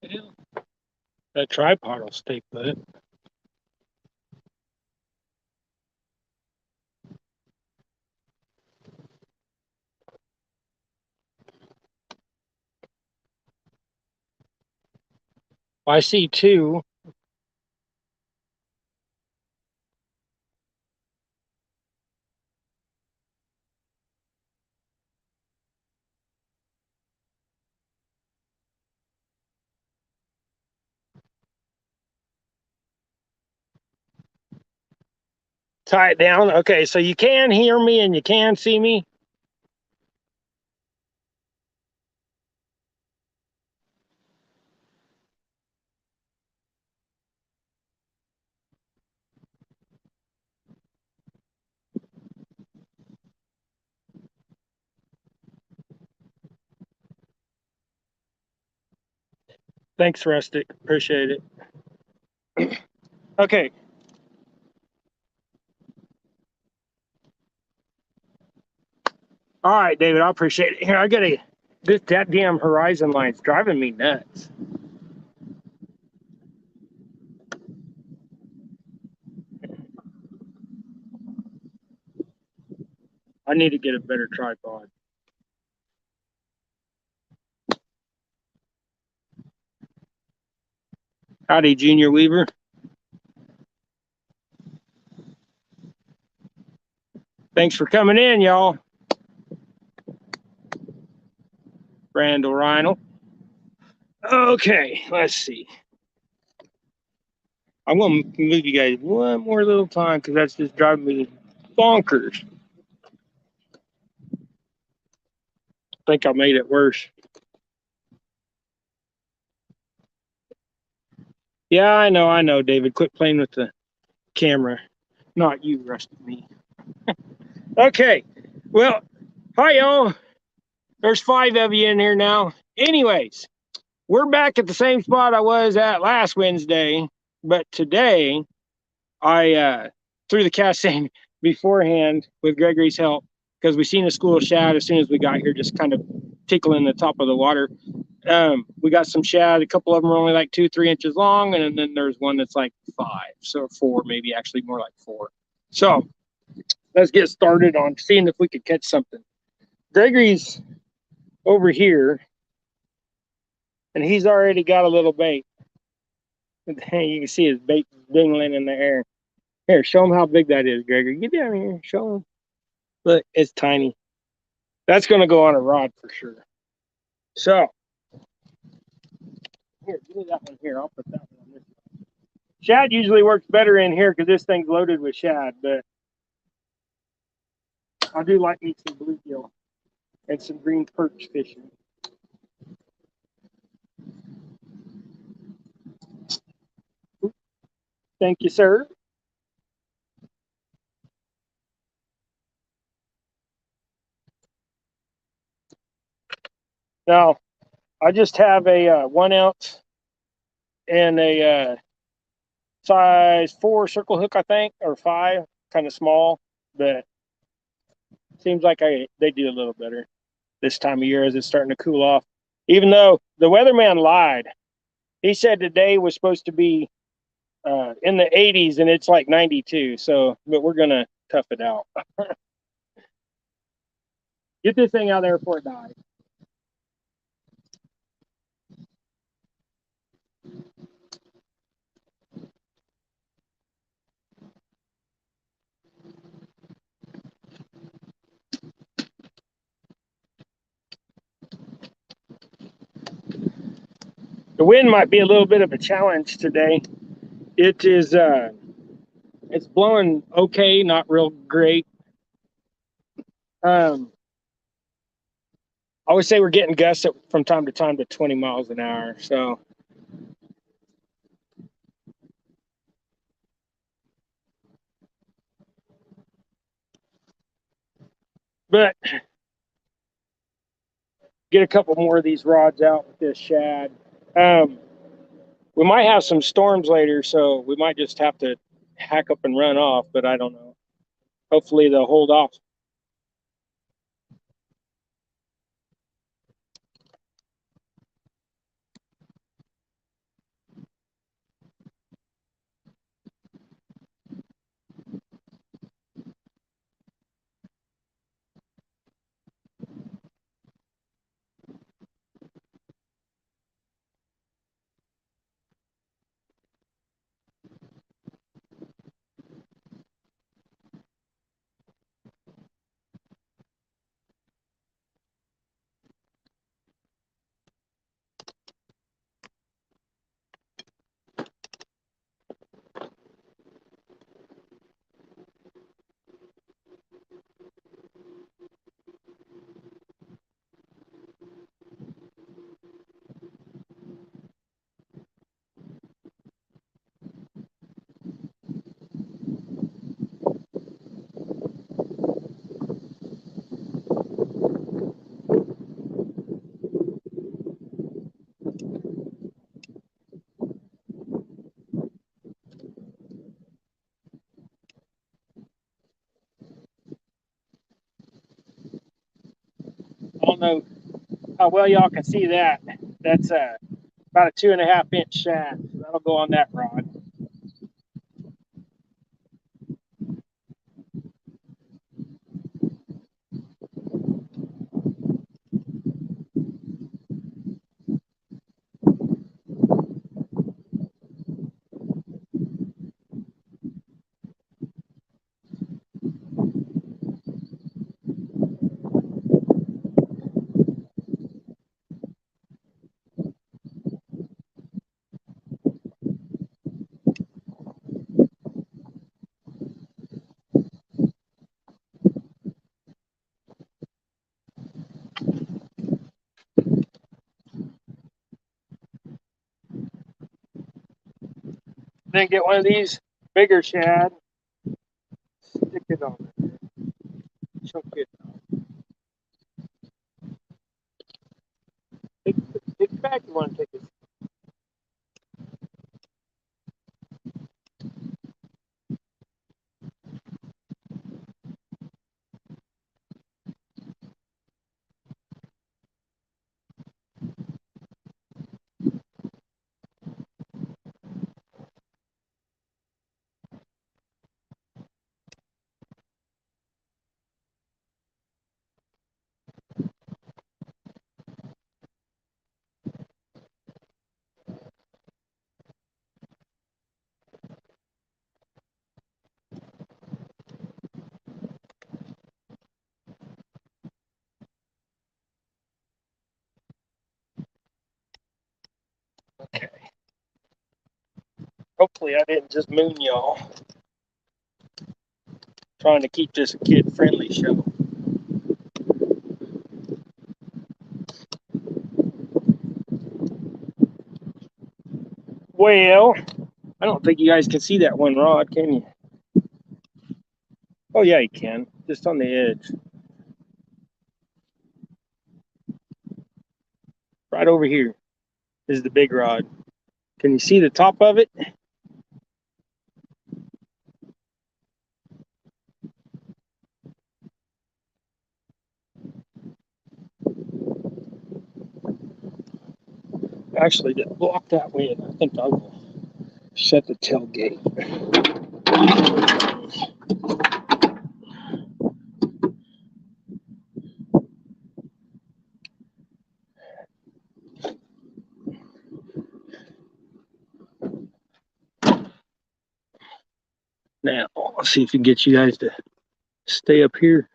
Yeah. That tripod will stay put. I see two. Tie it down. Okay, so you can hear me and you can see me. Thanks, Rustic. Appreciate it. Okay. All right, David, I appreciate it. Here, I gotta. That damn horizon line's driving me nuts. I need to get a better tripod. Howdy, Junior Weaver. Thanks for coming in, y'all. Randall Rhinel. Okay, let's see. I'm gonna move you guys one more little time because that's just driving me bonkers. I think I made it worse. Yeah, I know, David. Quit playing with the camera. Not you, Rusty, me. Okay. Well, hi, y'all. There's 5 of you in here now. Anyways, we're back at the same spot I was at last Wednesday, but today I threw the cast in beforehand with Gregory's help because we seen a school of shad as soon as we got here, just kind of tickling the top of the water. We got some shad. A couple of them are only like 2-3 inches long, and then there's one that's like 5, so 4, maybe actually more like 4. So let's get started on seeing if we could catch something. Gregory's over here, and he's already got a little bait. You can see his bait dingling in the air. Here, show him how big that is, Gregory. Get down here, show him. Look, it's tiny. That's going to go on a rod for sure. So, here, give me that one here. I'll put that one on this one. Shad usually works better in here because this thing's loaded with shad, but I do like me some bluegill and some green perch fishing. Thank you, sir. Now, I just have a 1 ounce and a size 4 circle hook, I think, or 5, kind of small, but seems like they do a little better this time of year as it's starting to cool off. Even though the weatherman lied, he said today was supposed to be in the 80s and it's like 92. So, but we're gonna tough it out. Get this thing out there before it dies. The wind might be a little bit of a challenge today. It is it's blowing okay, not real great. I would say we're getting gusts from time to time to 20 miles an hour. So, but get a couple more of these rods out with this shad. Um, we might have some storms later, so we might just have to hack up and run off, but I don't know. Hopefully they'll hold off. I don't know how well y'all can see that. That's about a 2.5 inch shad. So that'll go on that rod. Then get one of these bigger shad, stick it on there, chunk it. Take, take it back. You want to take it? Okay. Hopefully I didn't just moon y'all. Trying to keep this a kid-friendly show. Well, I don't think you guys can see that one rod, can you? Oh yeah, you can. Just on the edge. Right over here is the big rod. Can you see the top of it? Actually, to block that wind, I think I will shut the tailgate. Now, let's see if we can get you guys to stay up here.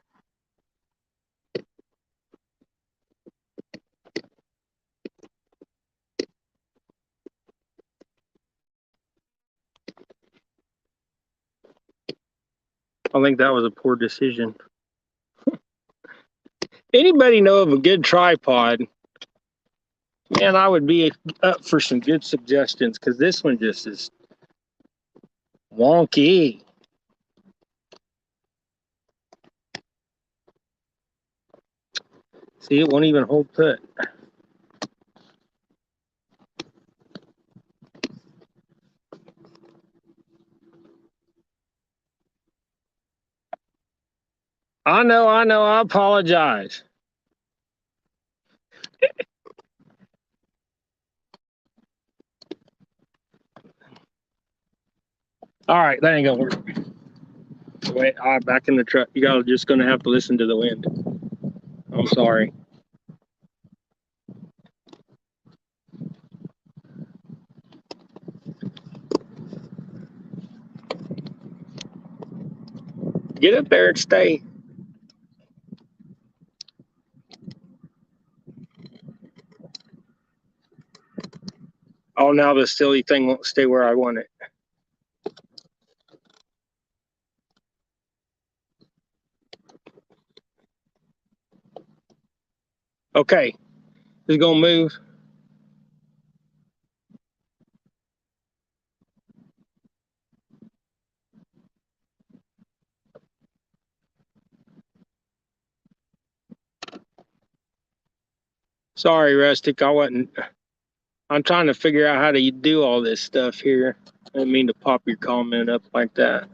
I think that was a poor decision. Anybody know of a good tripod? Man, I would be up for some good suggestions because this one just is wonky. See, it won't even hold put. I know, I apologize. All right, that ain't gonna work. Wait, back in the truck. You guys are just gonna have to listen to the wind. I'm sorry. Get up there and stay. Oh, now the silly thing won't stay where I want it. Okay, it's gonna move. Sorry, Rustic. I wasn't. I'm trying to figure out how to do all this stuff here. I didn't mean to pop your comment up like that.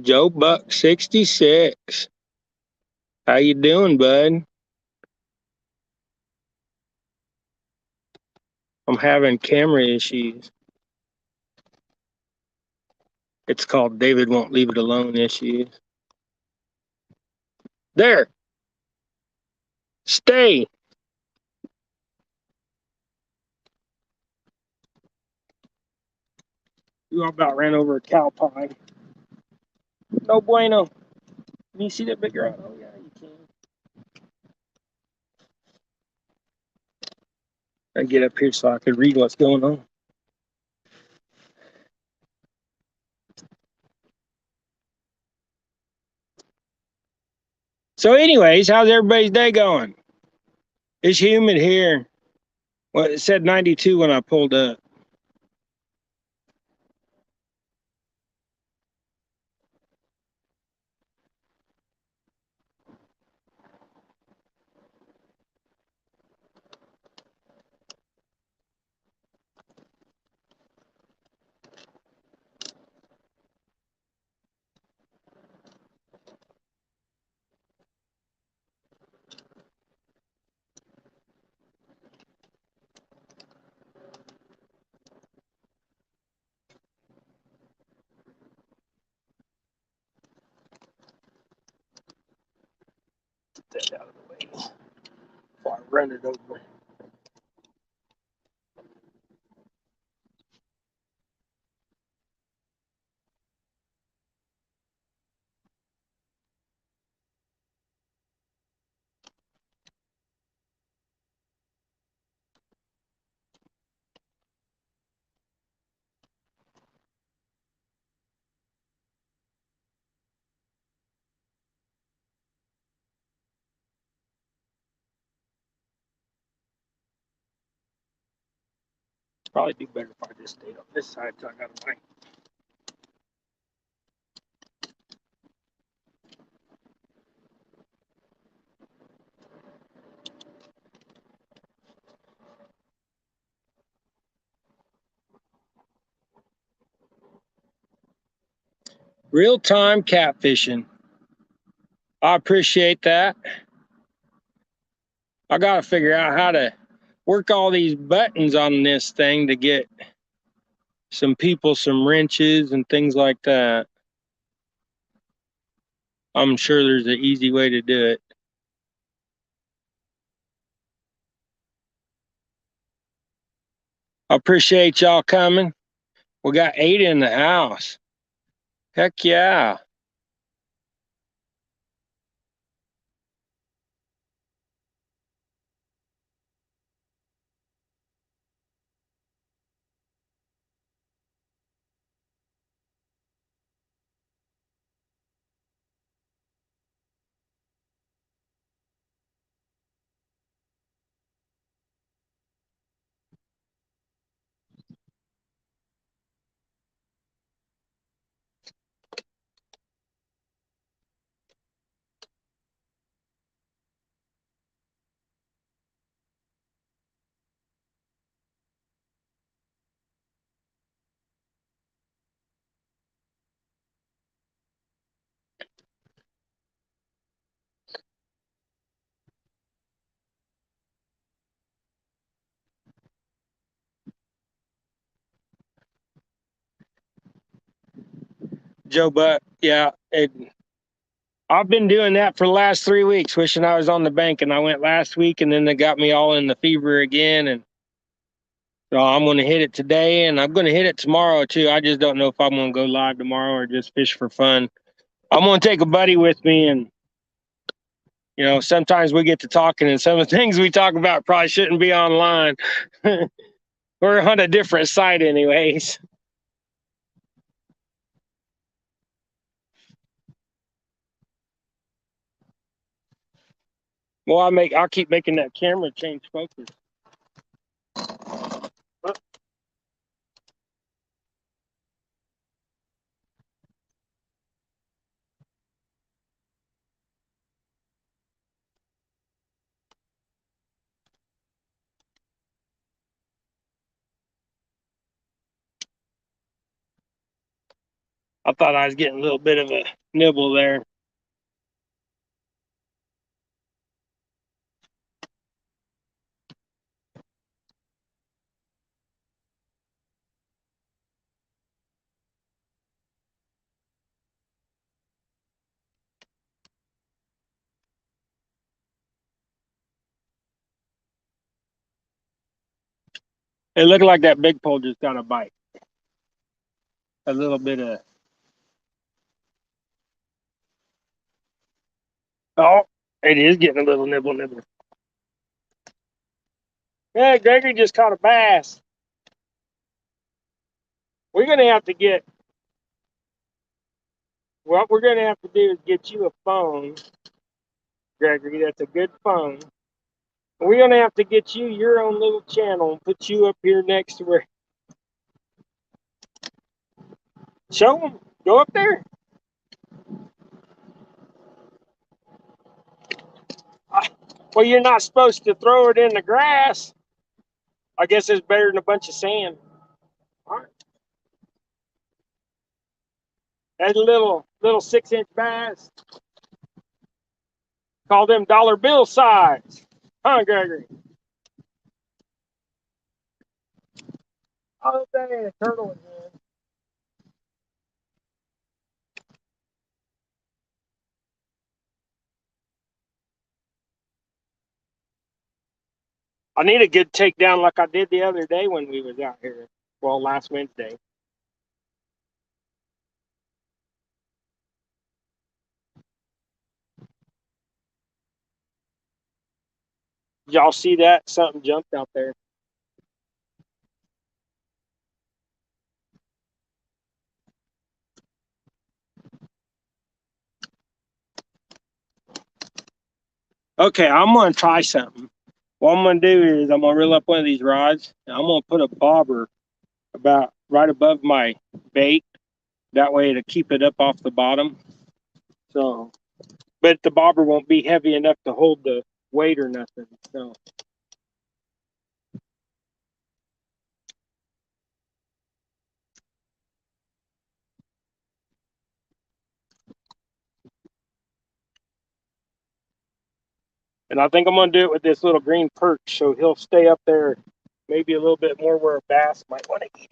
Joe Buck 66. How you doing, bud? I'm having camera issues. It's called David won't leave it alone issues. There. Stay. You about ran over a cow pie. No bueno. Can you see that big rod? Oh yeah, you can. I get up here so I can read what's going on. So, anyways, how's everybody's day going? It's humid here. Well, it said 92 when I pulled up. Get that out of the way before I run it over. Probably do better if I just stayed on this side so I got a mic. Real-time catfishing. I appreciate that. I got to figure out how to work all these buttons on this thing to get some people some wrenches and things like that. I'm sure there's an easy way to do it. I appreciate y'all coming. We got 8 in the house. Heck yeah. Joe Buck, yeah. I've been doing that for the last 3 weeks, wishing I was on the bank, and I went last week, and then they got me all in the fever again, and so I'm going to hit it today, and I'm going to hit it tomorrow too. I just don't know if I'm going to go live tomorrow or just fish for fun. I'm going to take a buddy with me, and sometimes we get to talking, and some of the things we talk about probably shouldn't be online. We're on a different site anyways. Well, I'll keep making that camera change focus. I thought I was getting a little bit of a nibble there. It looked like that big pole just got a bite. A little bit of. Oh, it is getting a little nibble. Yeah, Gregory just caught a bass. We're going to have to get. What we're going to have to do is get you a phone, Gregory. That's a good phone. We're going to have to get you your own little channel and put you up here next to where. Show them. Go up there. Well, you're not supposed to throw it in the grass. I guess it's better than a bunch of sand. All right. That's a little 6-inch bass. Call them dollar bill size. Huh, Gregory? Oh, dang, a turtle again. I need a good takedown like I did the other day when we was out here. Well, last Wednesday. Did y'all see that? Something jumped out there. Okay, I'm gonna try something. what I'm going to do is I'm going to reel up one of these rods, and I'm going to put a bobber about right above my bait. That way to keep it up off the bottom. So, but the bobber won't be heavy enough to hold the weight or nothing. So. And I think I'm going to do it with this little green perch, so he'll stay up there maybe a little bit more where a bass might want to eat.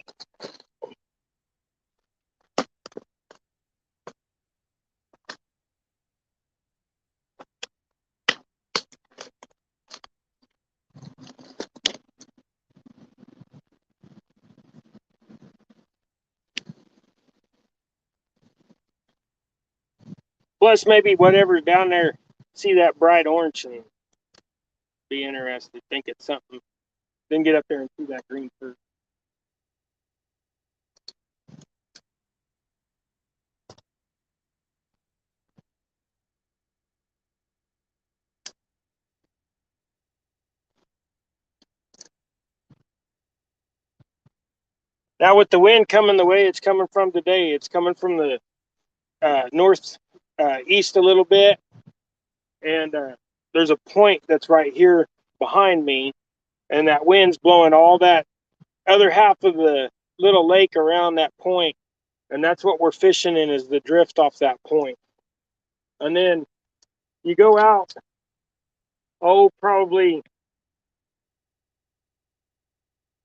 Plus, maybe whatever's down there, see that bright orange and be interested, think it's something. Then get up there and see that green perch. Now, with the wind coming the way it's coming from today, it's coming from the north east a little bit, and there's a point that's right here behind me, and that wind's blowing all that other half of the little lake around that point, and that's what we're fishing in, is the drift off that point. And then you go out, probably,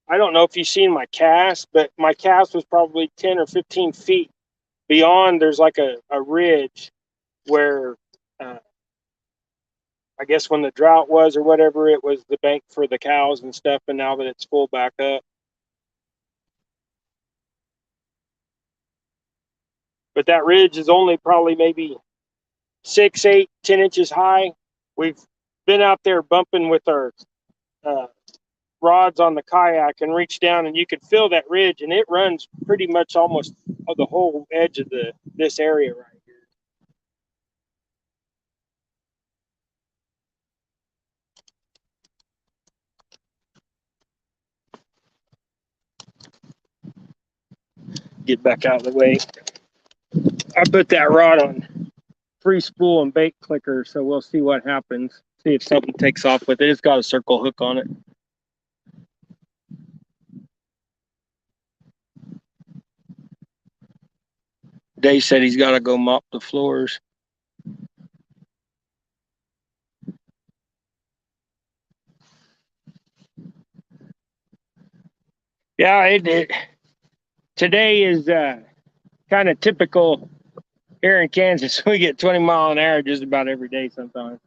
I don't know if you've seen my cast, but my cast was probably 10 or 15 feet beyond. There's like a ridge where I guess when the drought was or whatever, it was the bank for the cows and stuff, and now that it's full back up. But that ridge is only probably maybe 6, 8, 10 inches high. We've been out there bumping with our rods on the kayak and reached down, and you could feel that ridge, and it runs pretty much almost the whole edge of this area right here. Get back out of the way. I put that rod on free spool and bait clicker, so we'll see what happens. See if something takes off with it. It's got a circle hook on it. Dave said he's got to go mop the floors. Yeah, today is kind of typical here in Kansas. We get 20 mile an hour just about every day sometimes.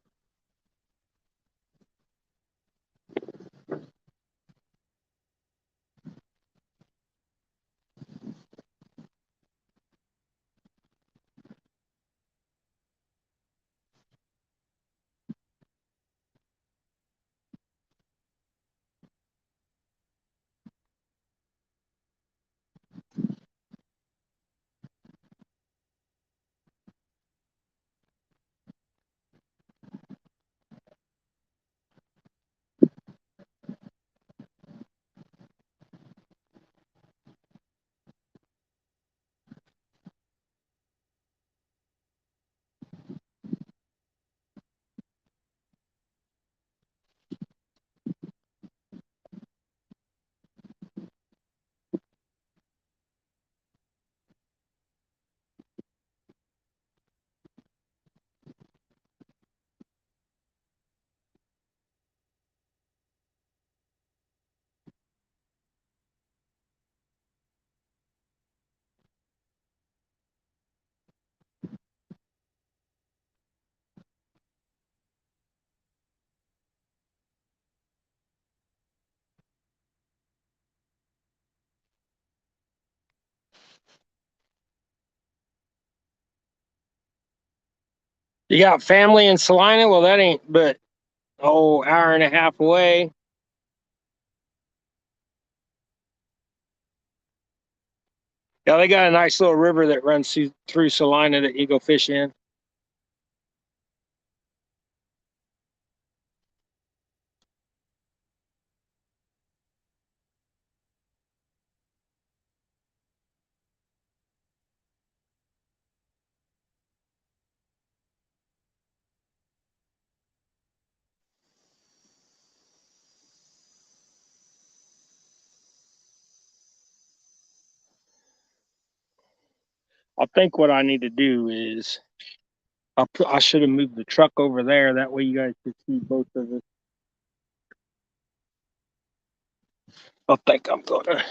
You got family in Salina? Well, that ain't but hour and a half away. Yeah, they got a nice little river that runs through Salina that you go fish in. I think what I need to do is I should have moved the truck over there. That way you guys could see both of us. I think I'm gonna.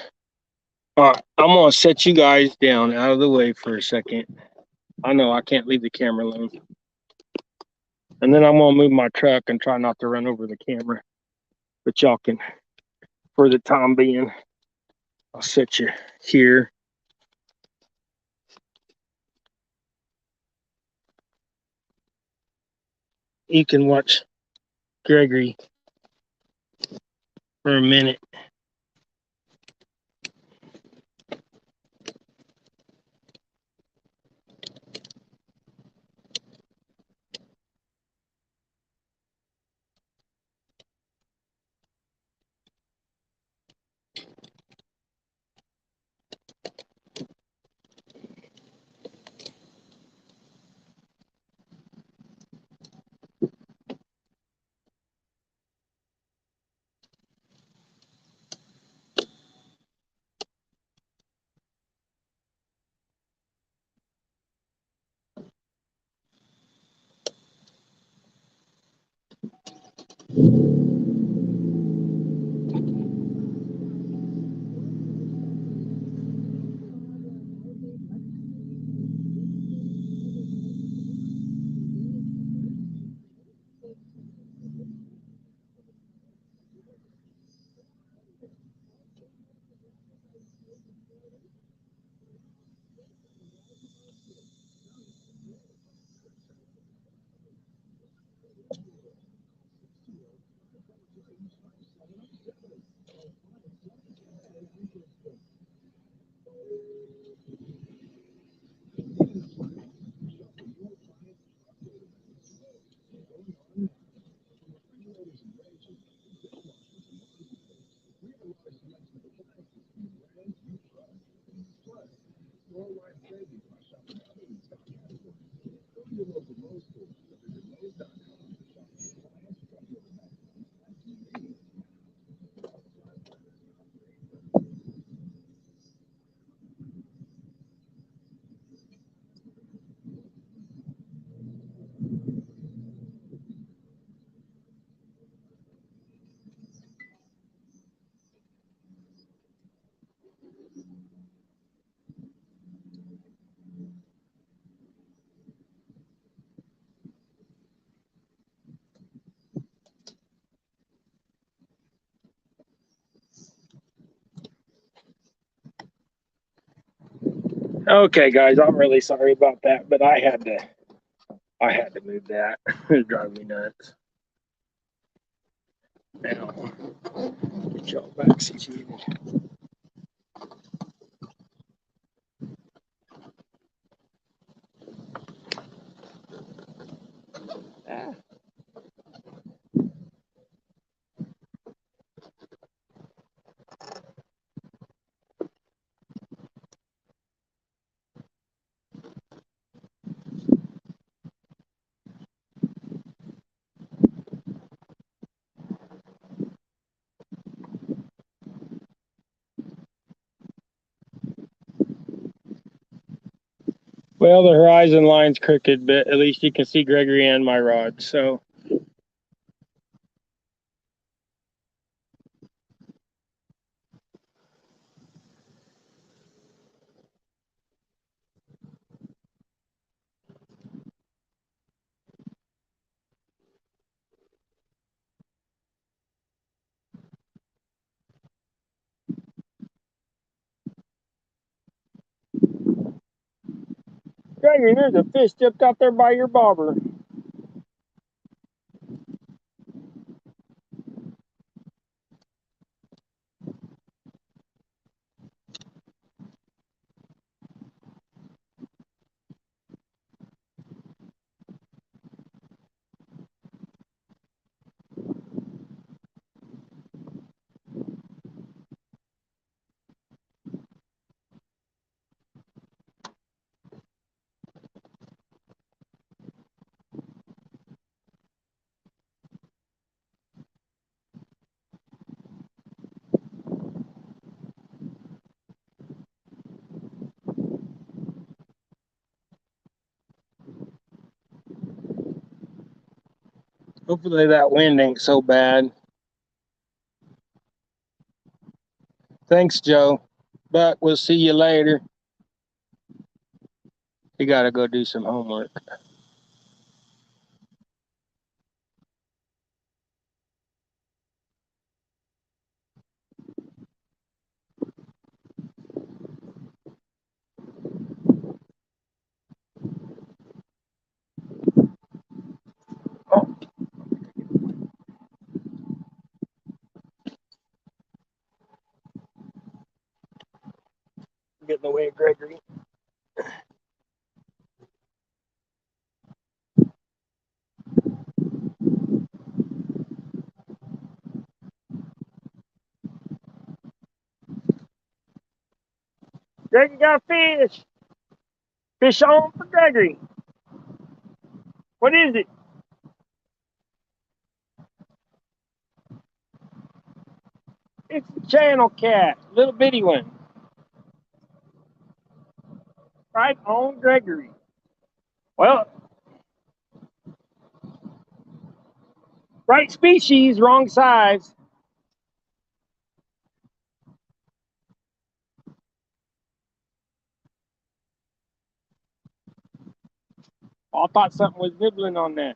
All right, I'm gonna set you guys down out of the way for a second. I know I can't leave the camera alone. And then I'm gonna move my truck and try not to run over the camera. But y'all can, for the time being, I'll set you here. You can watch Gregory for a minute. Okay, guys, I'm really sorry about that, but I had to move that. It drives me nuts. Now, get y'all back situated. Ah. Well, the horizon line's crooked, but at least you can see Gregory and my rod. So, Gregory, there's a fish just out there by your bobber. Hopefully that wind ain't so bad. Thanks, Joe. But we'll see you later. You gotta go do some homework. Oh, get in the way of Gregory. Gregory got a fish. Fish on for Gregory. What is it? It's a channel cat, little bitty one. Right on Gregory. Well, right species, wrong size. Oh, I thought something was nibbling on that.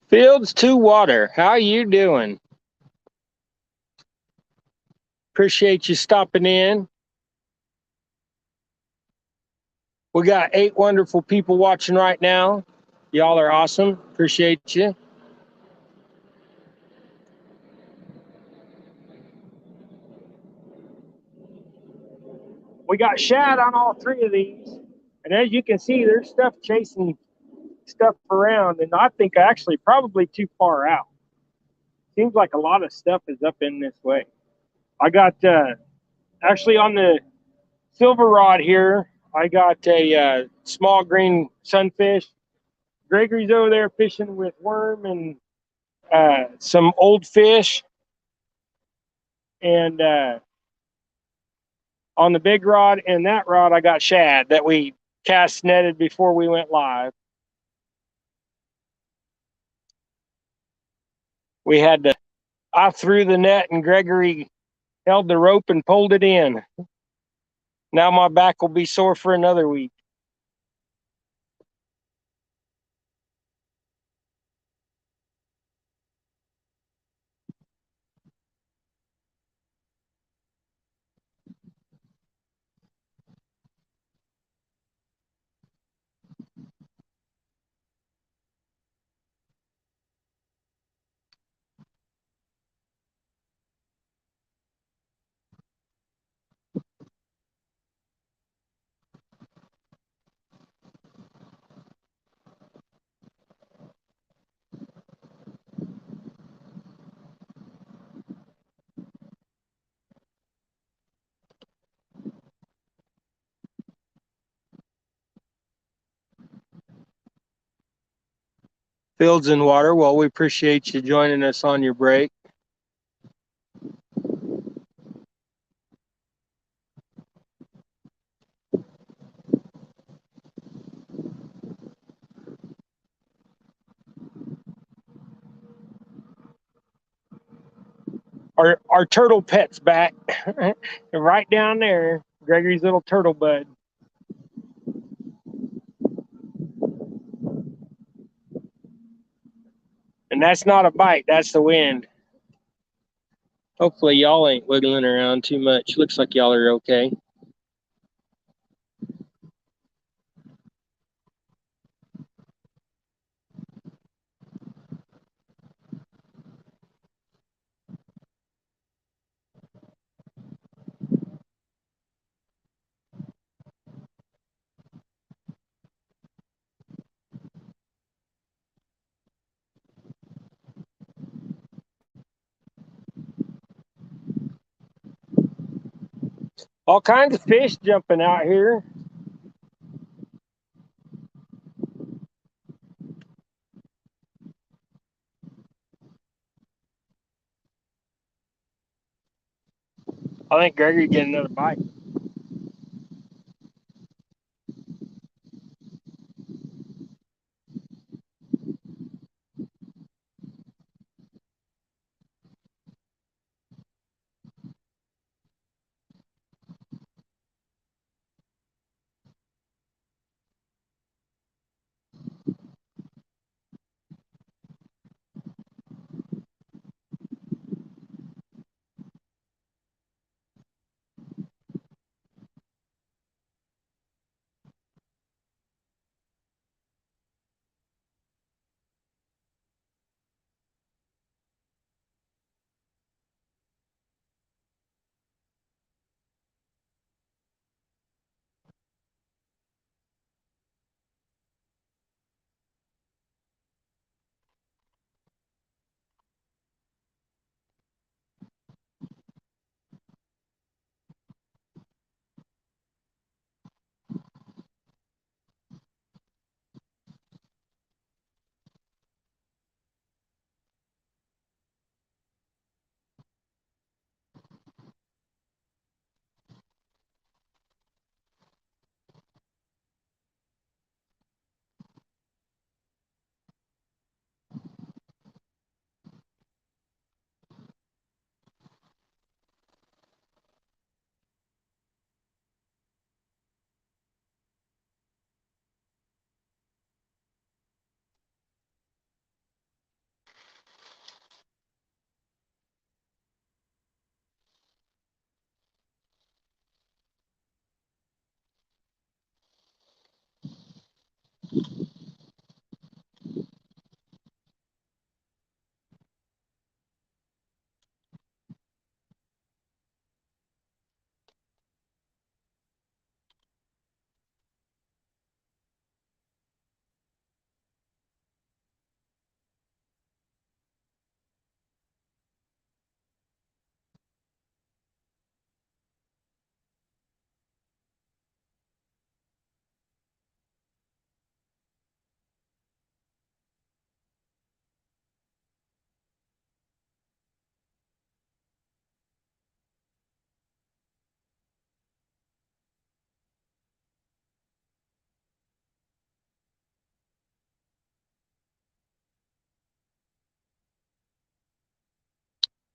Fields to water. How you doing? Appreciate you stopping in. We got 8 wonderful people watching right now. Y'all are awesome. Appreciate you. We got shad on all 3 of these. And as you can see, there's stuff chasing stuff around. And I think actually probably too far out. Seems like a lot of stuff is up in this way. I got actually on the silver rod here, I got a small green sunfish. Gregory's over there fishing with worm and some old fish. And on the big rod and that rod, I got shad that we cast netted before we went live. We had to, I threw the net and Gregory held the rope and pulled it in. Now my back will be sore for another week. Fields and water. Well, we appreciate you joining us on your break. Our turtle pet's back. Right down there, Gregory's little turtle bud. And that's not a bite, that's the wind. Hopefully y'all ain't wiggling around too much. Looks like y'all are okay. All kinds of fish jumping out here. I think Gregory get another bite.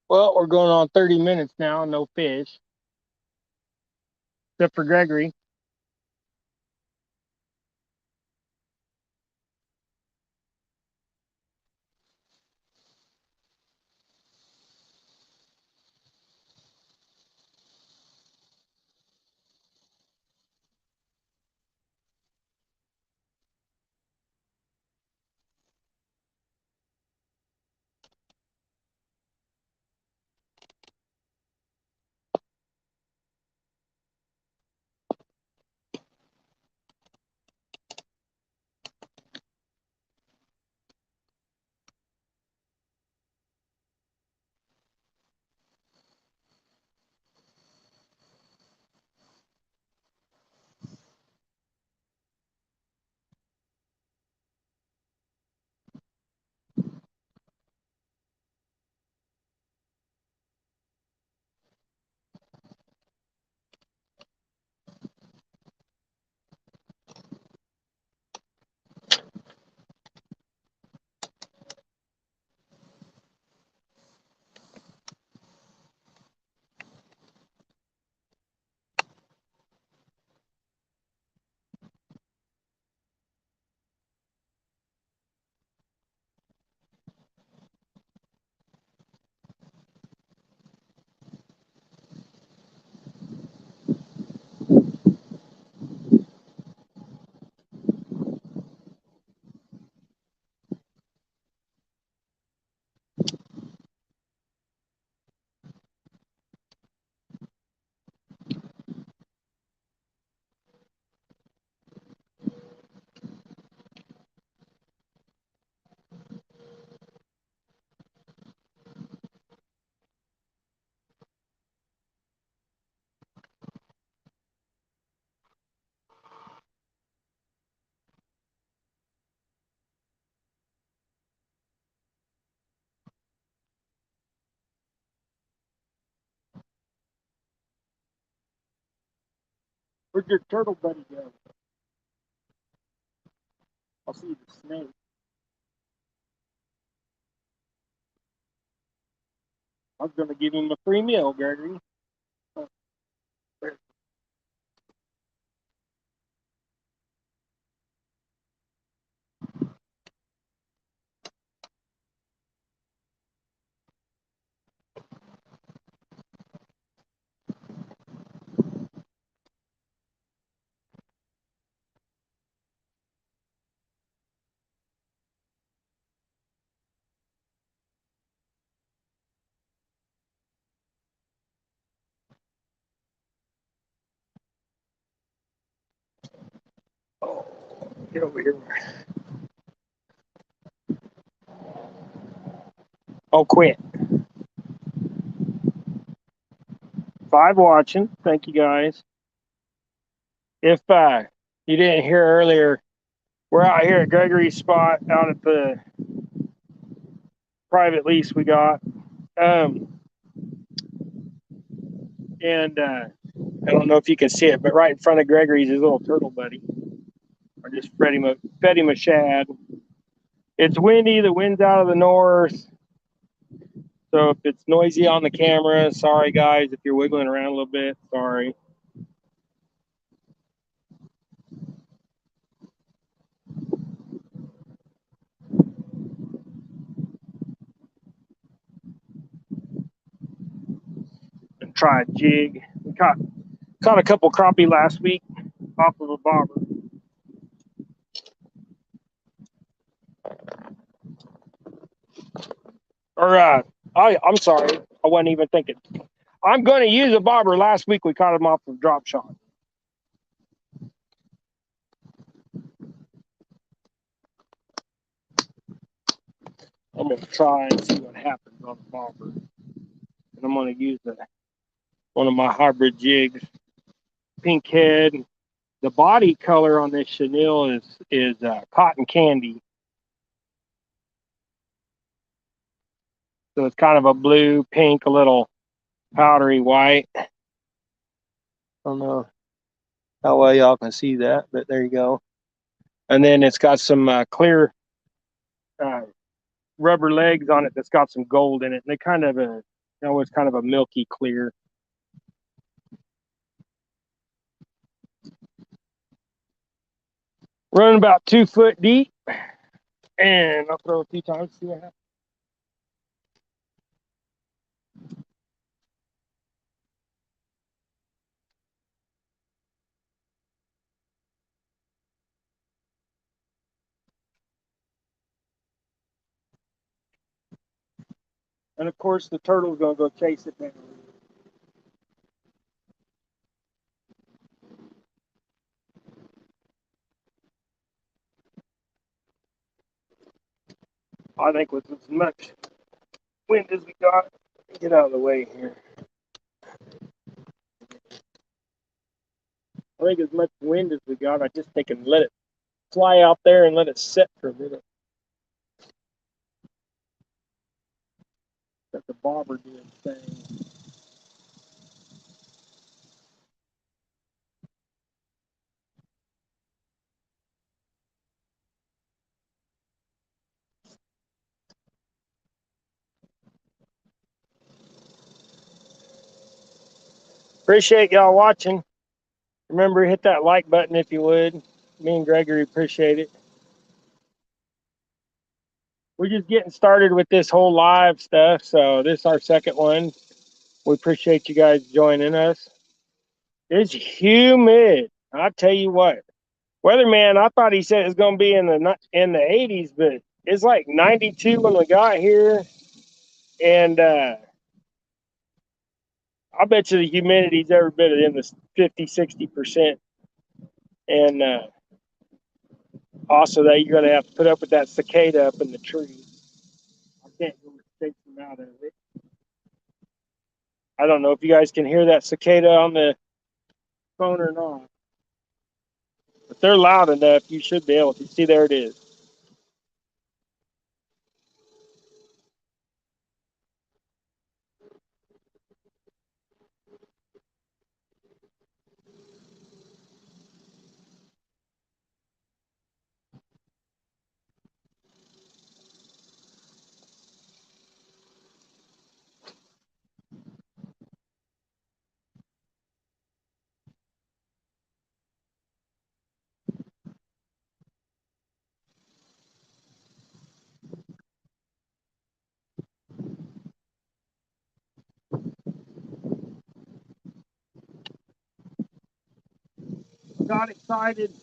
Well, we're going on 30 minutes now, no fish, except for Gregory. Where'd your turtle buddy go? I'll see the snake. I was going to give him a free meal, Gregory. Oh, get over here. Oh, quit. 5 watching. Thank you, guys. If you didn't hear earlier, we're out here at Gregorys Spot out at the private lease we got. And I don't know if you can see it, but right in front of Gregory's his little turtle buddy. I just fed him a shad. It's windy. The wind's out of the north. So if it's noisy on the camera, sorry, guys. If you're wiggling around a little bit, sorry. And try a jig. We caught a couple crappie last week off of a bobber. Or I'm sorry, I wasn't even thinking. I'm going to use a bobber. Last week we caught him off of drop shot. I'm going to try and see what happens on the bobber. And I'm going to use one of my hybrid jigs, pink head. The body color on this chenille is cotton candy. So it's kind of a blue, pink, a little powdery white. I don't know how well y'all can see that, but there you go. And then it's got some clear rubber legs on it that's got some gold in it. And they kind of it's kind of a milky clear. Running about 2 foot deep. And I'll throw a few times, see what happens. And of course, the turtle's going to go chase it down. I think with as much wind as we got, get out of the way here. I think as much wind as we got, I just think and let it fly out there and let it set for a minute. Let the bobber do its thing. Appreciate y'all watching. Remember, hit that like button if you would. Me and Gregory appreciate it. We're just getting started with this whole live stuff, so this is our second one. We appreciate you guys joining us. It's humid. I tell you what, weatherman. I thought he said it was going to be in the 80s, but it's like 92 when we got here, and I bet you the humidity's every bit in the 50-60%. And also that you're going to have to put up with that cicada up in the tree. I can't go take them out of it. I don't know if you guys can hear that cicada on the phone or not. If they're loud enough, you should be able to. See, there it is. got excited.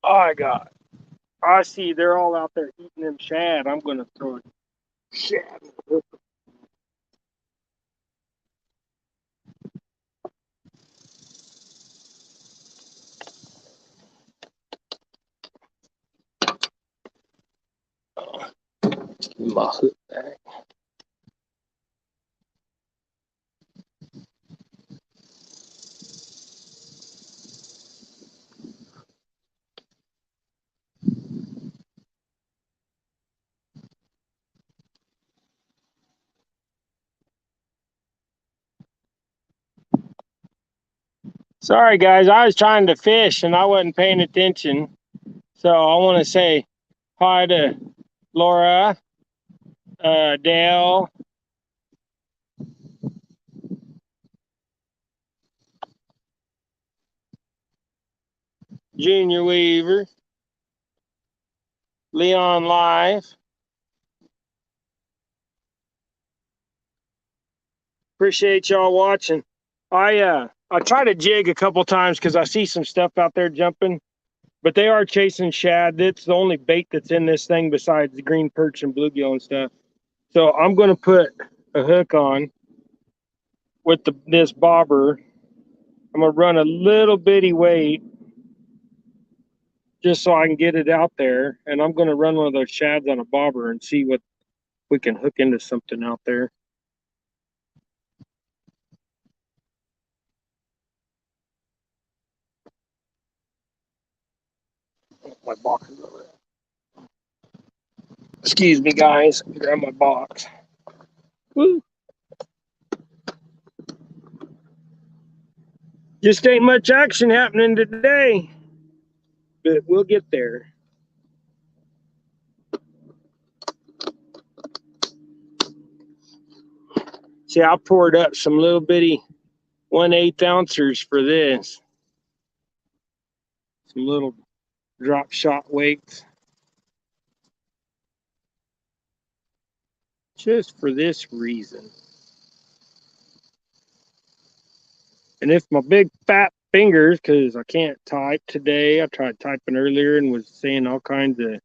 Oh, I got. I see they're all out there eating them shad. I'm gonna throw a shad. My hook back. Sorry guys, I was trying to fish and I wasn't paying attention. So I want to say hi to Laura, Dale, Junior Weaver, Leon Live. Appreciate y'all watching. I try to jig a couple times because I see some stuff out there jumping, but they are chasing shad. It's the only bait that's in this thing besides the green perch and bluegill and stuff. So I'm going to put a hook on with this bobber. I'm going to run a little bitty weight just so I can get it out there. And I'm going to run one of those shads on a bobber and see what we can hook into something out there. my boxes over there. Excuse me, guys. Grab my box. Woo. Just ain't much action happening today, but we'll get there. See, I poured up some little bitty 1/8 ounces for this. Some little drop shot weights. Just for this reason. And if my big fat fingers, because I can't type today, I tried typing earlier and was saying all kinds of,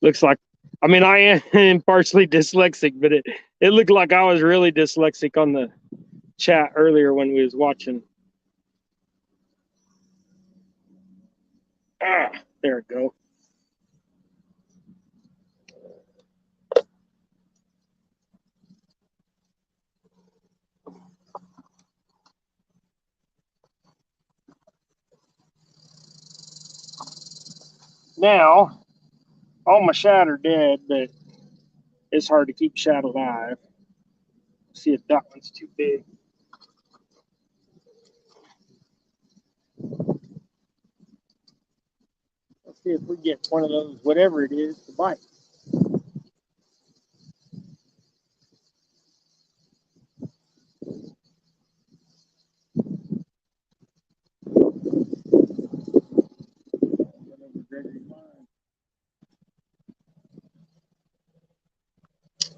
looks like, I mean, I am partially dyslexic, but it looked like I was really dyslexic on the chat earlier when we was watching. Ah, there we go. Now, all my shad are dead, but it's hard to keep shad alive. See if that one's too big. Let's see if we get one of those, whatever it is, to bite.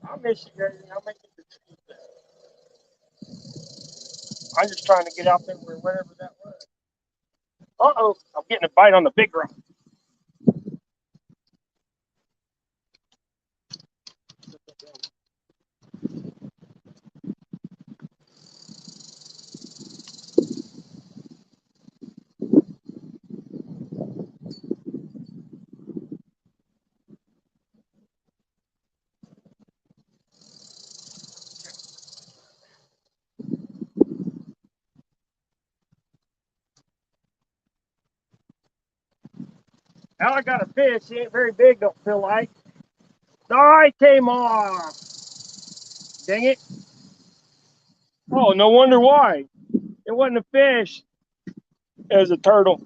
I'll miss you, Gregory. I'll make it to treat. I'm just trying to get out there where whatever that was. Uh-oh, I'm getting a bite on the big rock. Now I got a fish. He ain't very big, don't feel like. No, I came off. Dang it. Oh, no wonder why. It wasn't a fish. It was a turtle.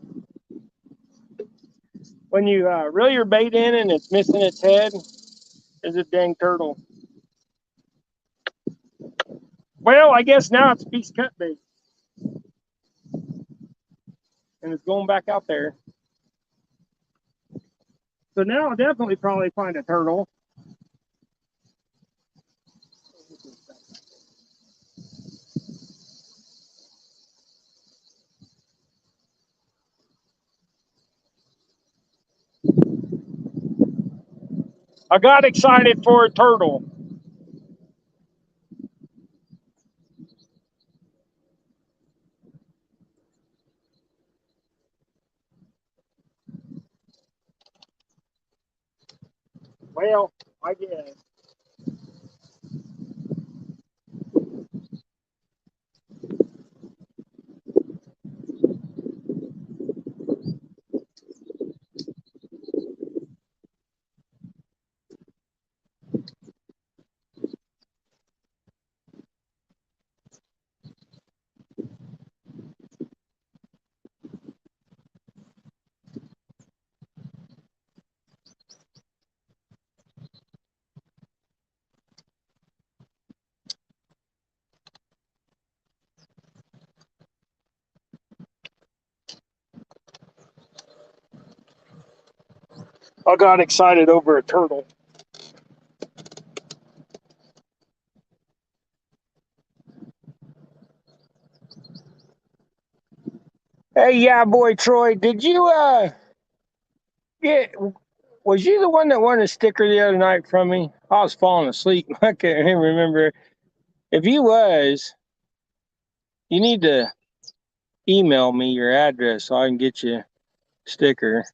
When you reel your bait in and it's missing its head, it's a dang turtle. Well, I guess now it's a piece of cut bait. And it's going back out there. So now I'll definitely probably find a turtle. I got excited for a turtle. Well, I guess. I got excited over a turtle. Hey, yeah, boy, Troy, did you get? Was you the one that won a sticker the other night from me? I was falling asleep. I can't even remember. If you was, you need to email me your address so I can get you a sticker.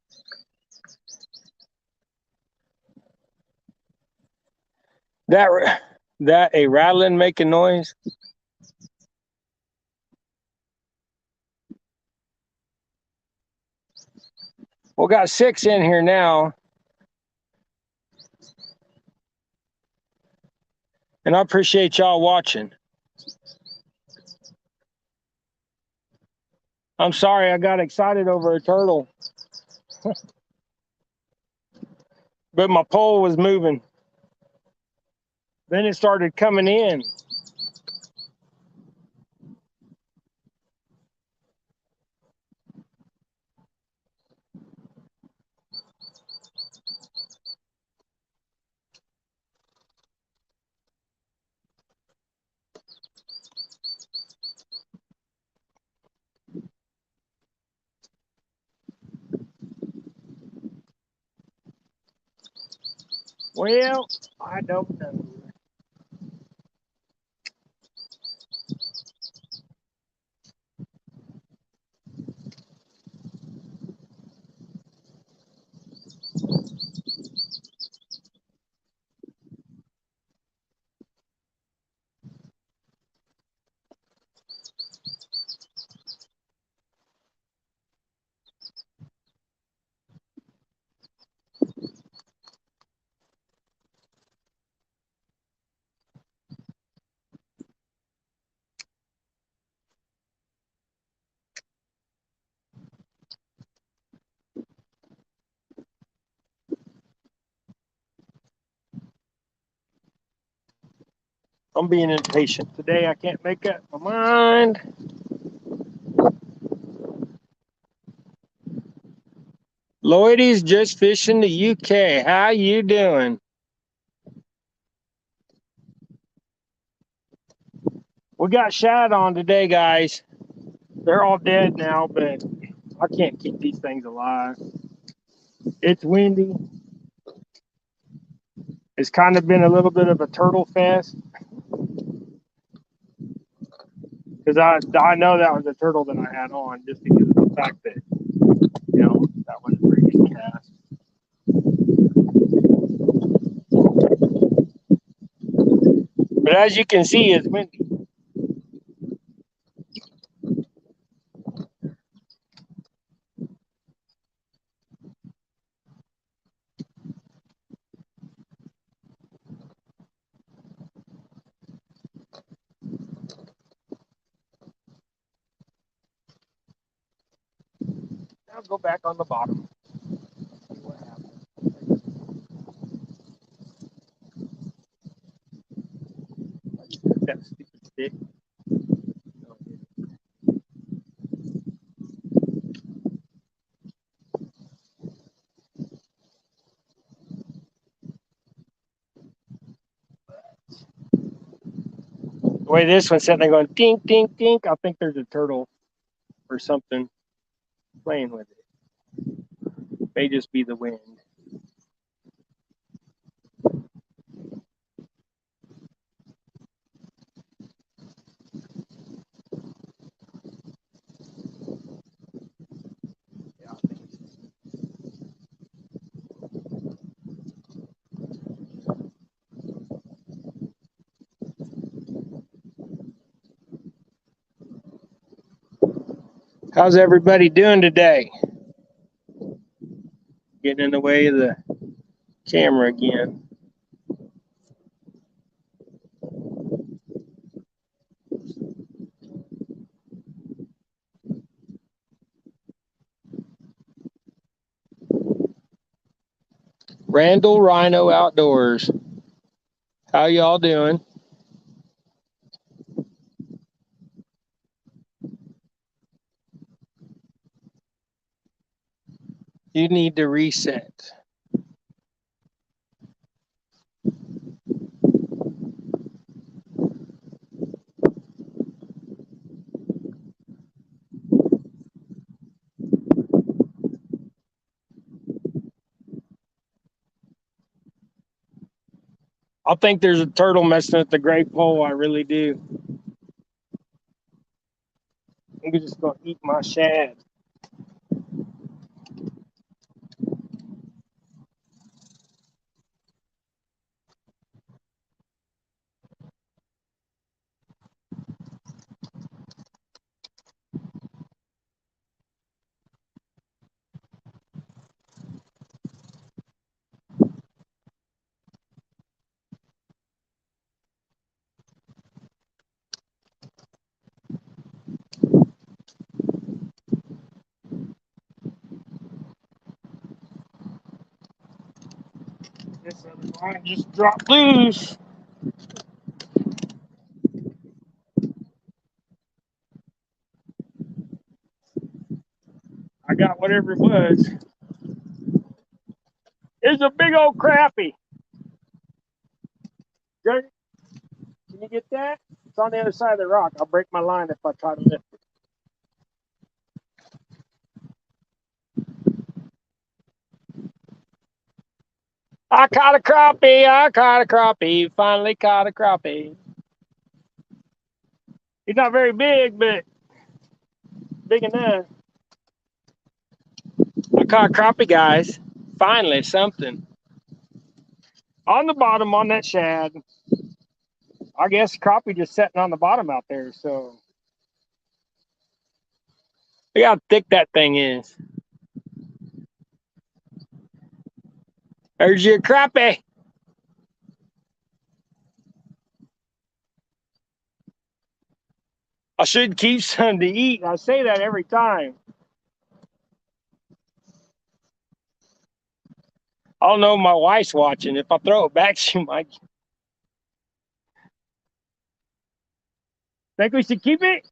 That a rattling making noise? We got 6 in here now. And I appreciate y'all watching. I'm sorry I got excited over a turtle. But my pole was moving. Then it started coming in. Well, I don't know. I'm being impatient today. I can't make up my mind. Lloydie's just fishing the UK. How you doing? We got shad on today, guys. They're all dead now, but I can't keep these things alive. It's windy. It's kind of been a little bit of a turtle fest because I know that was a turtle that I had on just because of the fact that that was a pretty good cast. But as you can see, it's windy. I'll go back on the bottom. See what happens. That stupid stick. The way this one's sitting there going dink, dink, dink, I think there's a turtle or something playing with it. May just be the wind. Yeah, I think how's everybody doing today? Getting in the way of the camera again. Randall Rhino Outdoors. How y'all doing? You need to reset. I think there's a turtle messing with the gray pole. I really do. I'm just going to eat my shad. This other line just dropped loose. I got whatever it was. It's a big old crappie. Can you get that? It's on the other side of the rock. I'll break my line if I try to lift it. I caught a crappie. I caught a crappie. Finally caught a crappie. He's not very big, but big enough. I caught a crappie, guys. Finally, something. On the bottom on that shad. I guess crappie just sitting on the bottom out there, so. Look how thick that thing is. There's your crappie. I should keep some to eat. I say that every time. I don't know if my wife's watching. If I throw it back, she might. Think we should keep it?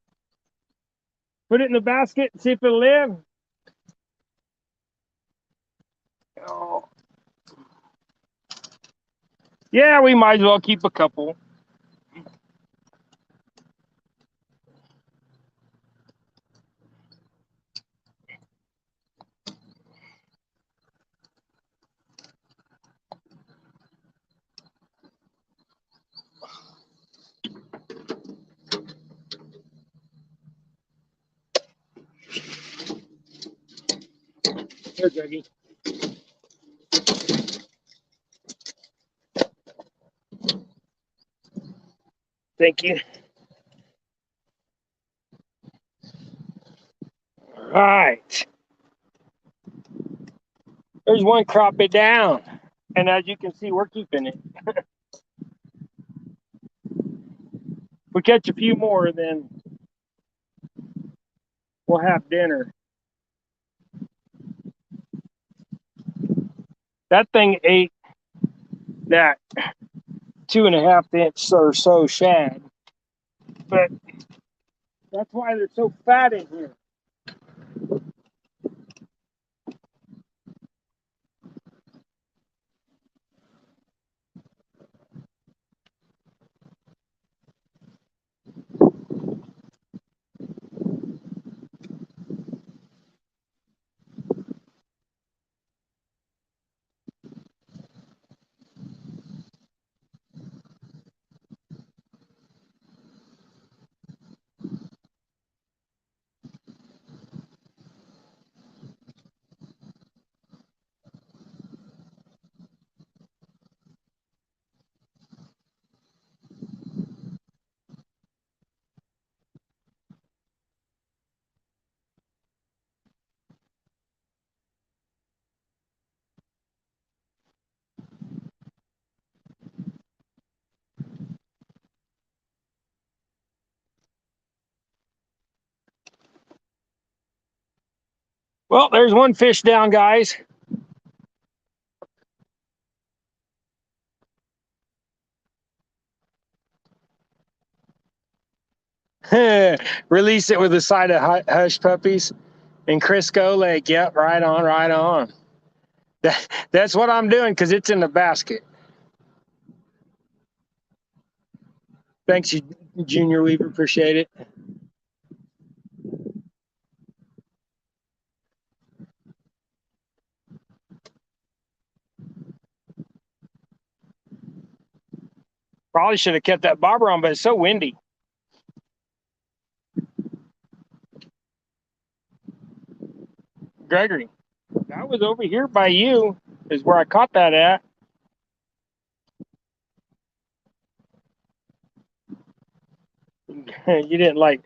Put it in the basket and see if it'll live? Oh. Yeah, we might as well keep a couple. Here, Greggy. Thank you. All right. There's one crappie down. And as you can see, we're keeping it. If we catch a few more, then we'll have dinner. That thing ate that 2.5 inch or so shad. But that's why they're so fat in here. Well, there's one fish down, guys. Release it with a side of hush puppies and Crisco Lake. Yep, right on, right on. That's what I'm doing because it's in the basket. Thanks, Junior Weaver. Appreciate it. Probably should have kept that bobber on, but it's so windy. Gregory, that was over here by you, is where I caught that at. You didn't like.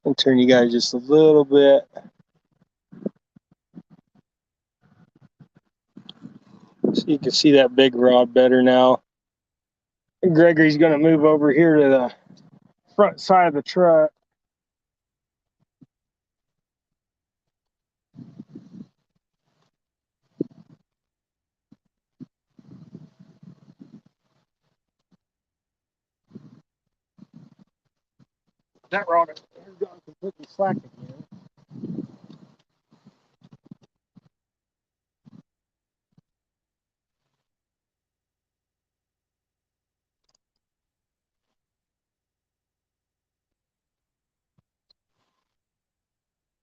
I'll turn you guys just a little bit. So you can see that big rod better now. And Gregory's going to move over here to the front side of the truck. That rod has gone completely slack again.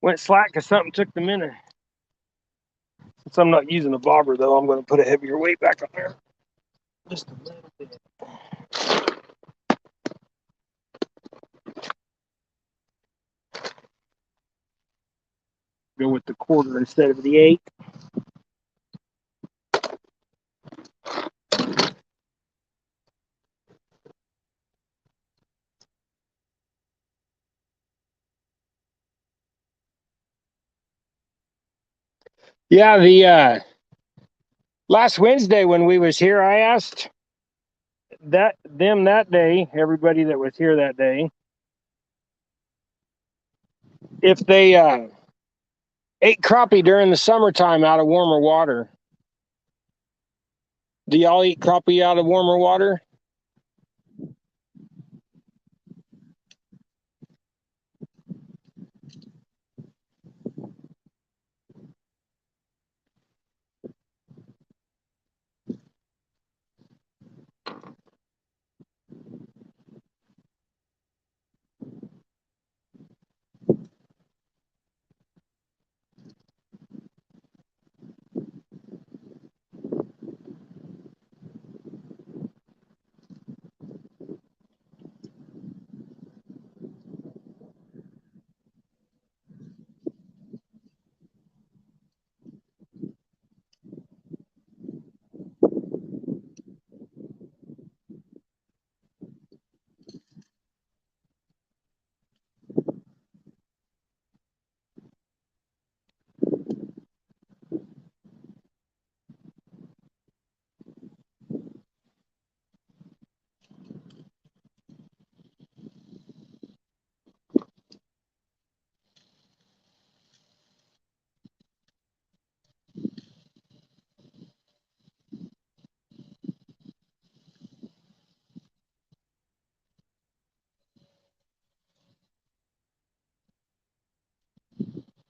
Went slack because something took the minute. Since I'm not using a bobber though, I'm going to put a heavier weight back on there. Just a little bit. Go with the 1/4 instead of the 8. Yeah, the last Wednesday when we was here, I asked them that day, everybody that was here that day, if they ate crappie during the summertime out of warmer water. Do y'all eat crappie out of warmer water?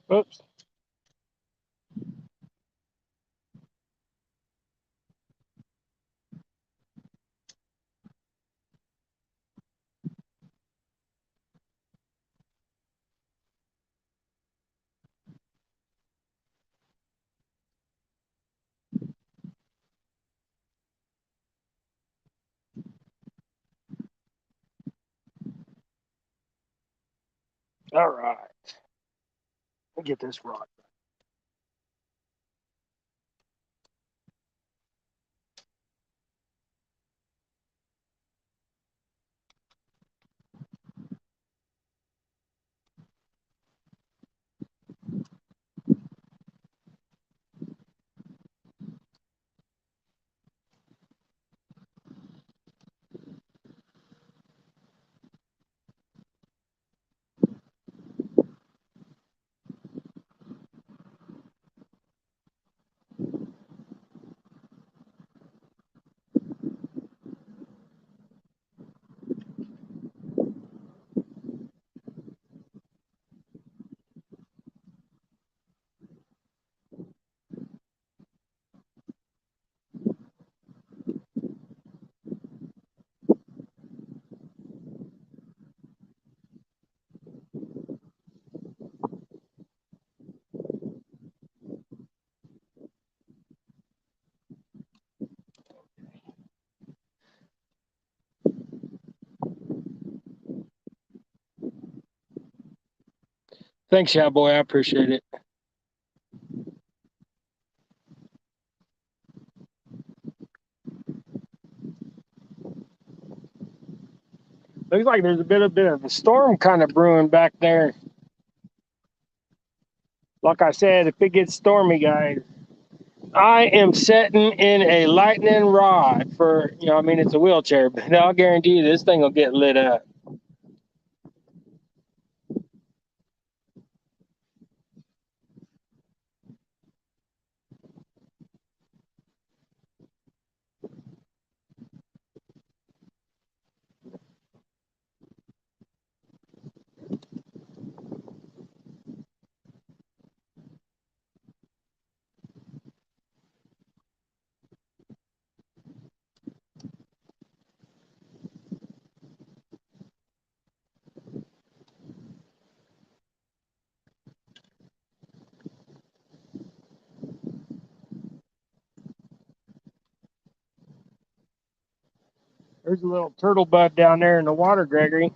Oops. All right. Let me get this rod. Thanks, yeah, boy. I appreciate it. Looks like there's a bit of a storm kind of brewing back there. Like I said, if it gets stormy, guys, I am setting in a lightning rod for, I mean, it's a wheelchair, but I'll guarantee you this thing will get lit up. There's a little turtle bud down there in the water, Gregory.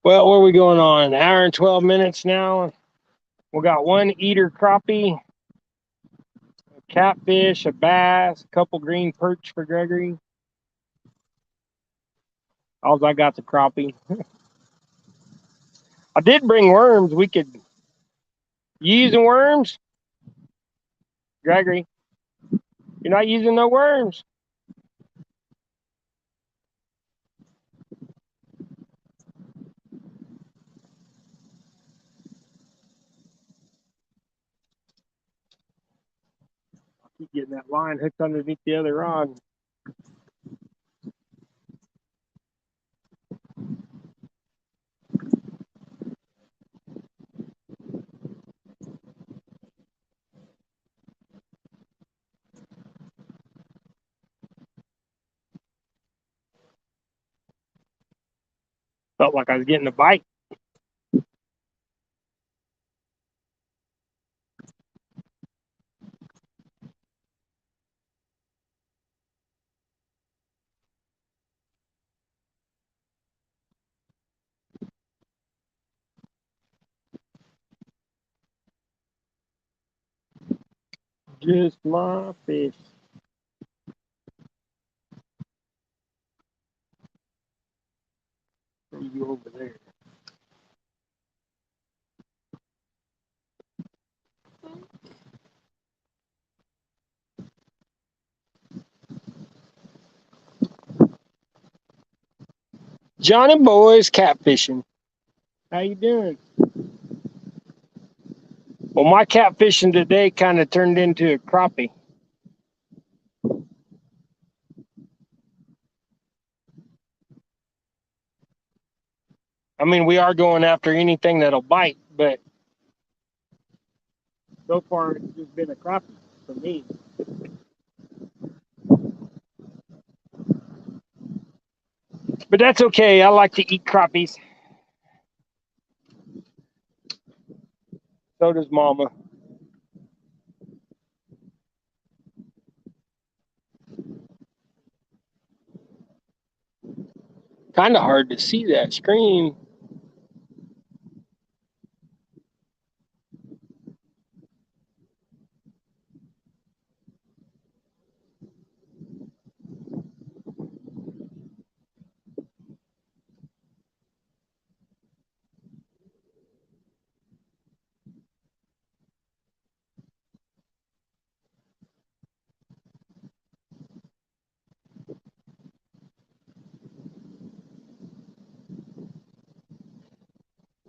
Well, where are we going on? An hour and 12 minutes now. We got one eater crappie, a catfish, a bass, a couple green perch for Gregory. All I got the crappie. I did bring worms. We could use the worms. Gregory, you're not using no worms. I keep getting that line hooked underneath the other rod. Felt like I was getting a bite. Just my fish. Throw you over there. Johnny Boy's catfishing. How you doing? Well, my catfishing today kind of turned into a crappie. I mean, we are going after anything that'll bite, but so far it's just been a crappie for me. But that's okay. I like to eat crappies. So does Mama. Kind of hard to see that screen.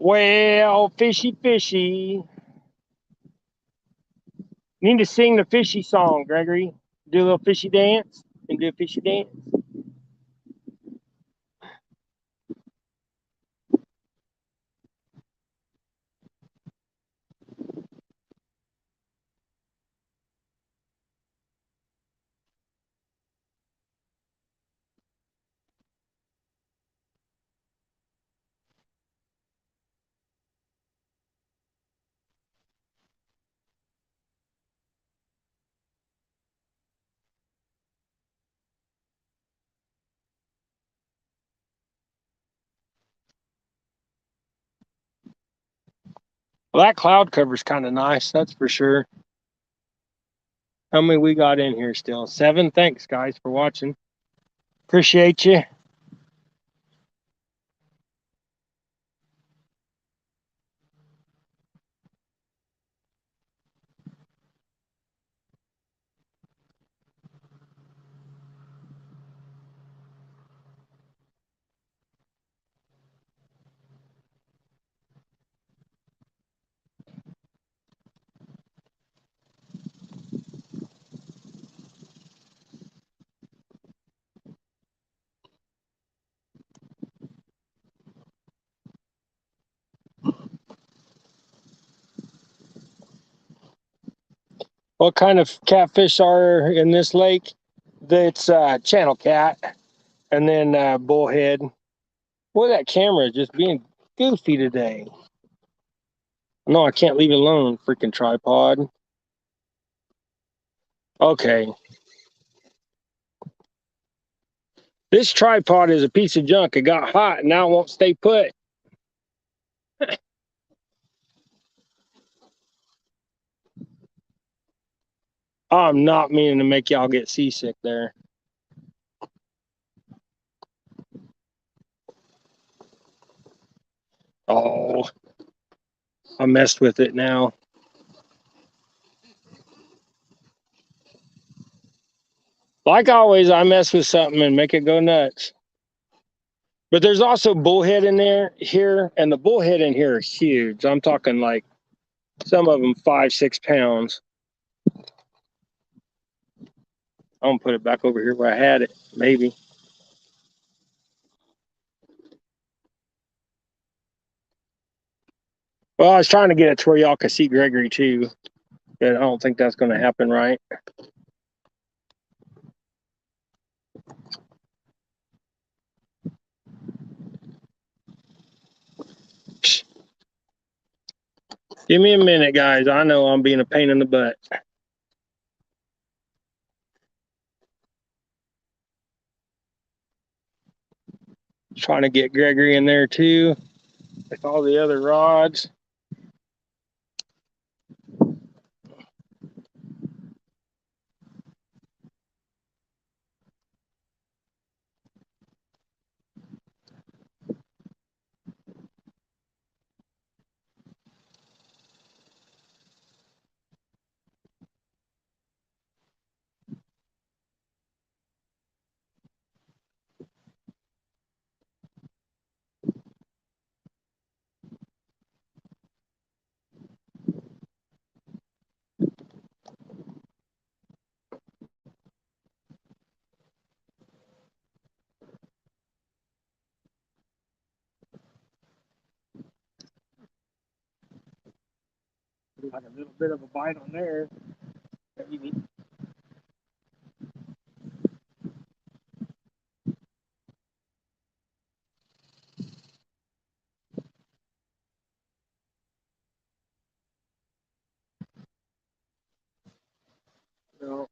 Well, fishy, fishy. You need to sing the fishy song, Gregory. Do a little fishy dance and do a fishy dance. Well, that cloud cover's kind of nice, that's for sure. How many we got in here still? 7. Thanks, guys, for watching. Appreciate you. What kind of catfish are in this lake? It's channel cat and then bullhead. Boy, that camera is just being goofy today. No, I can't leave it alone, freaking tripod. Okay. This tripod is a piece of junk. It got hot and now it won't stay put. I'm not meaning to make y'all get seasick there. Oh, I messed with it now. Like always, I mess with something and make it go nuts. But there's also bullhead in there here, and the bullhead in here are huge. I'm talking like some of them 5-6 pounds. I'm gonna put it back over here where I had it, maybe. Well, I was trying to get it to where y'all could see Gregory too, but I don't think that's gonna happen, right? Give me a minute, guys. I know I'm being a pain in the butt. Trying to get Gregory in there too, with all the other rods. Like a little bit of a bite on there, maybe. No,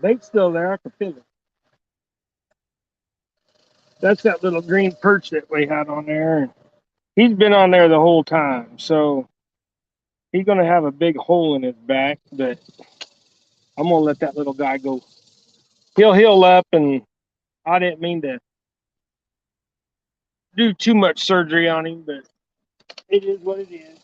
bait's still there. I can feel it. That's that little green perch that we had on there. And he's been on there the whole time, so he's gonna have a big hole in his back. But I'm gonna let that little guy go. He'll heal up, and I didn't mean to do too much surgery on him, but it is what it is.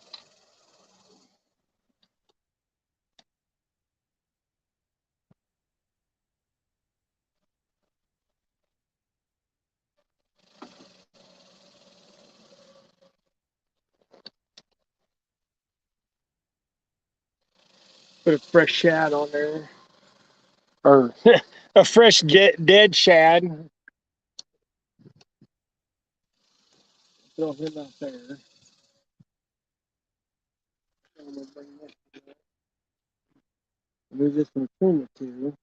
Put a fresh shad on there, or a fresh dead shad. Throw him out there. I'm gonna bring this. Move this one between the two.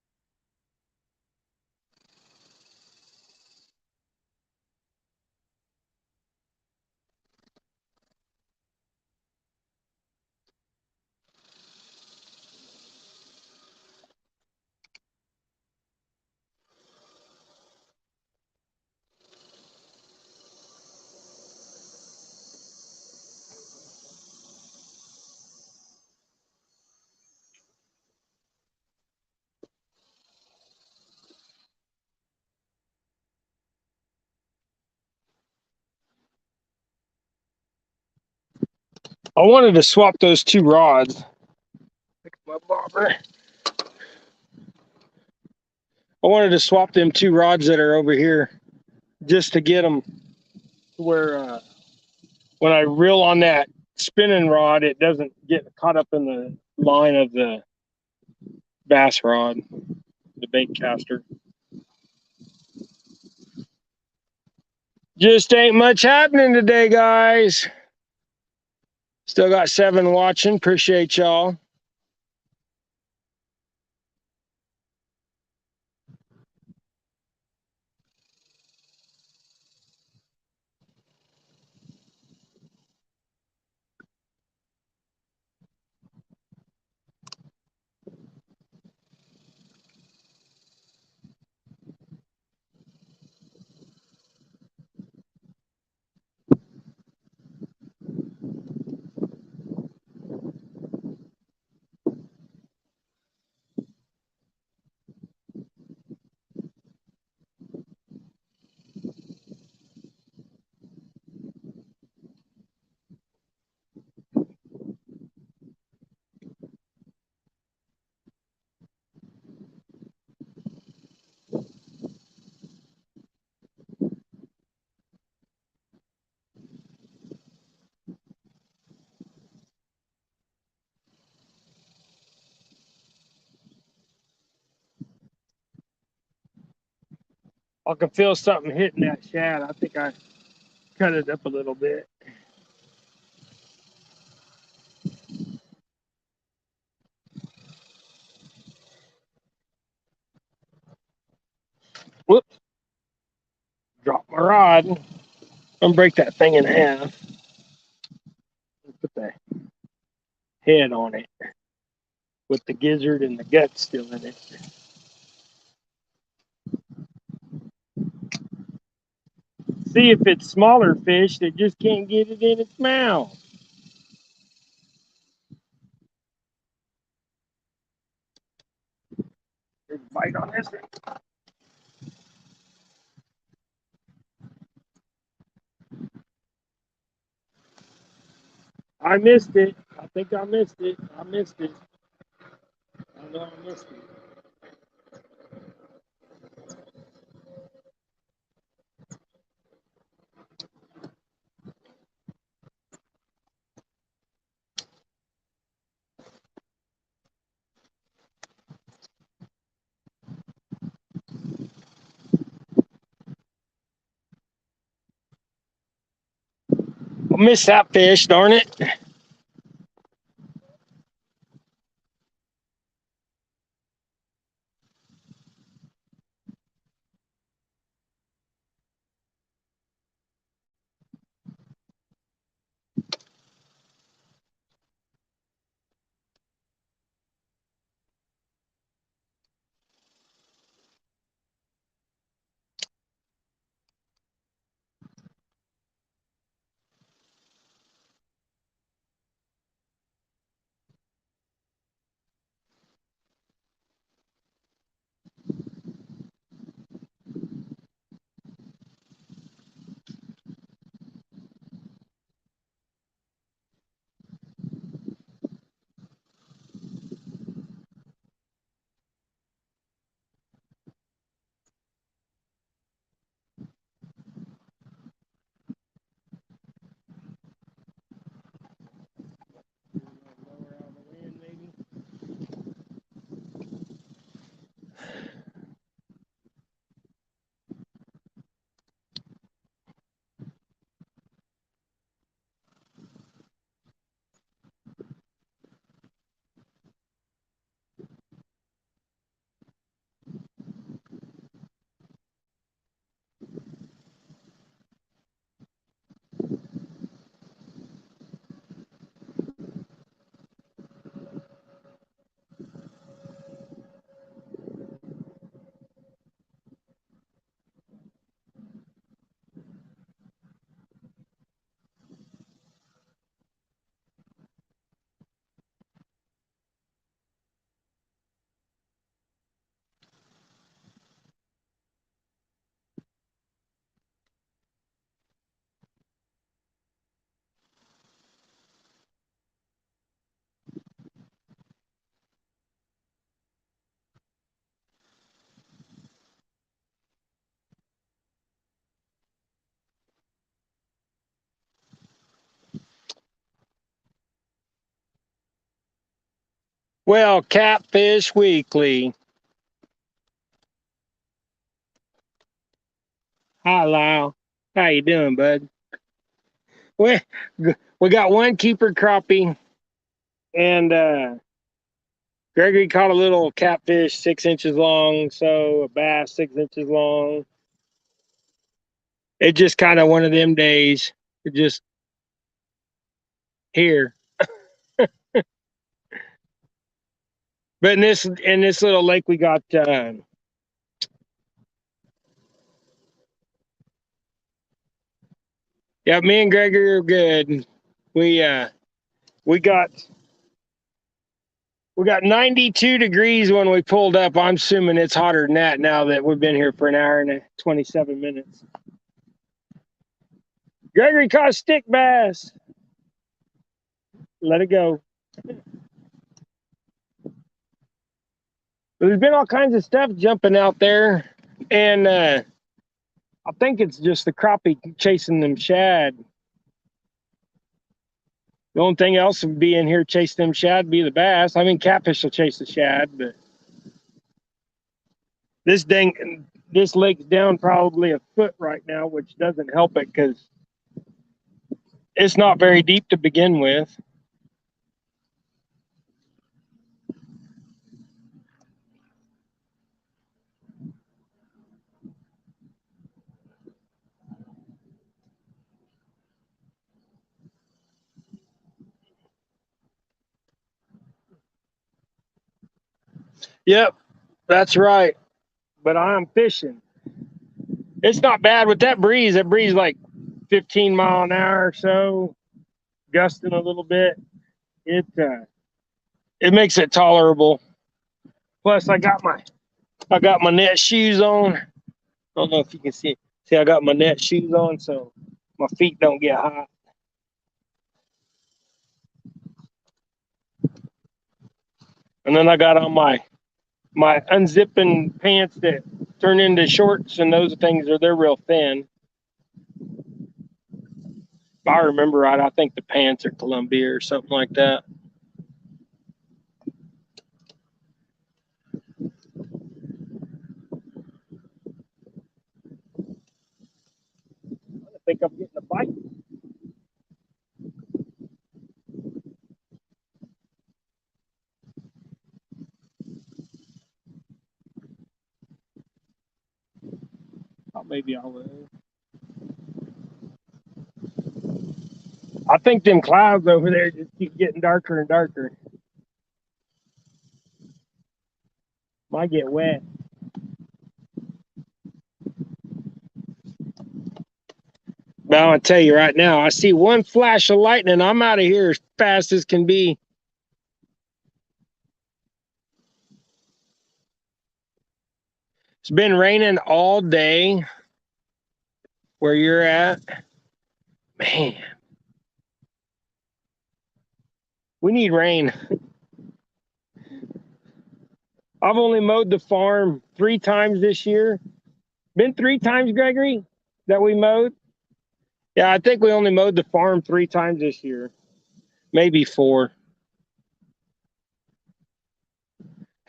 I wanted to swap those two rods. Pick my bobber. I wanted to swap them two rods that are over here just to get them where when I reel on that spinning rod, it doesn't get caught up in the line of the bass rod, the bait caster. Just ain't much happening today, guys. Still got 7 watching. Appreciate y'all. I can feel something hitting that shad. I think I cut it up a little bit. Whoops, dropped my rod. I'm gonna break that thing in half. Put the head on it with the gizzard and the gut still in it. See if it's smaller fish that just can't get it in its mouth. There's a bite on this one. I missed it. I think I missed it. I missed it. I know I missed it. I missed that fish, darn it. Well, Catfish Weekly. Hi, Lyle. How you doing, bud? We we got one keeper crappie, and Gregory caught a little catfish 6 inches long, so a bass 6 inches long. It just kind of one of them days. It just here, but in this little lake we got. Yeah, me and Gregory are good. We got 92 degrees when we pulled up. I'm assuming it's hotter than that now that we've been here for an hour and 27 minutes. Gregory caught a stick bass. Let it go. There's been all kinds of stuff jumping out there, and I think it's just the crappie chasing them shad. The only thing else would be in here chasing them shad be the bass. I mean, catfish will chase the shad, but this This lake's down probably a foot right now, which doesn't help it because it's not very deep to begin with. Yep, that's right. But I'm fishing. It's not bad with that breeze. That breeze like 15 mile an hour or so, gusting a little bit. It makes it tolerable. Plus, I got my net shoes on. I don't know if you can see. See, I got my net shoes on, so my feet don't get hot. And then I got on my unzipping pants that turn into shorts, and those things they're real thin. If I remember right, I think the pants are Columbia or something like that. I think I'm getting a bite. Oh, maybe I will. I think them clouds over there just keep getting darker and darker. Might get wet. But I'll tell you right now, I see one flash of lightning. I'm out of here as fast as can be. It's been raining all day where you're at. Man, we need rain. I've only mowed the farm 3 times this year. Been 3 times, Gregory, that we mowed? Yeah, I think we only mowed the farm 3 times this year. Maybe 4.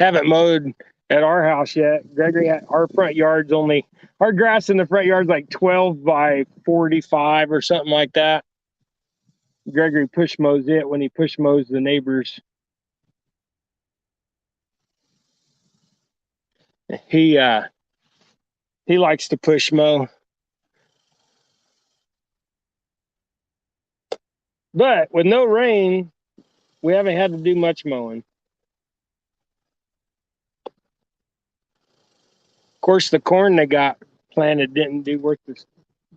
Haven't mowed at our house yet. Gregory, our front yard's only, our grass in the front yard's like 12 by 45 or something like that. Gregory push mows it when he push mows the neighbors. He likes to push mow. But with no rain, we haven't had to do much mowing. Of course, the corn they got planted didn't do worth the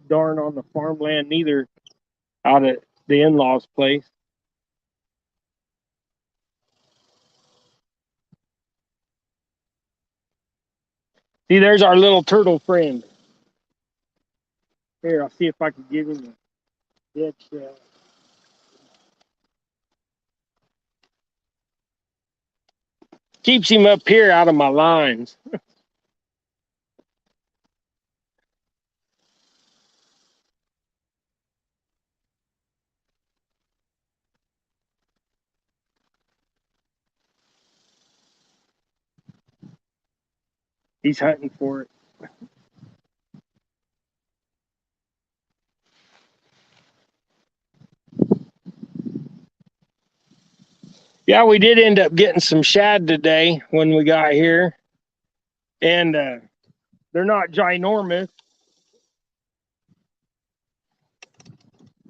darn on the farmland neither out at the in-laws' place. See, there's our little turtle friend. Here, I'll see if I can give him a dead shell. Keeps him up here out of my lines. He's hunting for it. Yeah, we did end up getting some shad today when we got here. And they're not ginormous.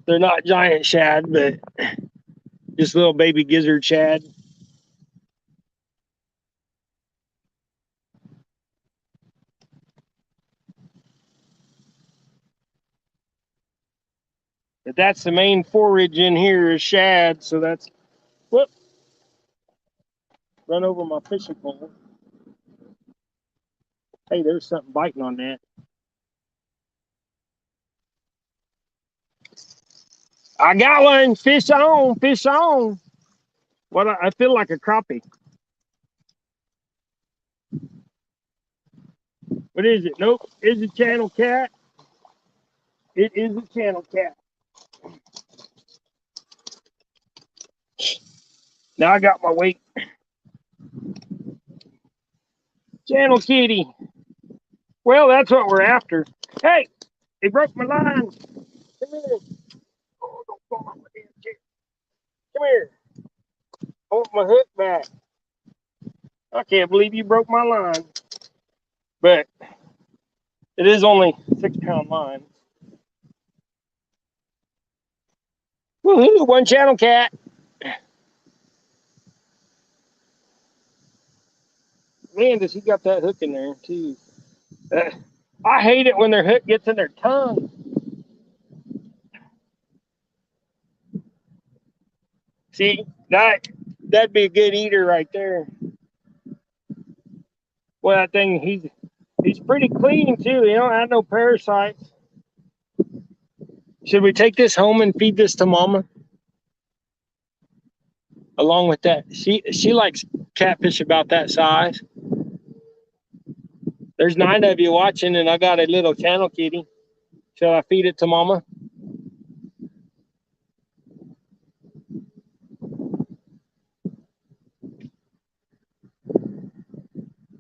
They're not giant shad, but just little baby gizzard shad. But that's the main forage in here is shad. So that's, whoop, run over my fishing pole. Hey, there's something biting on that. I got one. Fish on, fish on. What I feel like a crappie. What is it? Nope. It's a channel cat. It is a channel cat. Now I got my weight. Channel kitty. Well, that's what we're after. Hey, he broke my line. Come here. Oh, don't fall off my damn chair. Come here. I want my hook back. I can't believe you broke my line. But it is only 6-pound line. Woohoo, one channel cat. Man, does he got that hook in there too. I hate it when their hook gets in their tongue. See, that'd be a good eater right there. Well, that thing, he's pretty clean too. He don't have no parasites. Should we take this home and feed this to Mama? Along with that, she likes catfish about that size. There's 9 of you watching, and I got a little channel kitty. Shall I feed it to Mama?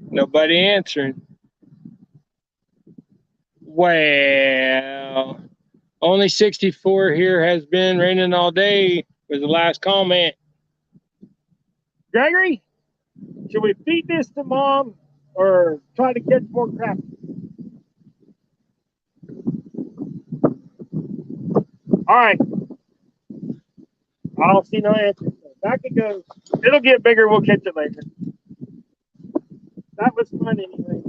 Nobody answering. Well, only 64 here has been raining all day was the last comment. Gregory, should we feed this to Mom or try to catch more crap? All right. I don't see no answer. Back it goes. It'll get bigger. We'll catch it later. That was fun anyway.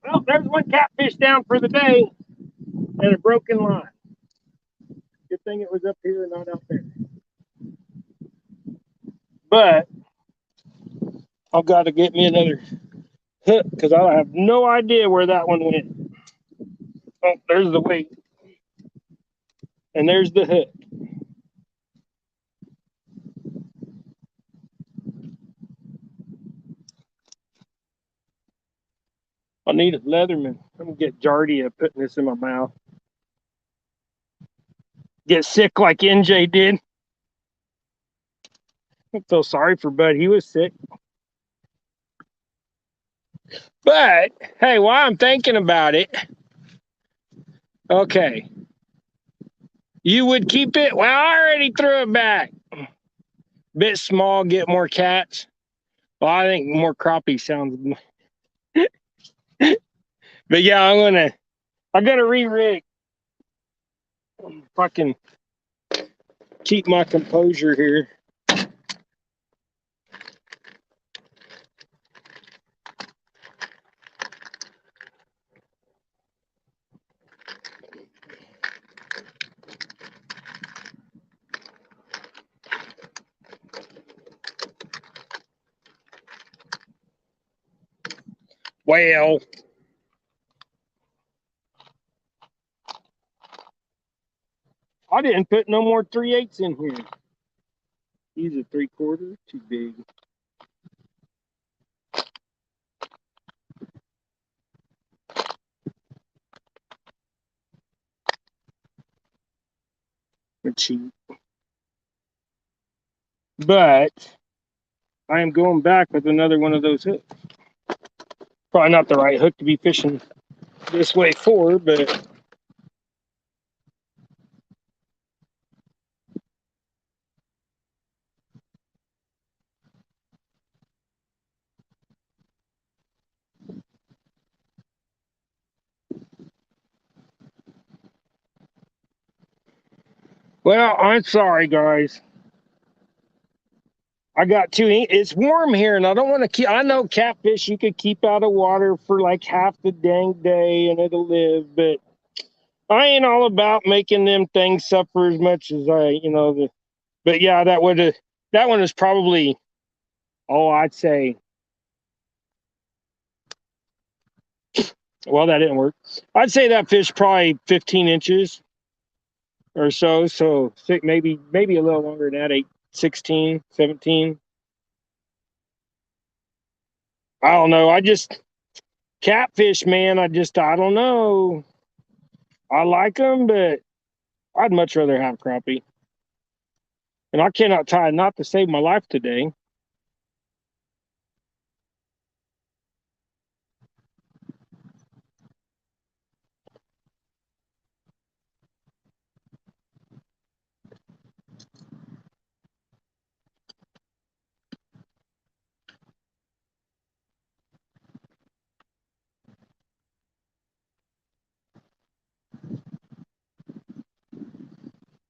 Well, there's one catfish down for the day and a broken line. Good thing it was up here and not out there. But I've got to get me another hook because I have no idea where that one went. Oh, there's the weight. And there's the hook. I need a Leatherman. I'm going to get Jardia putting this in my mouth. Get sick like NJ did. I feel sorry for Bud. He was sick. But, hey, while I'm thinking about it, okay. You would keep it? Well, I already threw it back. Bit small, get more cats. Well, I think more crappie sounds. But yeah, I'm gonna re-rig. Fucking keep my composure here. Well, I didn't put no more 3/8 in here. These are 3/4, too big. They're cheap. But I am going back with another one of those hooks. Probably not the right hook to be fishing this way for, but well, I'm sorry, guys. I got it's warm here and I don't want to keep, I know catfish you could keep out of water for like half the dang day and it'll live, but I ain't all about making them things suffer as much as but yeah, that one is probably, I'd say, well, that didn't work. I'd say that fish probably 15 inches or so. So maybe a little longer than that, 16, 17. I don't know. Catfish, man, I don't know. I like them, but I'd much rather have crappie. And I cannot tie a knot to save my life today.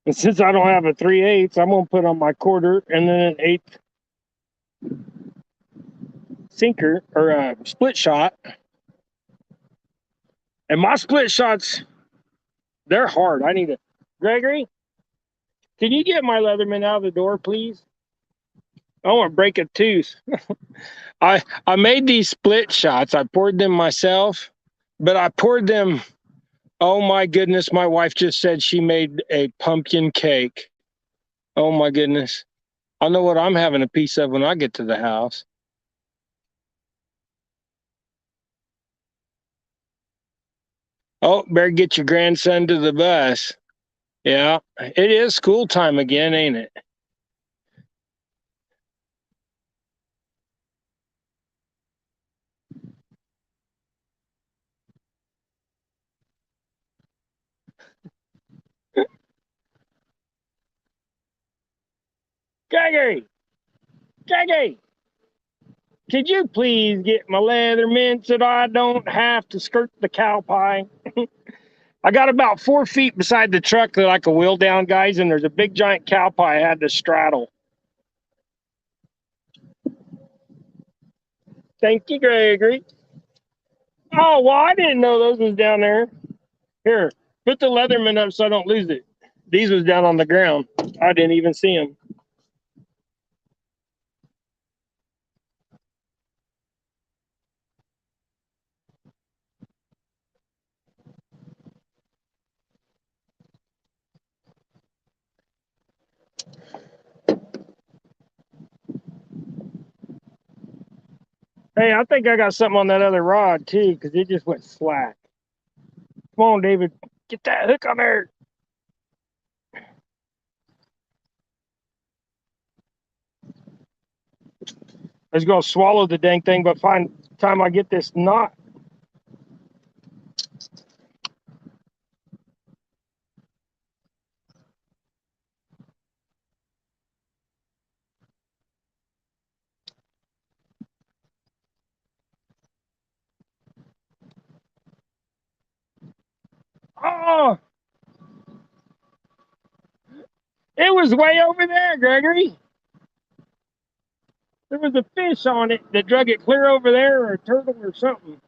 And since I don't have a 3/8, I'm gonna put on my quarter and then an 1/8 sinker or a split shot. And my split shots, they're hard. I need it. Gregory, can you get my Leatherman out of the door, please? I want to break a tooth. I made these split shots. I poured them myself, but I poured them. Oh my goodness, my wife just said she made a pumpkin cake. Oh my goodness. I know what I'm having a piece of when I get to the house. Oh, better get your grandson to the bus. Yeah, it is school time again, ain't it? Gregory, Gregory, could you please get my Leatherman so that I don't have to skirt the cow pie? I got about 4 feet beside the truck that I could wheel down, guys, and there's a big giant cow pie I had to straddle. Thank you, Gregory. Oh, well, I didn't know those was down there. Here, put the Leatherman up so I don't lose it. These was down on the ground. I didn't even see them. Hey, I think I got something on that other rod too, because it just went slack. Come on, David, get that hook on there. I was gonna swallow the dang thing, but find time I get this knot. Oh, it was way over there, Gregory. There was a fish on it that drug it clear over there, or a turtle or something.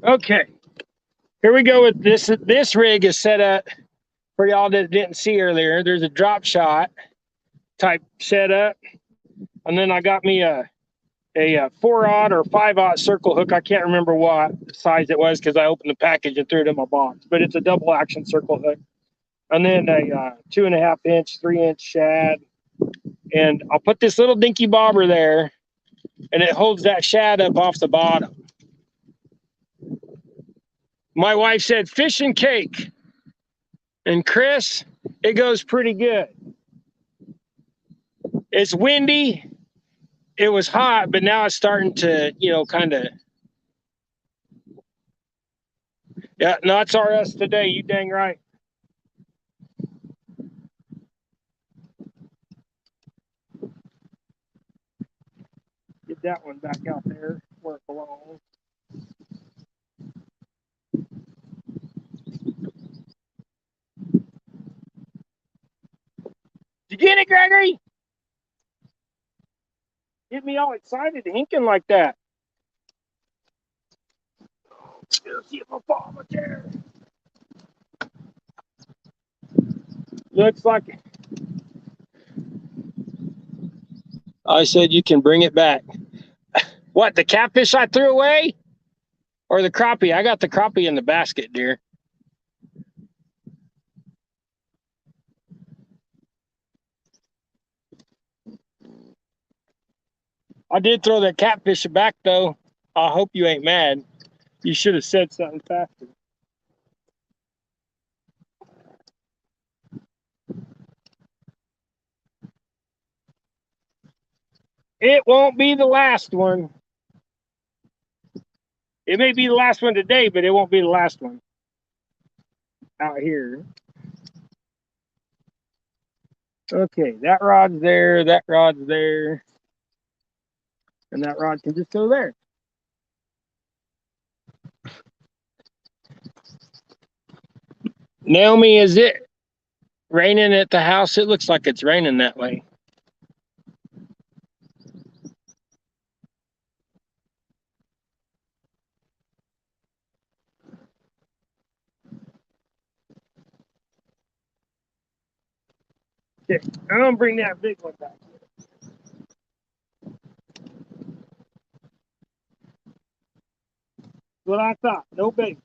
Okay, here we go with this. This rig is set up for y'all that didn't see earlier. There's a drop shot type setup, and then I got me a 4/0 or 5/0 circle hook. I can't remember what size it was because I opened the package and threw it in my box, but it's a double action circle hook. And then a 2.5-inch, 3-inch shad. And I'll put this little dinky bobber there, and it holds that shad up off the bottom. My wife said, fish and cake. And Chris, it goes pretty good. It's windy. It was hot, but now it's starting to, kind of. Yeah, no, it's RS today. You dang right. Get that one back out there where it belongs. Did you get it, Gregory? Get me all excited, hinking like that. Let's see if I fall in the chair. Looks like it. I said you can bring it back. What, the catfish I threw away? Or the crappie? I got the crappie in the basket, dear. I did throw that catfish back, though. I hope you ain't mad. You should have said something faster. It won't be the last one. It may be the last one today, but it won't be the last one. out here. Okay, that rod's there, that rod's there, and that rod can just go there. Naomi, is it raining at the house? It looks like it's raining that way. Okay, I'm gonna bring that big one back. What I thought, no bait.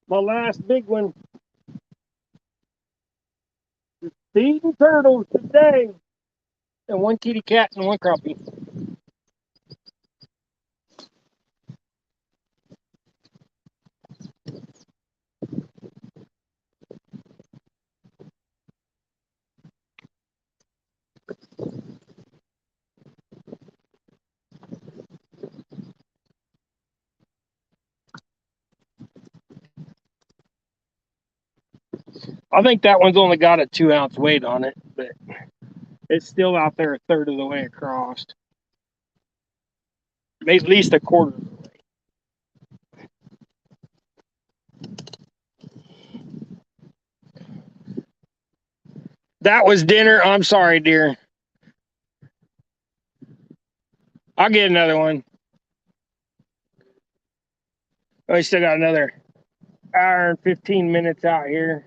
My last big one. Feeding turtles today. And one kitty cat and one crappie. I think that one's only got a 2-ounce weight on it, but it's still out there a third of the way across. At least a quarter of the way. That was dinner. I'm sorry, dear. I'll get another one. We still got another hour and 15 minutes out here.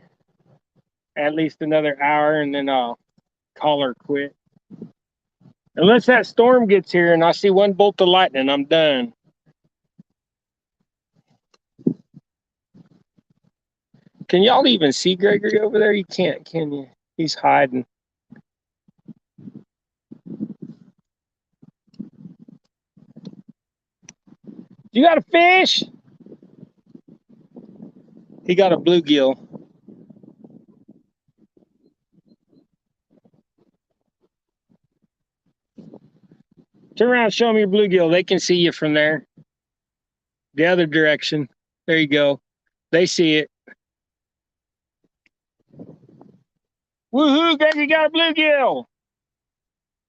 At least another hour, and then I'll call her quit. Unless that storm gets here and I see one bolt of lightning, I'm done. Can y'all even see Gregory over there? You can't, can you? He's hiding. You got a fish? He got a bluegill. Turn around and show them your bluegill. They can see you from there. The other direction. There you go. They see it. Woohoo, Gregory got a bluegill.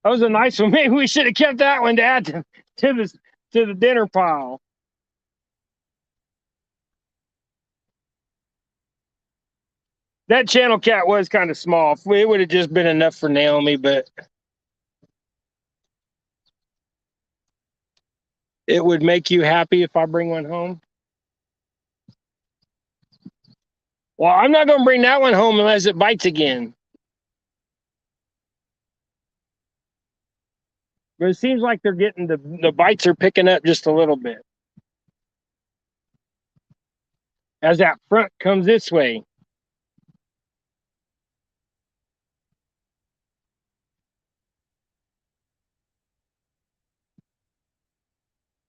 That was a nice one. Maybe we should have kept that one to add to the dinner pile. That channel cat was kind of small. It would have just been enough for Naomi, but it would make you happy if I bring one home. Well, I'm not going to bring that one home unless it bites again. But it seems like they're getting the bites are picking up just a little bit. As that front comes this way.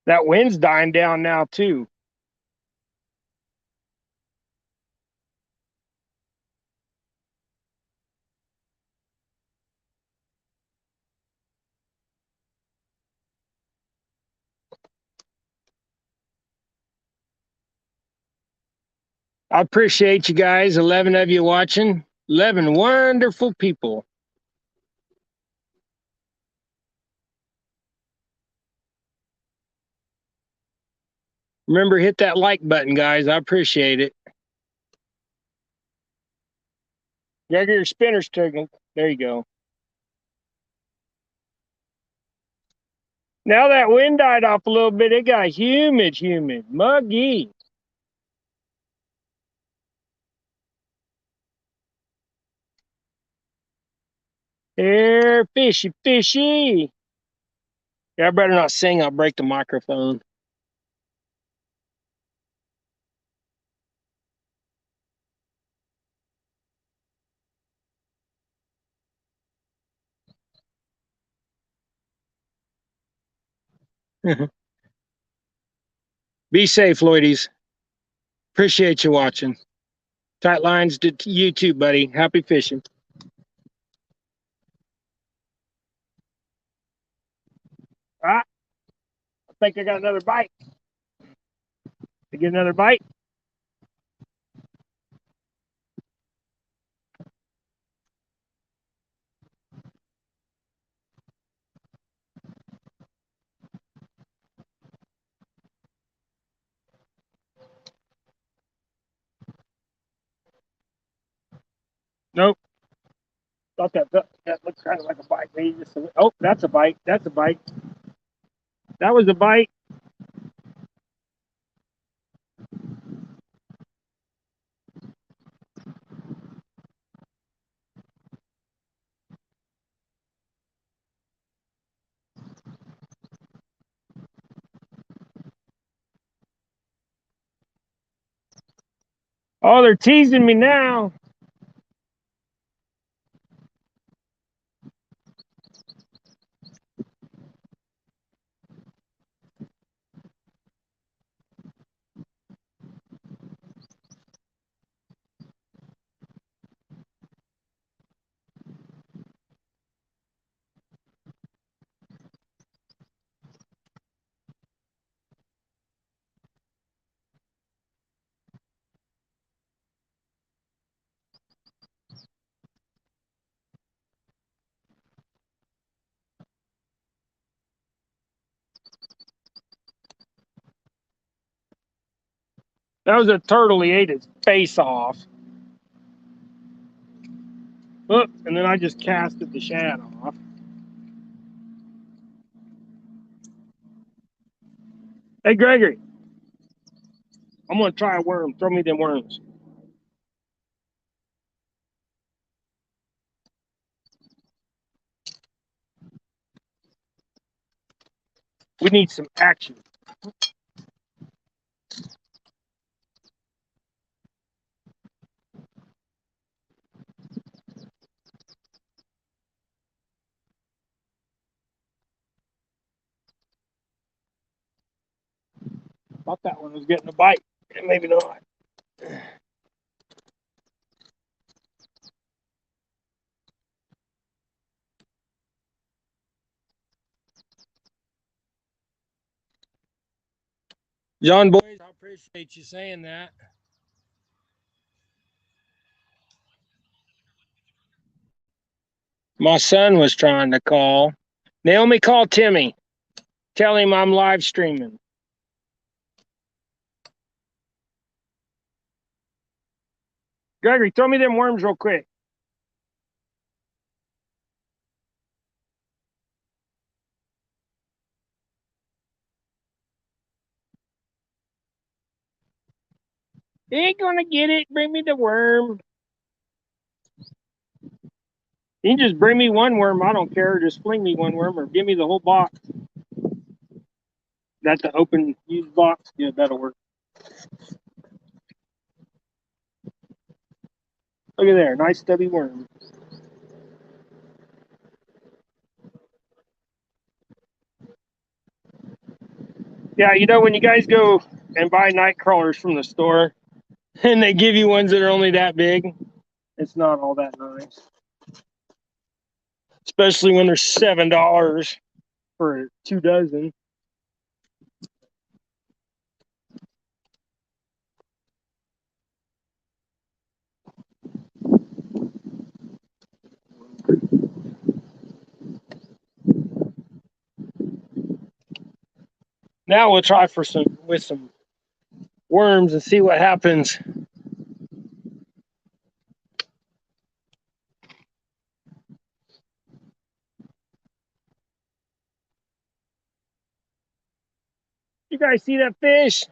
That wind's dying down now too. I appreciate you guys, 11 of you watching. 11 wonderful people. Remember, hit that like button, guys. I appreciate it. Get your spinners turning. There you go. Now that wind died off a little bit, it got humid, muggy. Here, fishy, fishy. Yeah, I better not sing. I'll break the microphone. Be safe, Lloydies. Appreciate you watching. Tight lines to you too, buddy. Happy fishing. Ah, I think I got another bite. To get another bite. Nope. Thought that looked kind of like a bite. Maybe just oh, that's a bite. That's a bite. That was a bite. Oh, they're teasing me now. That was a turtle. He ate his face off. Look, and then I just casted the shad off. Hey, Gregory, I'm going to try a worm. Throw me them worms. We need some action. Thought that one was getting a bite. Maybe not. John Boys, I appreciate you saying that. My son was trying to call. Naomi, call Timmy. Tell him I'm live streaming. Gregory, throw me them worms real quick. He ain't gonna get it. Bring me the worm. You can just bring me one worm. I don't care. Just fling me one worm or give me the whole box. That's the open used box. Yeah, that'll work. Look at there. Nice stubby worm. Yeah, you know, when you guys go and buy night crawlers from the store and they give you ones that are only that big, it's not all that nice. Especially when they're $7 for 2 dozen. Now we'll try for some worms and see what happens. You guys see that fish?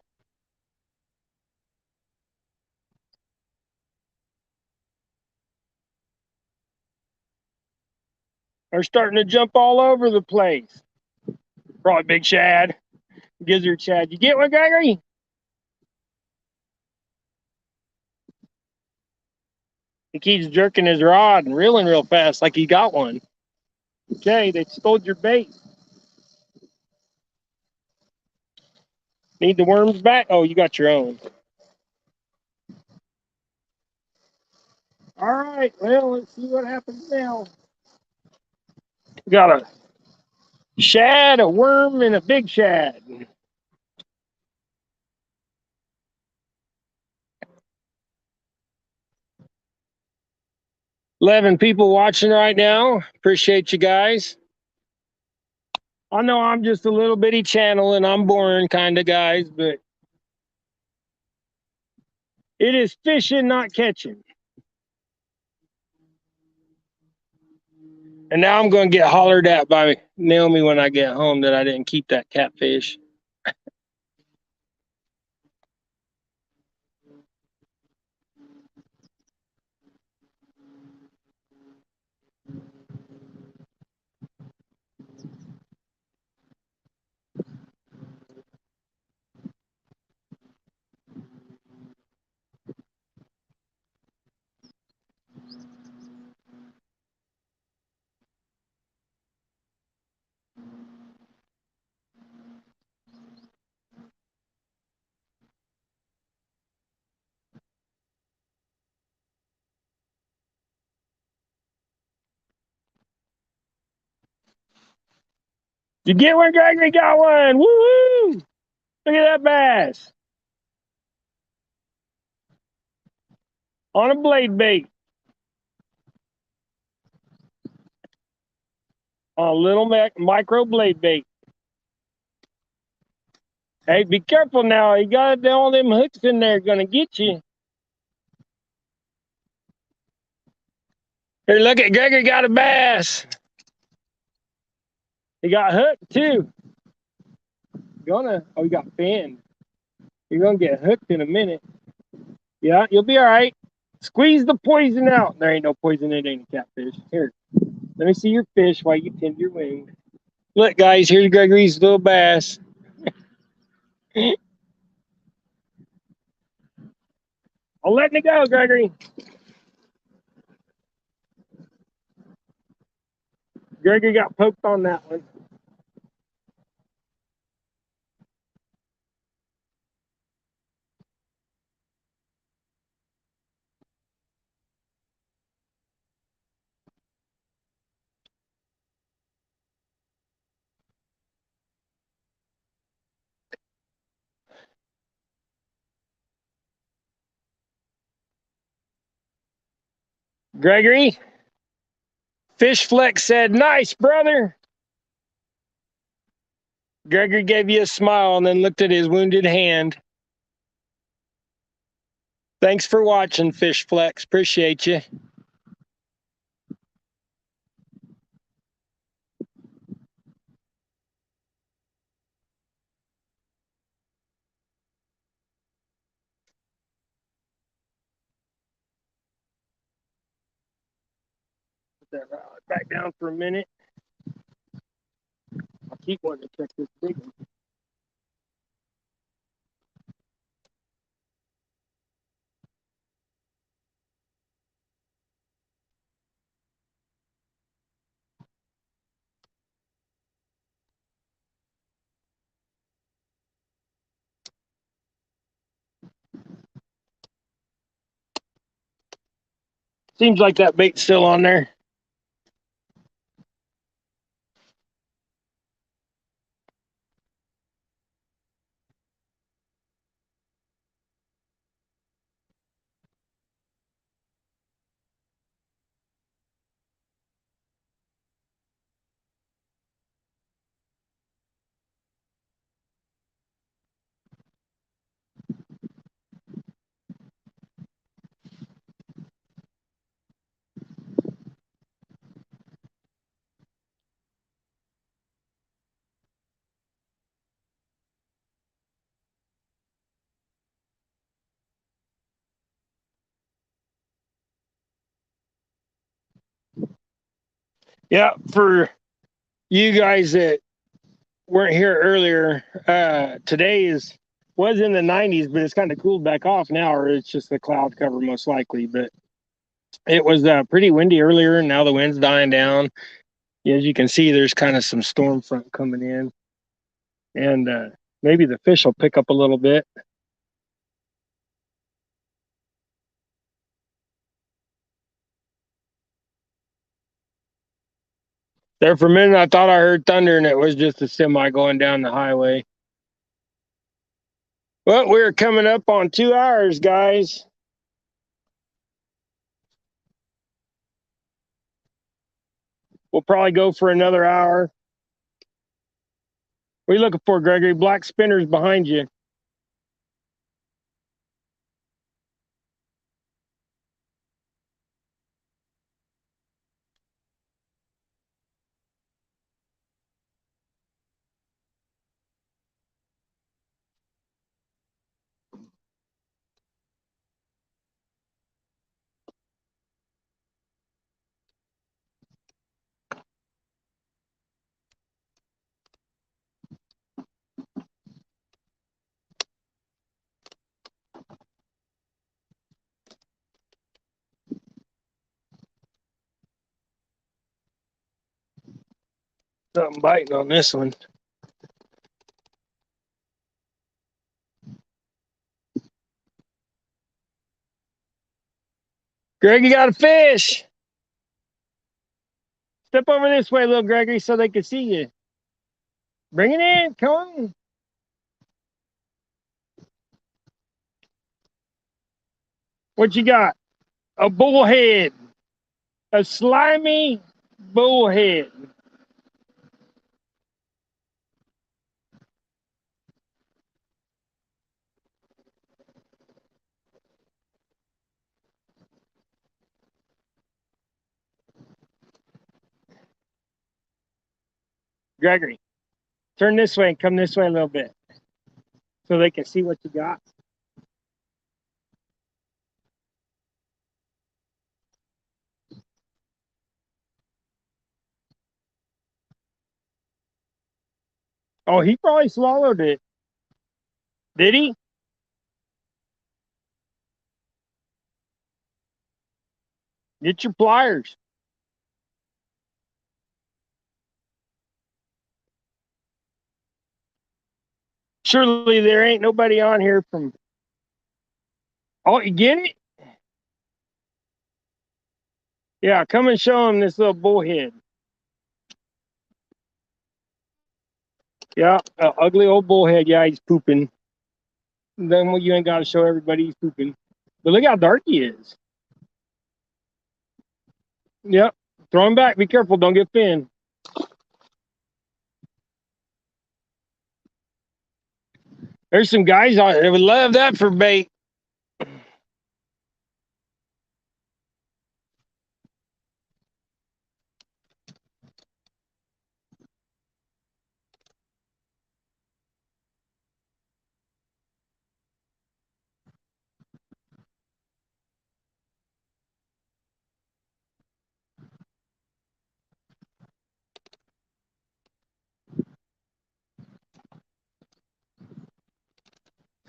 They're starting to jump all over the place. Probably big shad, gizzard shad. You get one, Gregory? He keeps jerking his rod and reeling real fast like he got one. Okay, they stole your bait. Need the worms back? Oh, you got your own. All right. Well, let's see what happens now. We got a shad, a worm, and a big shad. 11 people watching right now. Appreciate you guys. I know I'm just a little bitty channel and I'm boring kind of guys, but it is fishing, not catching. And now I'm going to get hollered at by Naomi when I get home that I didn't keep that catfish. You get one, Gregory? Got one. Woo-hoo! Look at that bass. On a blade bait. On a little micro blade bait. Hey, be careful now. You got all them hooks in there going to get you. Here, look at Gregory got a bass. He got hooked too. Oh, he got finned. You're gonna get hooked in a minute. Yeah, you'll be all right. Squeeze the poison out. There ain't no poison. It ain't a catfish. Here, let me see your fish while you tend your wound. Look, guys, here's Gregory's little bass. I'm letting it go, Gregory. Gregory got poked on that one. Gregory, Fish Flex said, "Nice, brother." Gregory gave you a smile and then looked at his wounded hand. Thanks for watching, Fish Flex. Appreciate you. Put that rod back down for a minute. I'll keep wanting to check this big one. Seems like that bait's still on there. Yeah, for you guys that weren't here earlier, today was in the 90s, but it's kind of cooled back off now, or it's just the cloud cover most likely. But it was pretty windy earlier, and now the wind's dying down. As you can see, there's kind of some storm front coming in, and Maybe the fish will pick up a little bit. There for a minute, I thought I heard thunder, and it was just a semi going down the highway. Well, we're coming up on 2 hours, guys. We'll probably go for another hour. What are you looking for, Gregory? Black spinners behind you. Something biting on this one. Greg, you got a fish. Step over this way, little Gregory, so they can see you. Bring it in. Come on. What you got? A bullhead. A slimy bullhead. Gregory, turn this way and come this way a little bit so they can see what you got. Oh, he probably swallowed it. Did he? Get your pliers. Surely there ain't nobody on here from. Oh, you get it? Yeah, come and show him this little bullhead. Yeah, ugly old bullhead. Yeah, he's pooping. Then you ain't got to show everybody he's pooping. But look how dark he is. Yep. Throw him back. Be careful. Don't get finned. There's some guys out there would love that for bait.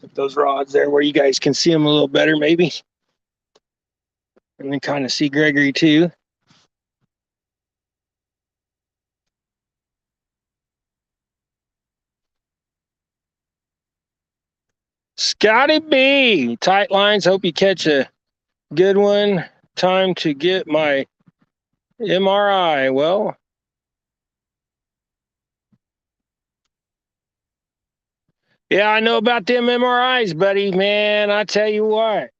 Put those rods there where you guys can see them a little better, maybe. And then kind of see Gregory too. Scotty B. Tight lines. Hope you catch a good one. Time to get my MRI. Well, yeah, I know about them MRIs, buddy. Man, I tell you what,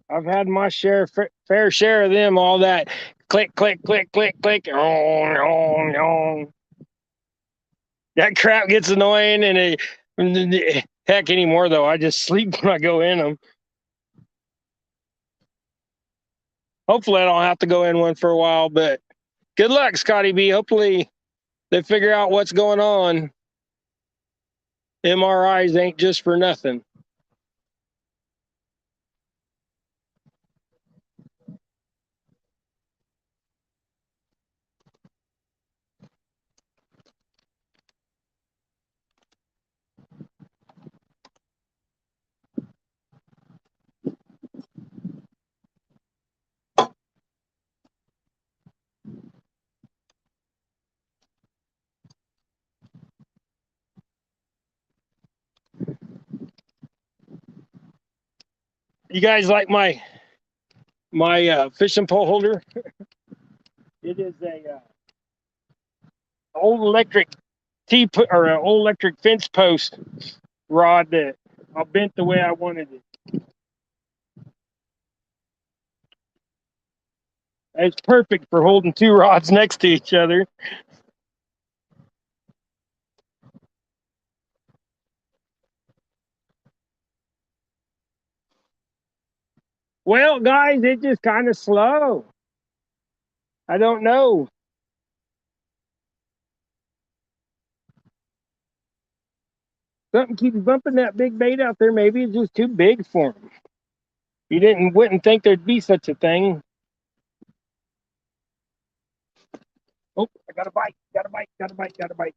I've had my fair share of them. All that click, click, click, click, click. That crap gets annoying, and heck anymore though. I just sleep when I go in them. Hopefully, I don't have to go in one for a while. But good luck, Scotty B. Hopefully, they figure out what's going on. MRIs ain't just for nothing. You guys like my fishing pole holder? It is a old electric or an old electric fence post rod that I bent the way I wanted it. It's perfect for holding two rods next to each other. Well, guys, it's just kind of slow. I don't know. Something keeps bumping that big bait out there. Maybe it's just too big for him. You wouldn't think there'd be such a thing. Oh, I got a bite. Got a bite. Got a bite. Got a bite.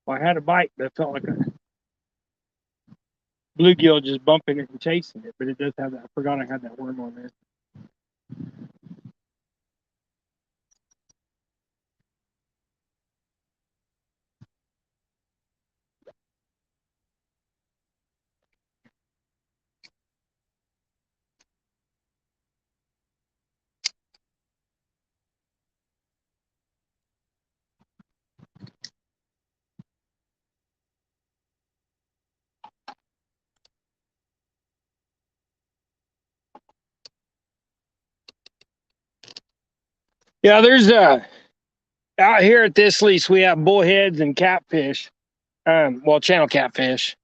Well, I had a bite, but it felt like a bluegill just bumping it and chasing it. But it does have that. I forgot I had that worm on there. Yeah, there's out here at this lease we have bullheads and catfish. Well, channel catfish.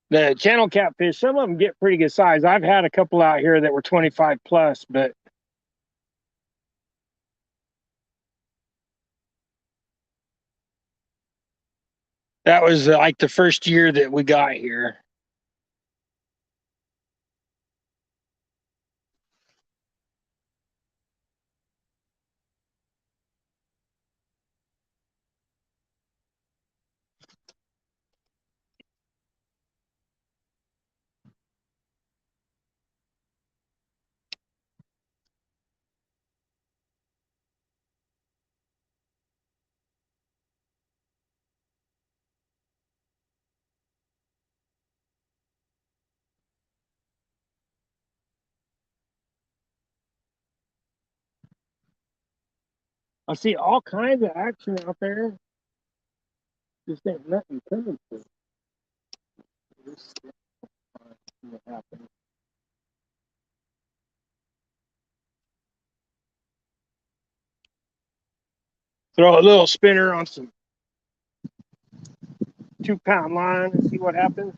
The channel catfish, some of them get pretty good size. I've had a couple out here that were 25 plus, but that was like the first year that we got here. I see all kinds of action out there. Just ain't nothing coming to it. What happened. Throw a little spinner on some 2 pound line and see what happens.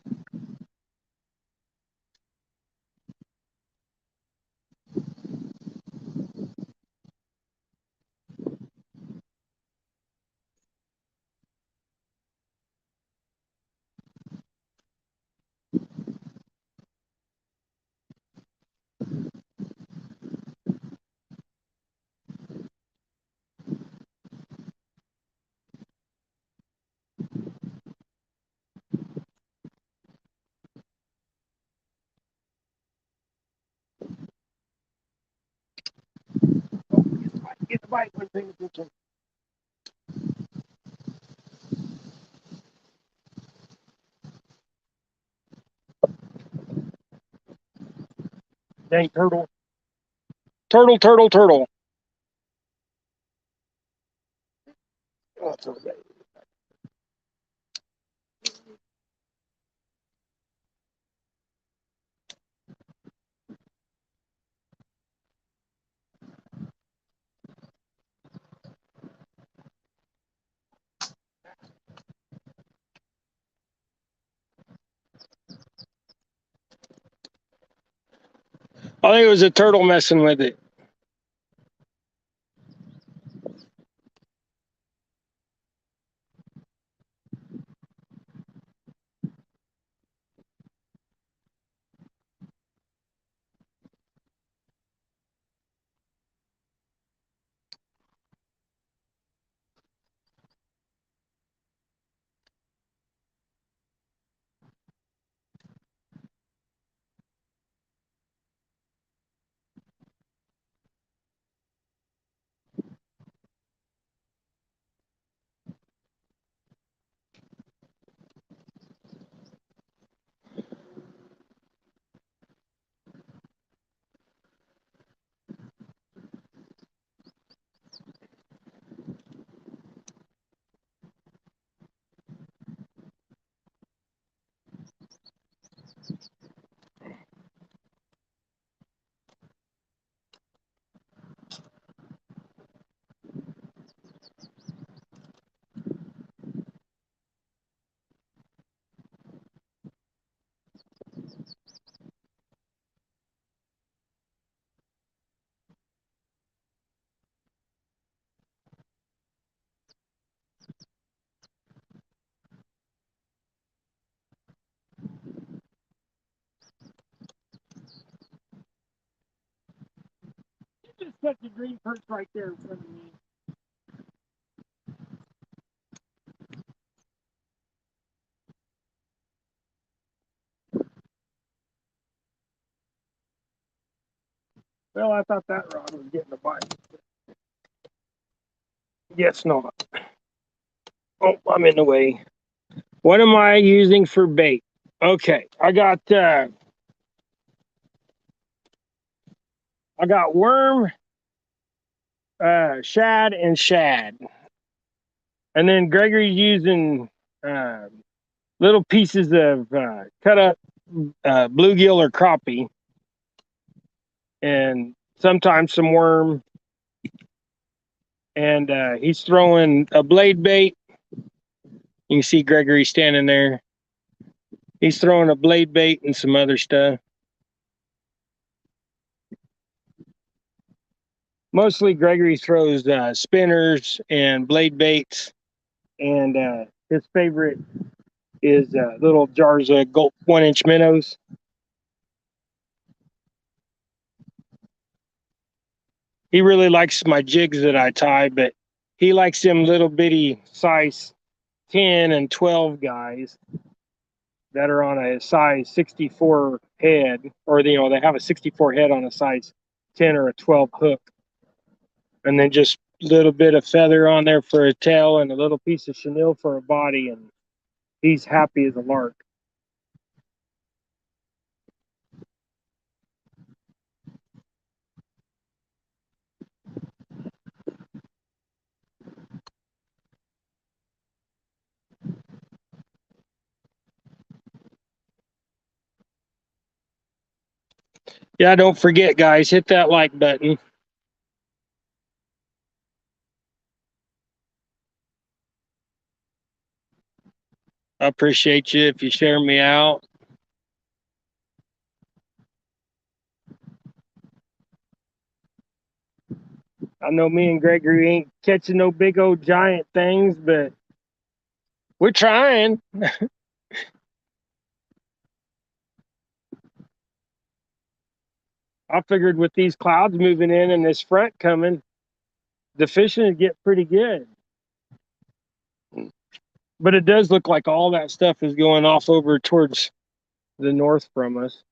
Get the bite when paying attention. Dang turtle. Turtle, turtle, turtle. Oh, it's okay. I think it was a turtle messing with it. just catch a green perch right there in front of me. Well, I thought that rod was getting a bite. Guess not. Oh, I'm in the way. What am I using for bait? Okay, I got worm, shad, and shad, and then Gregory's using little pieces of cut up bluegill or crappie, and sometimes some worm. And he's throwing a blade bait. You can see Gregory standing there. He's throwing a blade bait and some other stuff. Mostly Gregory throws spinners and blade baits, and his favorite is little jars of gulp 1-inch minnows. He really likes my jigs that I tie, but he likes them little bitty size 10 and 12 guys that are on a size 64 head, or they have a 64 head on a size 10 or a 12 hook, and then just a little bit of feather on there for a tail and a little piece of chenille for a body, and he's happy as a lark. Yeah, don't forget, guys, hit that like button. I appreciate you if you share me out. I know me and Gregory ain't catching no big old giant things, but we're trying. I figured with these clouds moving in and this front coming, the fishing would get pretty good. But it does look like all that stuff is going off over towards the north from us.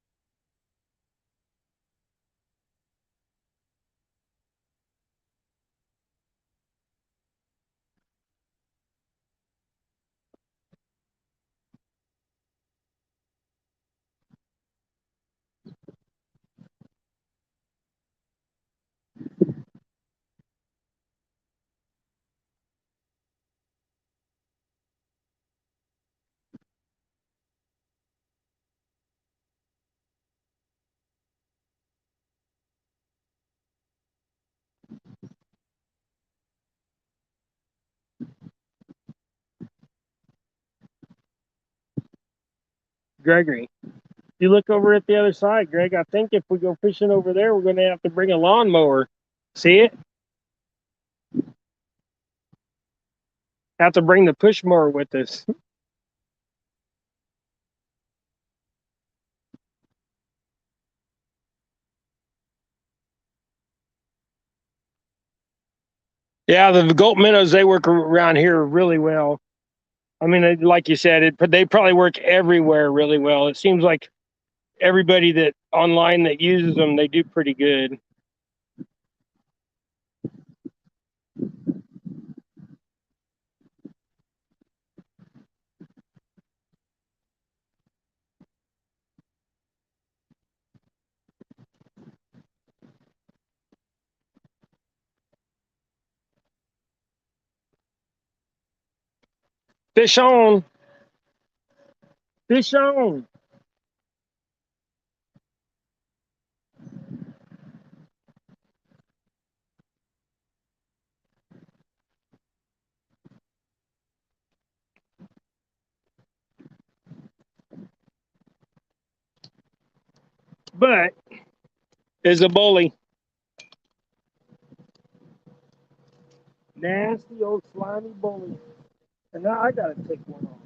Gregory, you look over at the other side, Greg. I think if we go fishing over there, we're going to have to bring a lawnmower. See it? Have to bring the push mower with us. Yeah, the gulp minnows, they work around here really well. I mean, like you said, they probably work everywhere really well. It seems like everybody that online that uses them, they do pretty good. Fish on, fish on. But is a bully. Nasty old slimy bully. And now I gotta take one off.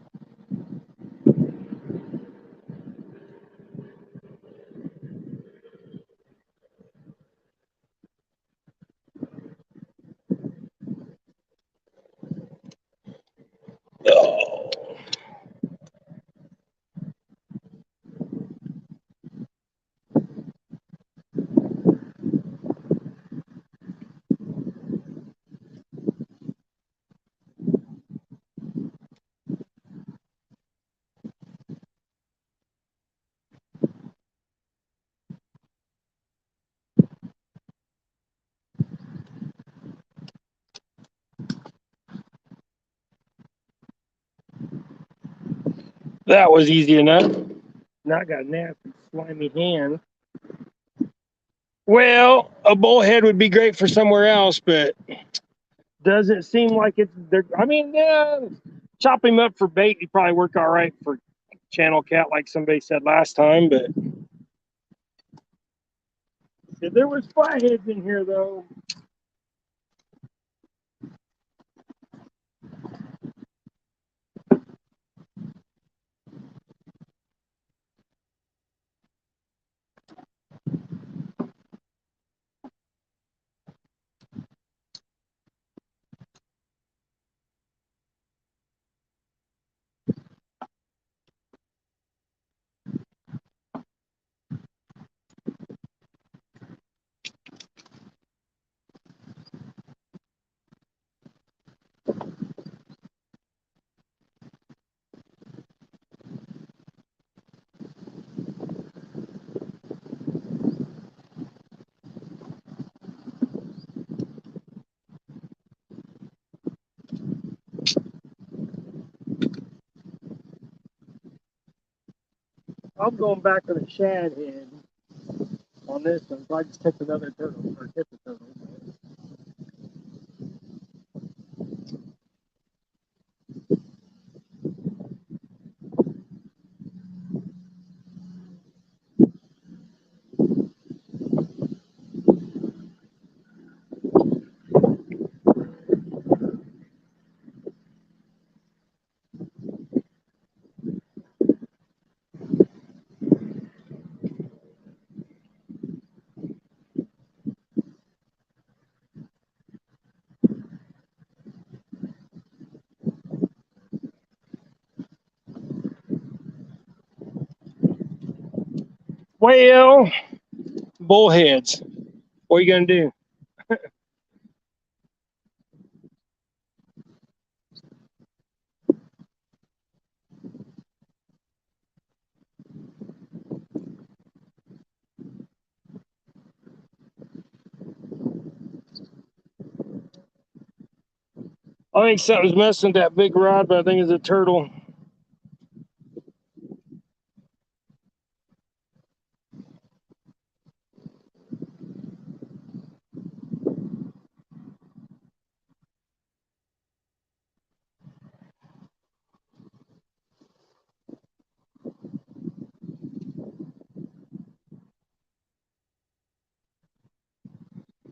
That was easy enough. Now I got a nasty, slimy hand. Well, a bullhead would be great for somewhere else, but doesn't seem like it's there. I mean, yeah, chop him up for bait. He'd probably work all right for channel cat, like somebody said last time. But if there was flatheads in here, though. I'm going back to the shad head on this one, so I just catch another turtle or catch a turtle. Well, bullheads. What are you gonna do? I think something's messing with that big rod, but I think it's a turtle.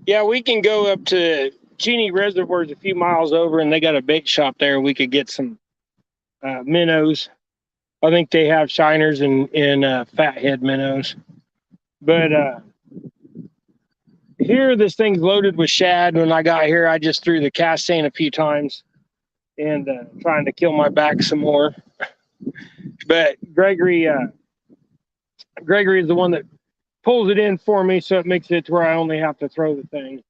Yeah, we can go up to Cheney Reservoirs a few miles over, and they got a bait shop there. We could get some minnows. I think they have shiners and fathead minnows. But here, this thing's loaded with shad. When I got here, I just threw the cast seine a few times and trying to kill my back some more. But Gregory is the one that pulls it in for me, so it makes it to where I only have to throw the thing.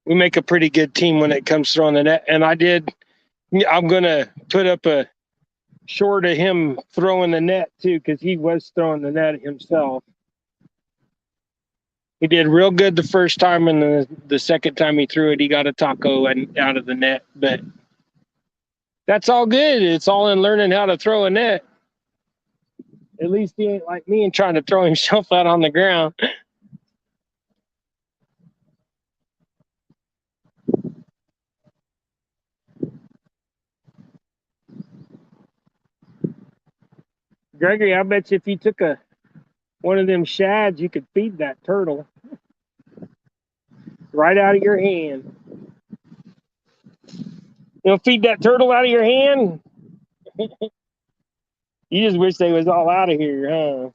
We make a pretty good team when it comes throwing the net. And I'm going to put up a short of him throwing the net too, because he was throwing the net himself. He did real good the first time, and the second time he threw it, he got a taco and out of the net. But that's all good. It's all in learning how to throw a net. At least he ain't like me and trying to throw himself out on the ground. Gregory, I bet you if you took one of them shads, you could feed that turtle right out of your hand. Feed that turtle out of your hand? You just wish they was all out of here, huh?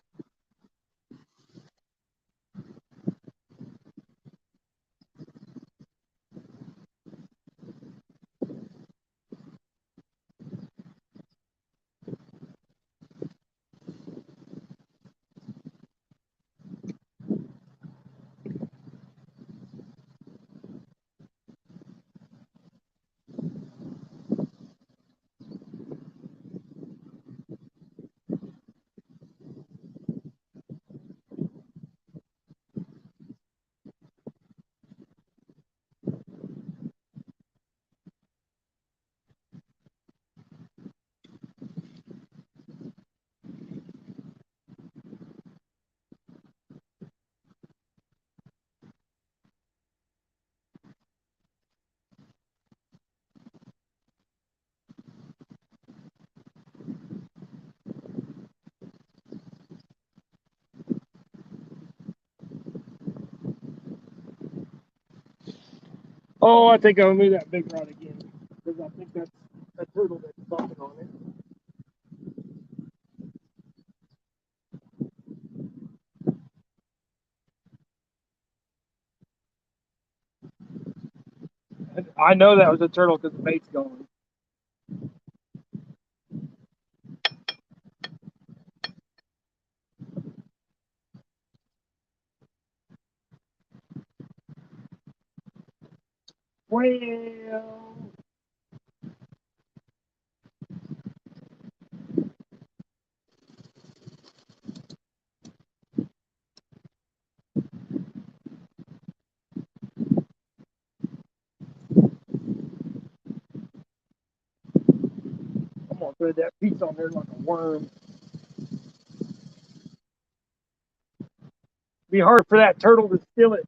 Oh, I think I'll move that big rod again because I think that's a turtle that's bumping on it. I know that was a turtle because the bait's going. Well, I'm gonna throw that piece on there like a worm. Be hard for that turtle to steal it.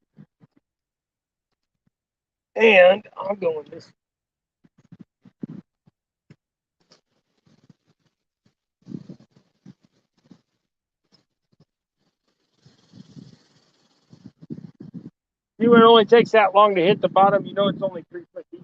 And I'm going this. See, when it only takes that long to hit the bottom, you know it's only 3 foot deep.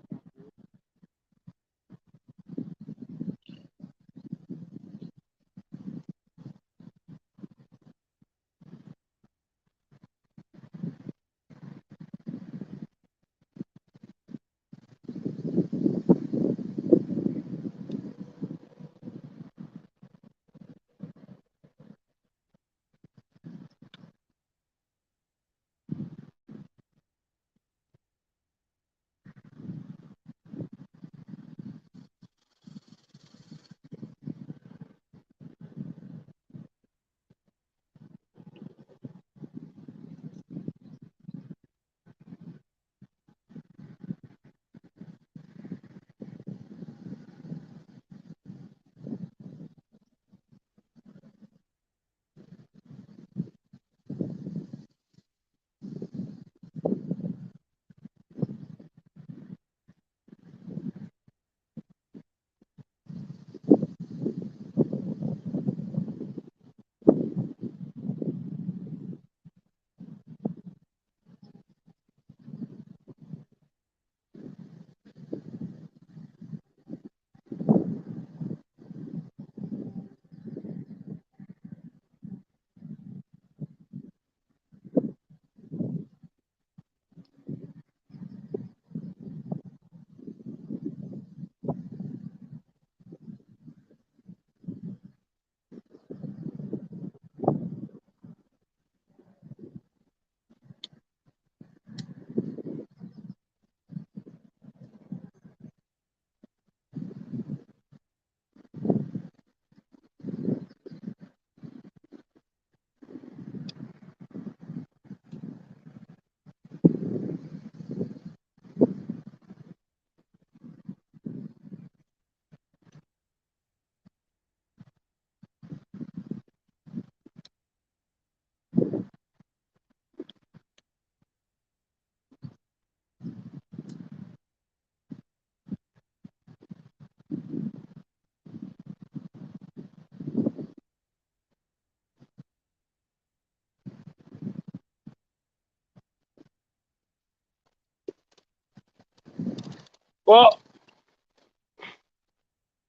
Well,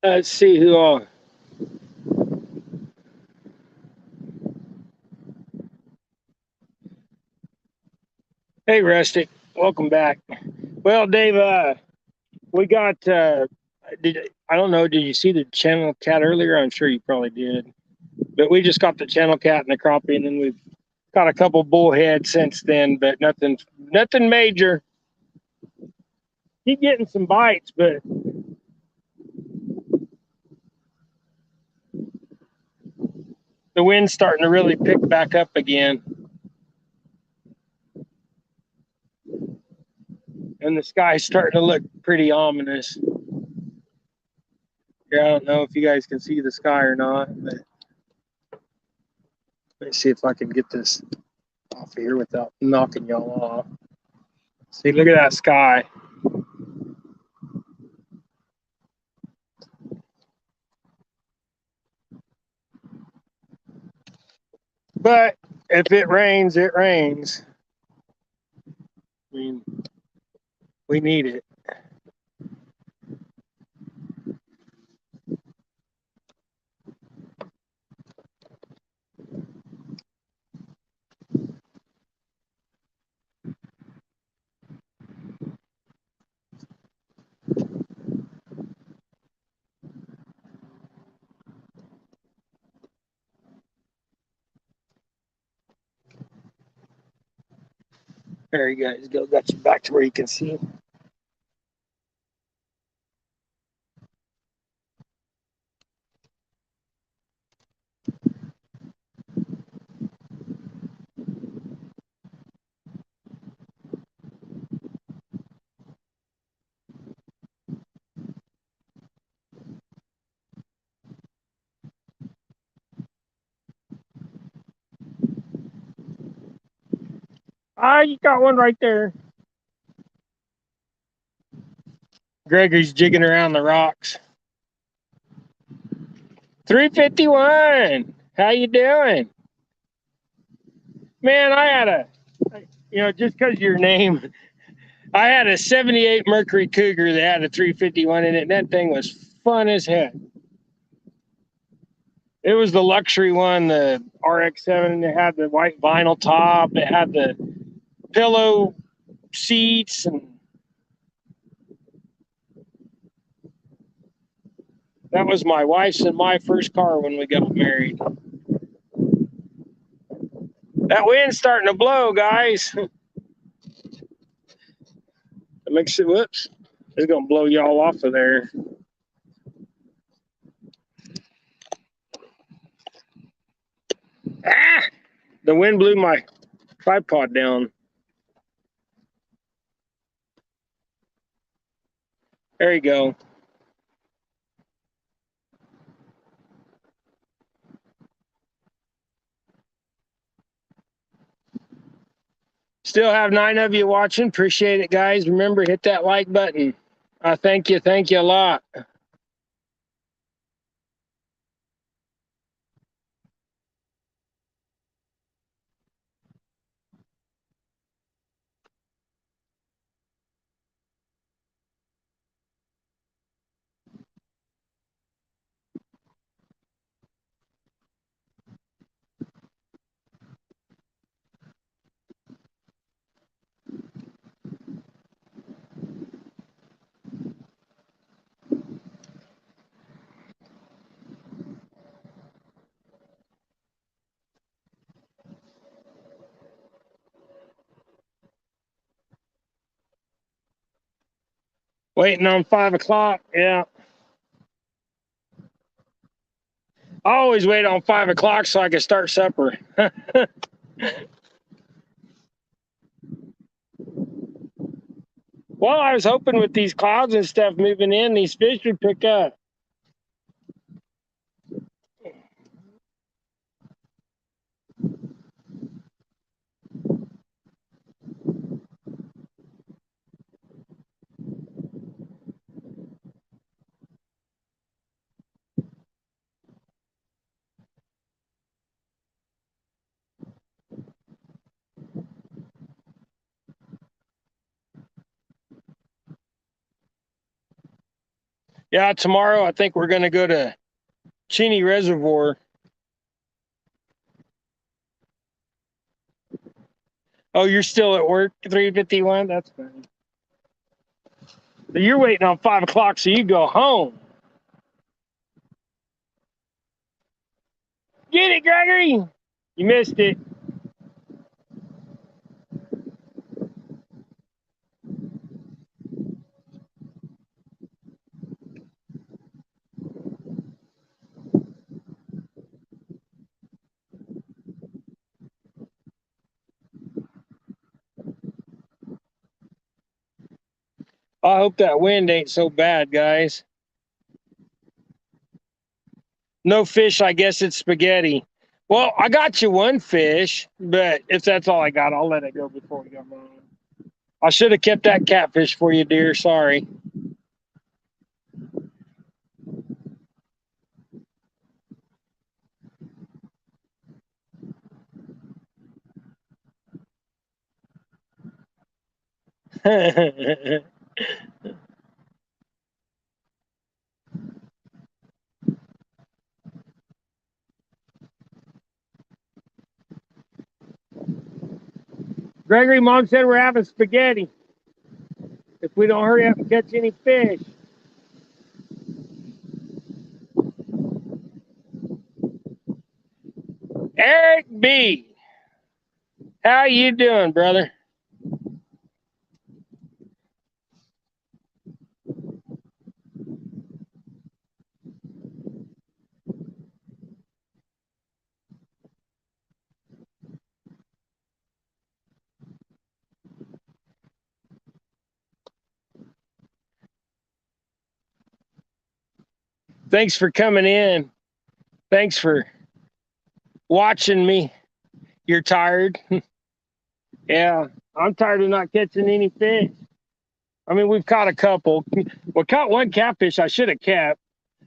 let's see who all. Hey, Rustic, welcome back. Well, Dave, we got. I don't know. Did you see the channel cat earlier? I'm sure you probably did. But we just got the channel cat and the crappie, and then we've got a couple bullheads since then, but nothing major. Keep getting some bites, but the wind's starting to really pick back up again, and the sky's starting to look pretty ominous. Here, I don't know if you guys can see the sky or not, but let me see if I can get this off here without knocking y'all off. See, look at that sky. But if it rains, it rains. I mean, We need it. There you guys go. Got you back to where you can see. Ah, you got one right there. Gregory's jigging around the rocks. 351. How you doing? Man, I had just because of your name, I had a 78 Mercury Cougar that had a 351 in it, and that thing was fun as heck. It was the luxury one, the RX-7. It had the white vinyl top. It had the pillow seats, and that was my wife's and my first car when we got married. That wind's starting to blow, guys. It makes it, whoops. It's going to blow y'all off of there. Ah! The wind blew my tripod down. There you go. Still have 9 of you watching. Appreciate it, guys. Remember, hit that like button. Thank you. Thank you a lot. Waiting on 5 o'clock. Yeah. I always wait on 5 o'clock so I can start supper. Well, I was hoping with these clouds and stuff moving in, these fish would pick up. Yeah, tomorrow I think we're going to go to Cheney Reservoir. Oh, you're still at work, 351? That's fine. So you're waiting on 5 o'clock, so you go home. Get it, Gregory! You missed it. I hope that wind ain't so bad, guys. No fish, I guess it's spaghetti. Well, I got you one fish, but if that's all I got, I'll let it go before we go home. I should have kept that catfish for you, dear. Sorry. Gregory, Mom said we're having spaghetti if we don't hurry up and catch any fish. Eric B, how you doing, brother? Thanks for coming in. Thanks for watching me. You're tired? Yeah, I'm tired of not catching any fish. I mean, we've caught a couple. We caught one catfish I should have kept.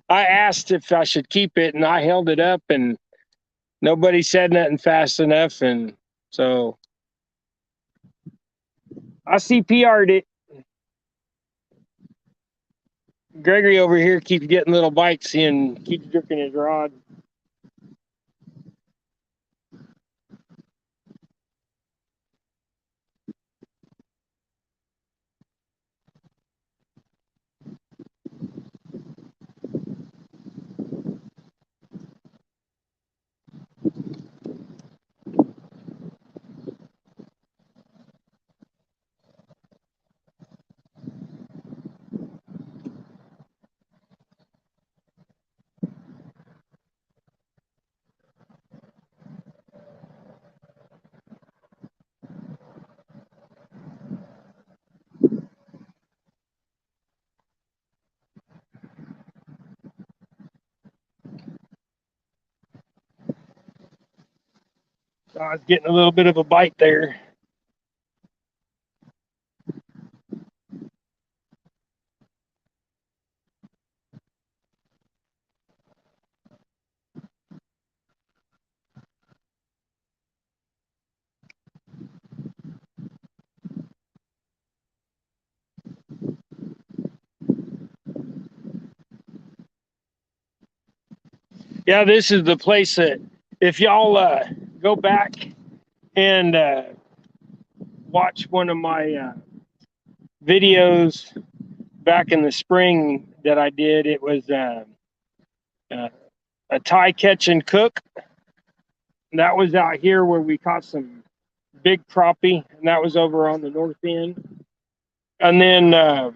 I asked if I should keep it, and I held it up, and nobody said nothing fast enough, and so I CPR'd it. Gregory over here keeps getting little bites and keeps jerking his rod. I was getting a little bit of a bite there. Yeah, this is the place that if y'all go back and watch one of my videos back in the spring that I did, it was a tie catch and cook. That was out here where we caught some big crappie, and that was over on the north end. And then I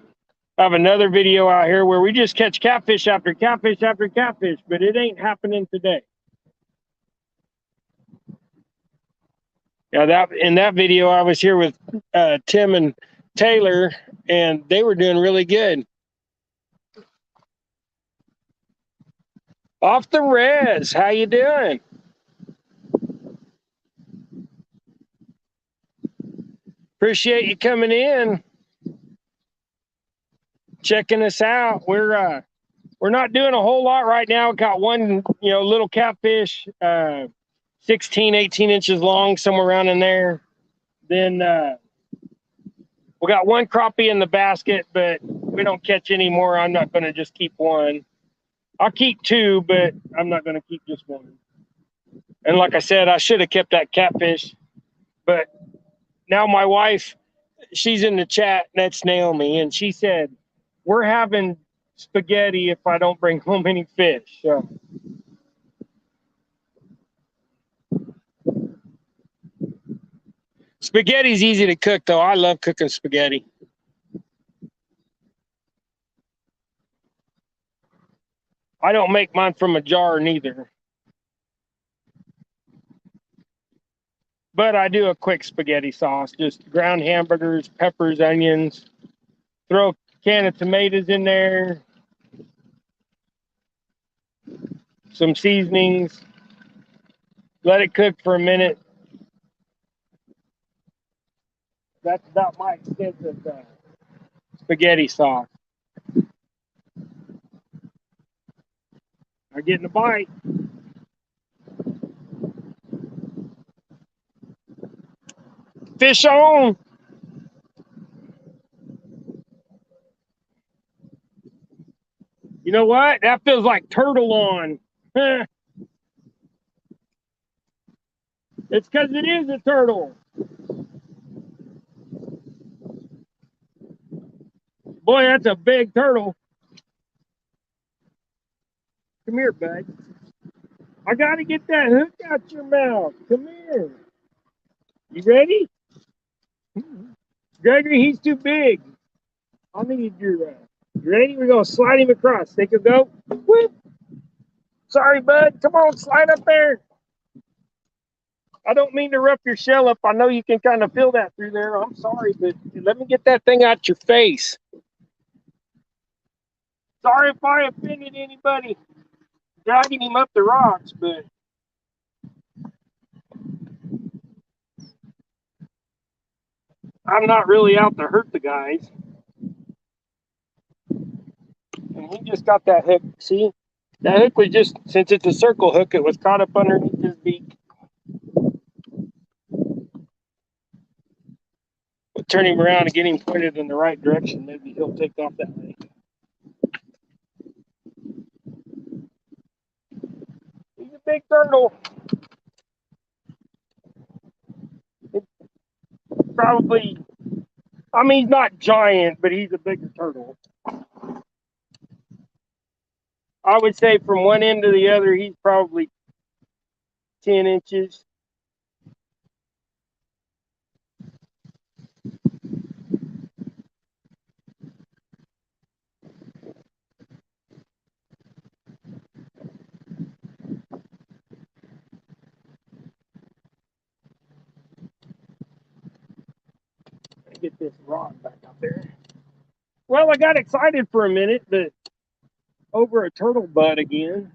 have another video out here where we just catch catfish after catfish after catfish, but it ain't happening today. Yeah, that in that video I was here with Tim and Taylor, and they were doing really good. Off the res, how you doing? Appreciate you coming in, checking us out. We're not doing a whole lot right now. We got one, little catfish, 16, 18 inches long, somewhere around in there. Then we got one crappie in the basket, but we don't catch any more. I'm not going to just keep one. I'll keep two, but I'm not going to keep just one. And like I said, I should have kept that catfish, but now my wife, she's in the chat, and that's Naomi, and she said, we're having spaghetti if I don't bring home any fish. So spaghetti's easy to cook, though. I love cooking spaghetti. I don't make mine from a jar neither. But I do a quick spaghetti sauce, just ground hamburgers, peppers, onions, throw a can of tomatoes in there, some seasonings, let it cook for a minute. That's about my extent of spaghetti sauce. I'm getting a bite. Fish on. You know what? That feels like turtle on. It's because it is a turtle. Boy, that's a big turtle. Come here, bud. I gotta get that hook out your mouth. Come here. You ready? Gregory, he's too big. I need your. You ready? We're gonna slide him across. Take a go. Whoop. Sorry, bud. Come on, slide up there. I don't mean to rough your shell up. I know you can kind of feel that through there. I'm sorry, but let me get that thing out your face. Sorry if I offended anybody dragging him up the rocks, but I'm not really out to hurt the guys. And he just got that hook. See? That hook was just, since it's a circle hook, it was caught up underneath his beak. We'll turn him around and get him pointed in the right direction. Maybe he'll take off that way. He's a big turtle. It's probably, I mean, he's not giant, but he's a bigger turtle. I would say from one end to the other, he's probably 10 inches. Get this rod back up there. Well, I got excited for a minute, but over a turtle butt again.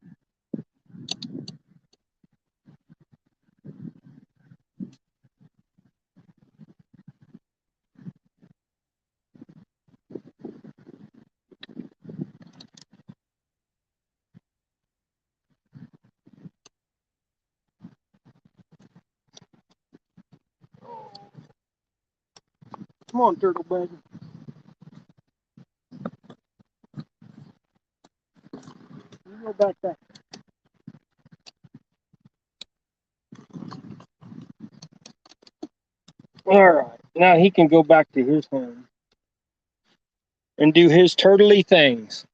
Come on, turtle bud. You go back there. All right, now he can go back to his home and do his turtley things.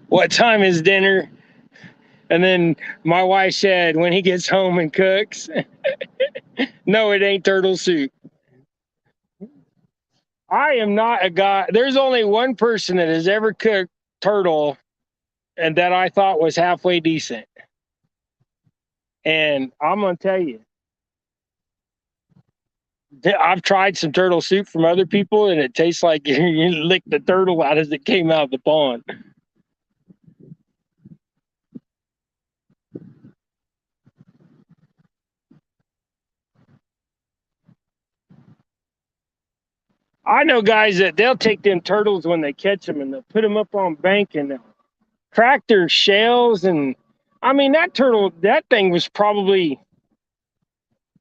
What time is dinner? And then my wife said, when he gets home and cooks, no, it ain't turtle soup. I am not a guy. There's only one person that has ever cooked turtle and that I thought was halfway decent. And I'm going to tell you, I've tried some turtle soup from other people, and it tastes like you licked the turtle out as it came out of the pond. I know guys that they'll take them turtles when they catch them and they'll put them up on bank and they'll crack their shells. And I mean, that turtle, that thing was probably,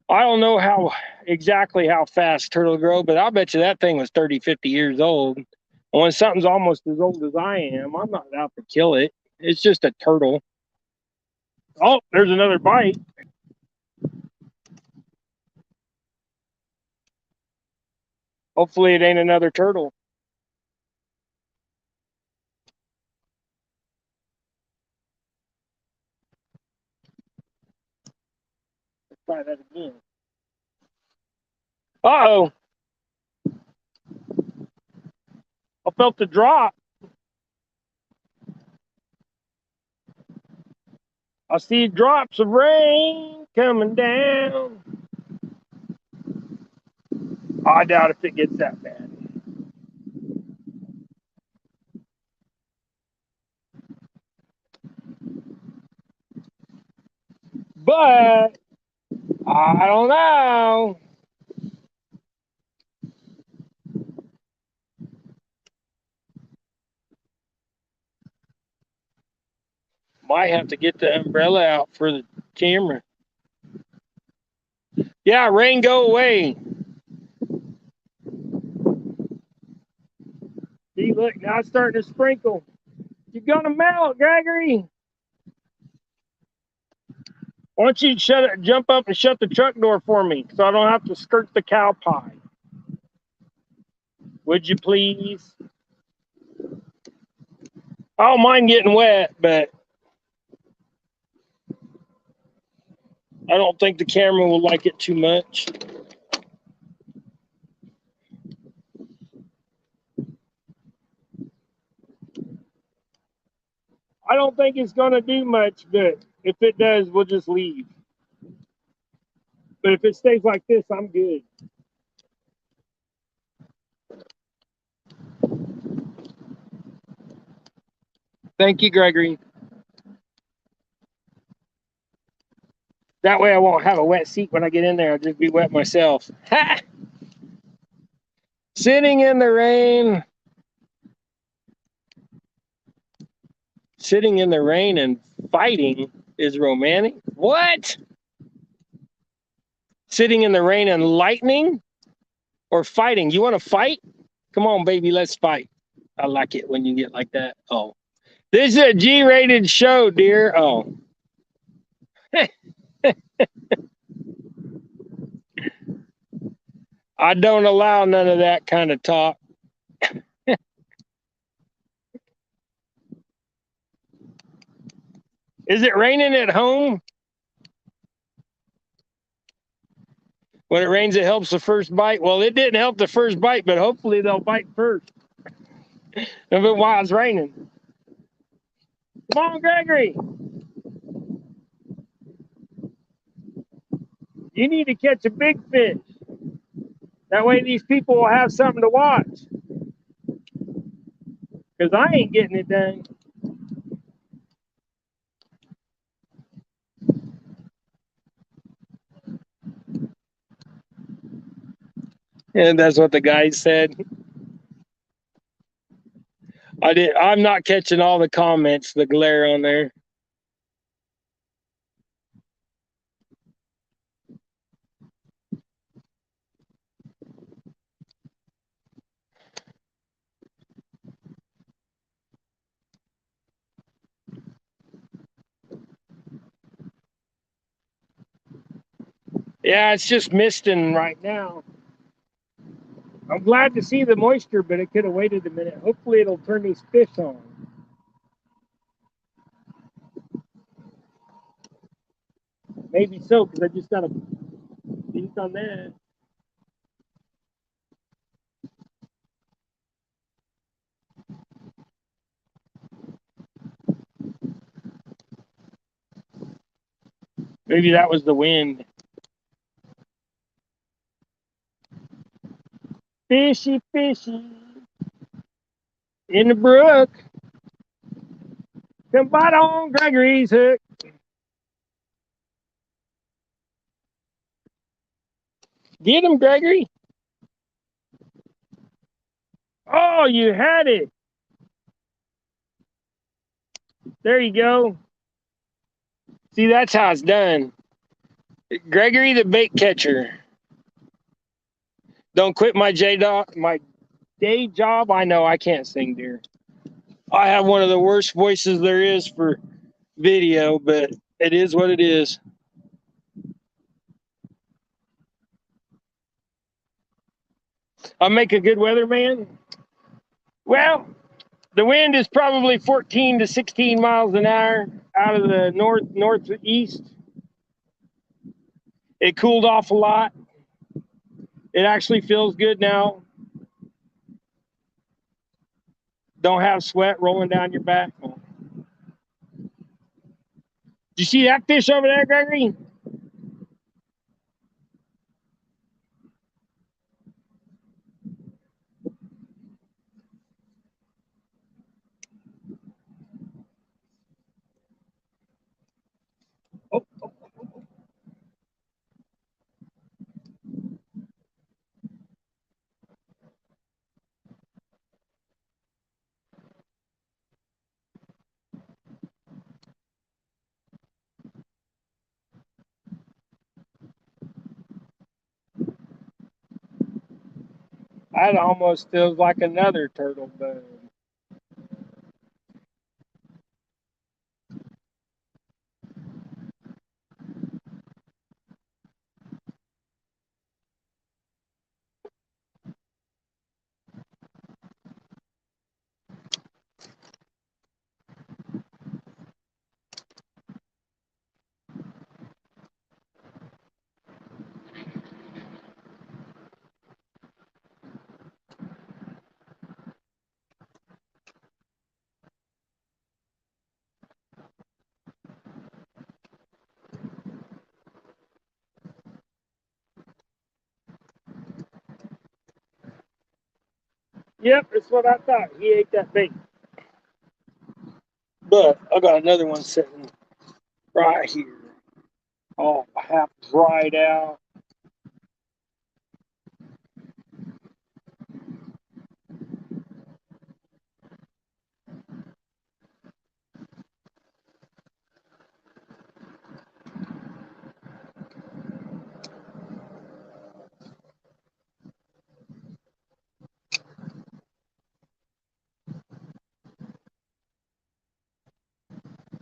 I don't know how exactly how fast turtle grow, but I'll bet you that thing was 30, 50 years old. And when something's almost as old as I am, I'm not out to kill it. It's just a turtle. Oh, there's another bite. Hopefully it ain't another turtle. Let's try that again. Uh-oh. I felt the drop. I see drops of rain coming down. I doubt if it gets that bad. But I don't know. Might have to get the umbrella out for the camera. Yeah, rain go away. See, look, now it's starting to sprinkle. You're gonna melt, Gregory. Why don't you jump up and shut the truck door for me so I don't have to skirt the cow pie? Would you please? I don't mind getting wet, but I don't think the camera will like it too much. I don't think it's going to do much, but if it does, we'll just leave. But if it stays like this, I'm good. Thank you, Gregory. That way I won't have a wet seat when I get in there. I'll just be wet myself. Ha! Sitting in the rain. Sitting in the rain and fighting is romantic? What? Sitting in the rain and lightning or fighting? You want to fight? Come on, baby, let's fight. I like it when you get like that. Oh. This is a G-rated show, dear. Oh. I don't allow none of that kind of talk. Is it raining at home? When it rains, it helps the first bite. Well, it didn't help the first bite, but hopefully they'll bite first. If it while it's raining. Come on, Gregory. You need to catch a big fish. That way these people will have something to watch. Because I ain't getting it done. And that's what the guy said. I'm not catching all the comments, the glare on there. Yeah, it's just misting right now. I'm glad to see the moisture, but it could have waited a minute. Hopefully it'll turn these fish on. Maybe so, because I just got a beat on that. Maybe that was the wind. Fishy, fishy. In the brook. Come bite on Gregory's hook. Get him, Gregory. Oh, you had it. There you go. See, that's how it's done. Gregory, the bait catcher. Don't quit my day job. I know I can't sing, dear. I have one of the worst voices there is for video, but it is what it is. I'll make a good weatherman. Well, the wind is probably 14 to 16 miles an hour out of the northeast. It cooled off a lot. It actually feels good now. Don't have sweat rolling down your back. Did you see that fish over there, Gregory? Oh, oh. That almost feels like another turtle bug. Yep, that's what I thought. He ate that bait. But I got another one sitting right here. All half dried out.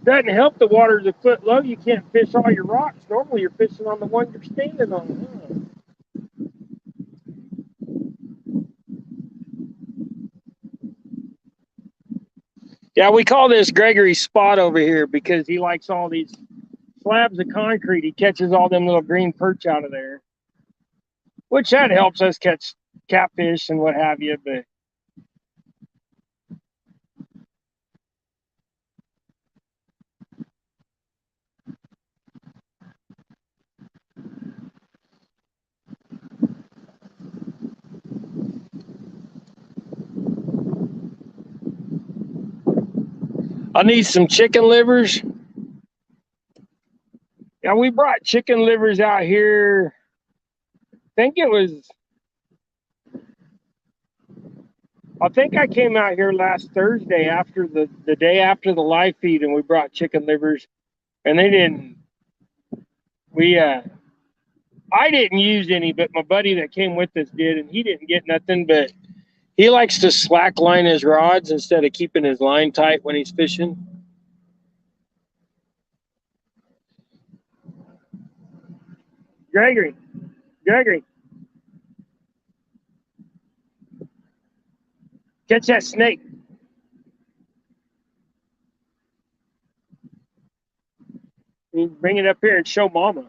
Doesn't help the water's a foot low. You can't fish all your rocks. Normally you're fishing on the one you're standing on. Huh? Yeah, we call this Gregorys Spot over here because he likes all these slabs of concrete. He catches all them little green perch out of there, which that helps us catch catfish and what have you. But I need some chicken livers. Yeah, we brought chicken livers out here. I think I came out here last Thursday after the day after the live feed, and we brought chicken livers, and they didn't. We I didn't use any, but my buddy that came with us did, and he didn't get nothing. But he likes to slack line his rods instead of keeping his line tight when he's fishing. Gregory, Gregory, catch that snake. You bring it up here and show Mama.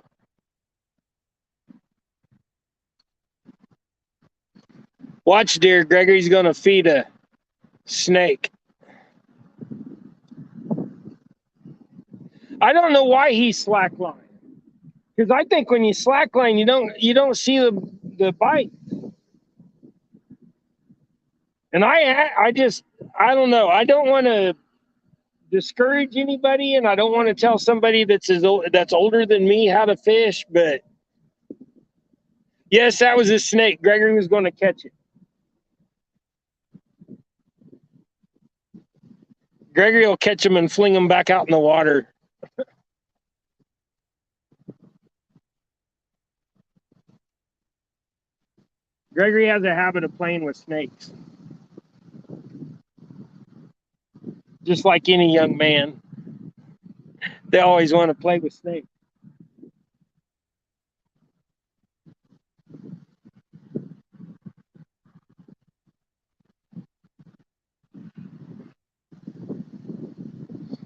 Watch, dear. Gregory's gonna feed a snake. I don't know why he's slackline. Because I think when you slackline, you don't see the bite. And I don't know. I don't want to discourage anybody, and I don't want to tell somebody that's older than me how to fish. But yes, that was a snake. Gregory was going to catch it. Gregory will catch him and fling him back out in the water. Gregory has a habit of playing with snakes, just like any young man. They always want to play with snakes.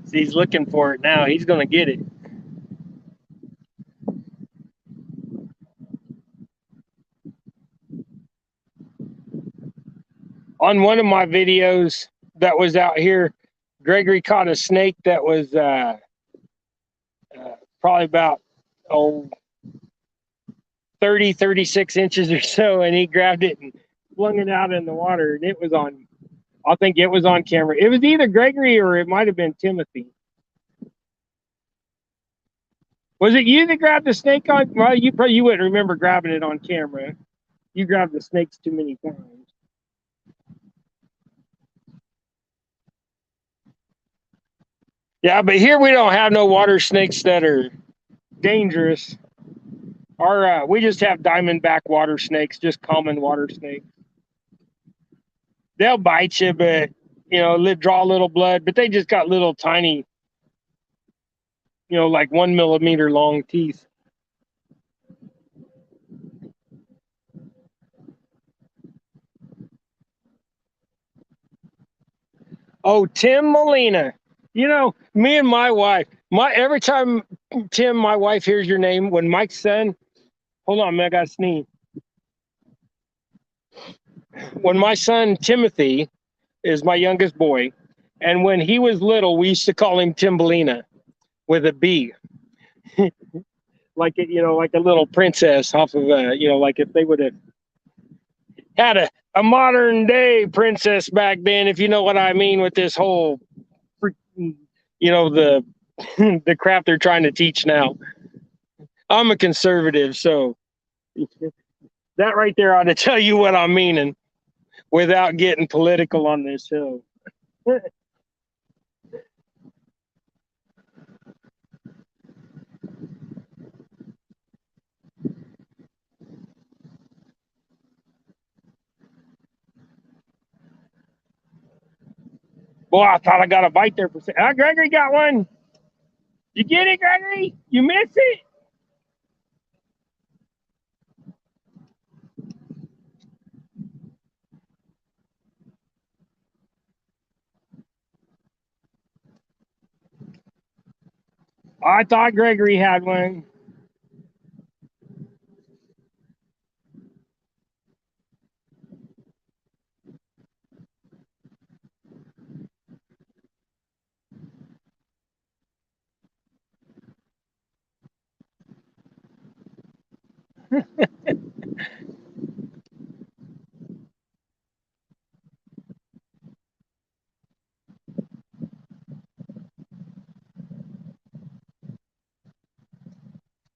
So he's looking for it now. He's going to get it. On one of my videos that was out here, Gregory caught a snake that was probably about oh 30, 36 inches or so, and he grabbed it and flung it out in the water, and it was on. I think it was on camera. It was either Gregory or it might have been Timothy. Was it you that grabbed the snake on? Well, you wouldn't remember grabbing it on camera. You grabbed the snakes too many times. Yeah, but here we don't have no water snakes that are dangerous. We just have diamondback water snakes, just common water snakes. They'll bite you, but draw a little blood. But they just got little tiny, like 1 millimeter long teeth. Oh, Tim Molina. Me and my wife. Every time Tim, my wife, hears your name, when Mike's son, hold on, man, I got to sneeze. When my son Timothy is my youngest boy, and when he was little, we used to call him Timbolina with a B, like like a little princess off of like if they would have. had a modern day princess back then, if you know what I mean, with this whole, the the crap they're trying to teach now. I'm a conservative, so that right there ought to tell you what I'm meaning without getting political on this show. Boy, I thought I got a bite there for a second. Ah, Gregory got one. You get it, Gregory? You miss it? I thought Gregory had one.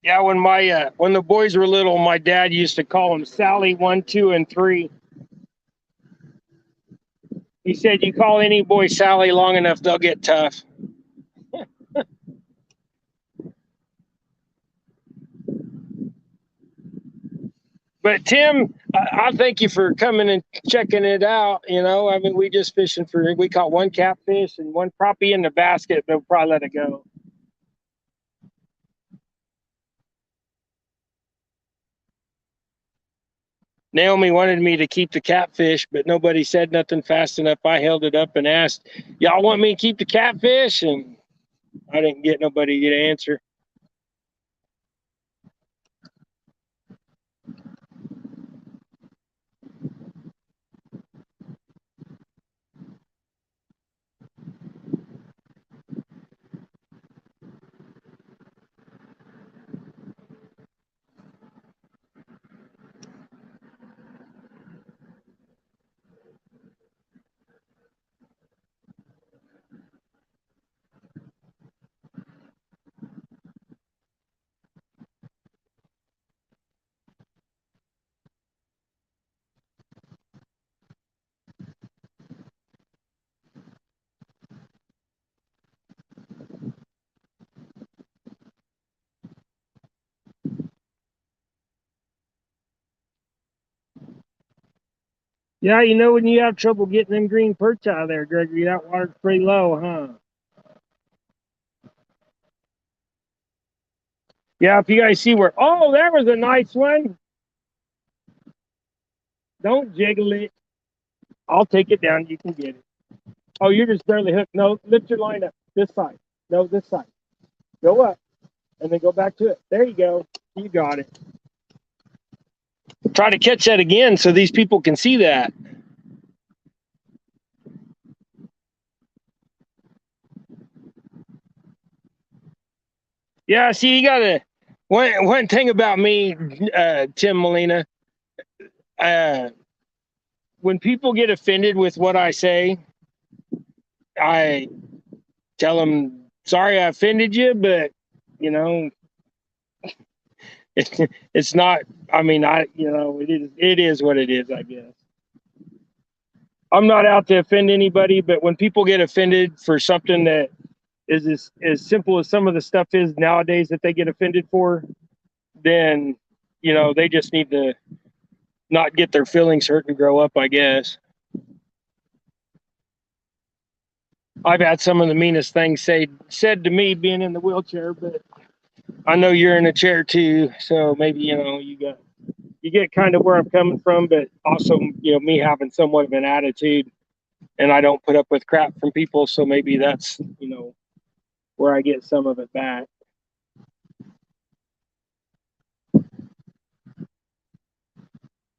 Yeah, when the boys were little, my dad used to call them Sally 1, 2, and 3. He said, "You call any boy Sally long enough, they'll get tough." But Tim, I thank you for coming and checking it out. I mean, we caught one catfish and one crappie in the basket. They'll probably let it go. Naomi wanted me to keep the catfish, but nobody said nothing fast enough. I held it up and asked, "Y'all want me to keep the catfish?" And I didn't get nobody to answer. Yeah, when you have trouble getting them green perch out of there, Gregory, that water's pretty low, huh? Yeah, if you guys see there was a nice one. Don't jiggle it. I'll take it down. You can get it. Oh, you're just barely hooked. No, lift your line up. This side. No, this side. Go up and then go back to it. There you go. You got it. Try to catch that again so these people can see that. Yeah, see, you gotta one thing about me, Tim Molina, uh, when people get offended with what I say, I tell them, "Sorry, I offended you, but you know, it's not. I mean, it is what it is. I guess I'm not out to offend anybody, but when people get offended for something that is as simple as some of the stuff is nowadays that they get offended for, then they just need to not get their feelings hurt and grow up, I guess. I've had some of the meanest things said to me being in the wheelchair, but I know you're in a chair too, so maybe you get kind of where I'm coming from, but also me having somewhat of an attitude, and I don't put up with crap from people, so maybe that's where I get some of it back.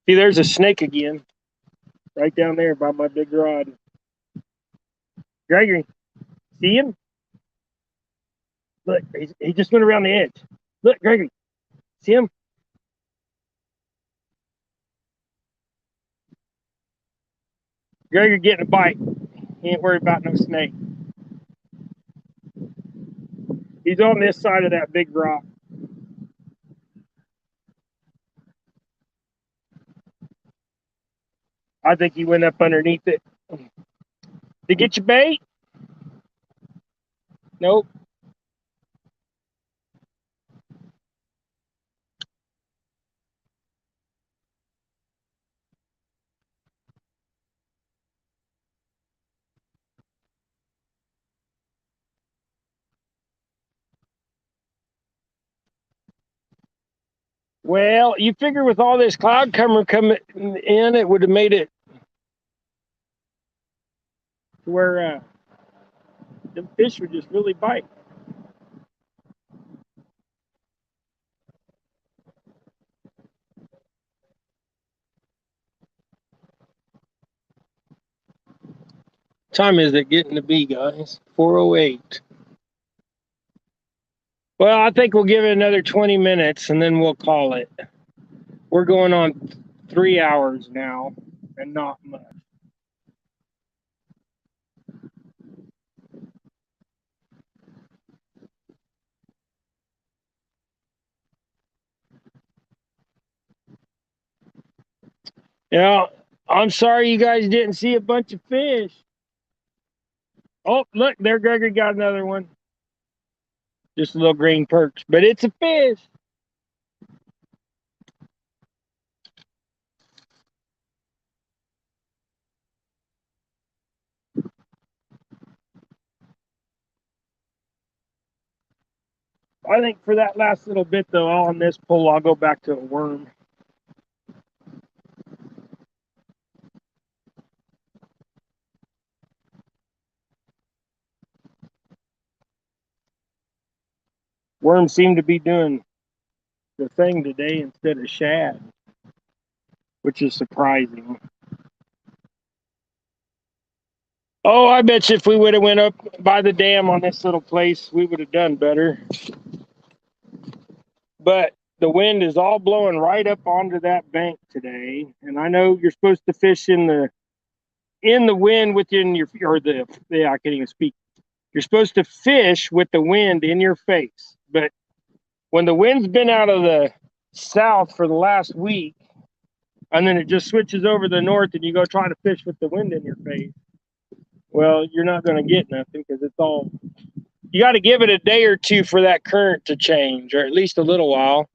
See, there's a snake again, right down there by my big rod. Gregory, see him? Look, he just went around the edge. Look, Gregory, see him? Gregor getting a bite. He ain't worried about no snake. He's on this side of that big rock. I think he went up underneath it. Did he get your bait? Nope. Well, you figure with all this cloud cover coming in, it would have made it to where the fish would just really bite. Time is it getting to be, guys? 4:08. Well, I think we'll give it another 20 minutes and then we'll call it. We're going on 3 hours now and not much. Yeah, I'm sorry you guys didn't see a bunch of fish. Oh, look, there Gregory got another one. Just a little green perch, but it's a fish. I think for that last little bit, though, on this pole, I'll go back to a worm. Worms seem to be doing the thing today instead of shad, which is surprising. Oh, I bet you if we would have went up by the dam on this little place, we would have done better. But the wind is all blowing right up onto that bank today, and I know you're supposed to fish in the wind within your or the yeah, I can't even speak. You're supposed to fish with the wind in your face, but when the wind's been out of the south for the last week, and then it just switches over the north, and you go try to fish with the wind in your face, well, you're not going to get nothing because it's all. You got to give it a day or two for that current to change, or at least a little while.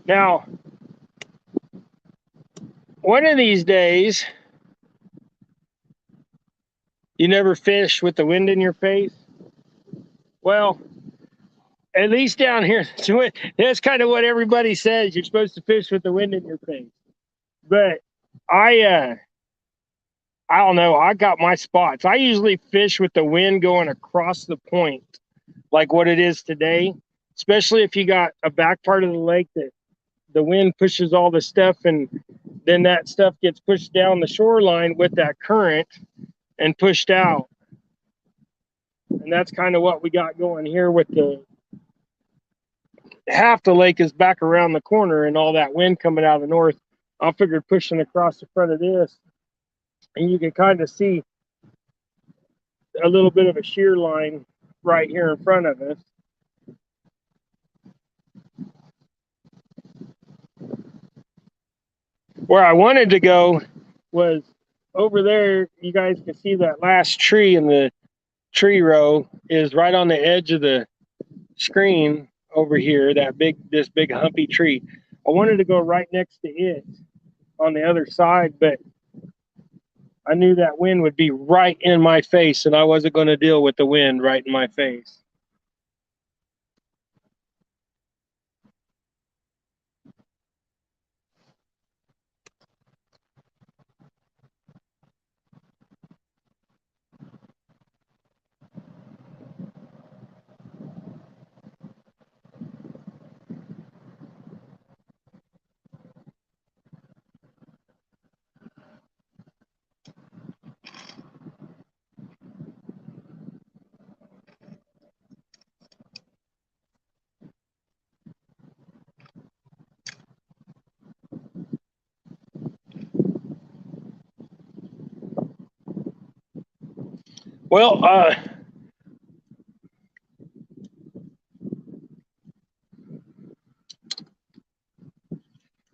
Now, one of these days, you never fish with the wind in your face. Well, at least down here, that's kind of what everybody says. You're supposed to fish with the wind in your face. But I I don't know. I got my spots. I usually fish with the wind going across the point, like what it is today. Especially if you got a back part of the lake that the wind pushes all the stuff, and then that stuff gets pushed down the shoreline with that current and pushed out. And that's kind of what we got going here with the half the lake is back around the corner and all that wind coming out of the north. I figured pushing across the front of this, and you can kind of see a little bit of a shear line right here in front of us. Where I wanted to go was over there. You guys can see that last tree in the tree row is right on the edge of the screen over here, this big humpy tree. I wanted to go right next to it on the other side, but I knew that wind would be right in my face, and I wasn't going to deal with the wind right in my face. Well,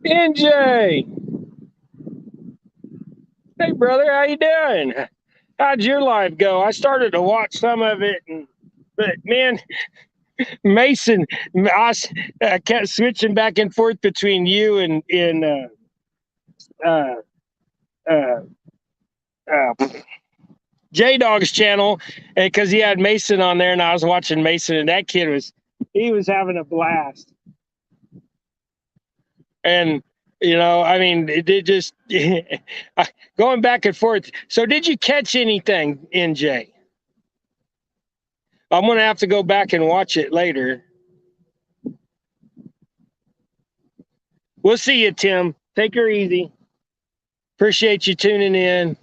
NJ, hey brother, how you doing? How'd your life go? I started to watch some of it, but man, Mason, I kept switching back and forth between you and uh, uh, uh, J Dog's channel, and because he had Mason on there, and I was watching Mason, and that kid was having a blast. And I mean, it just going back and forth. So, did you catch anything, NJ? I'm gonna have to go back and watch it later. We'll see you, Tim. Take her easy. Appreciate you tuning in.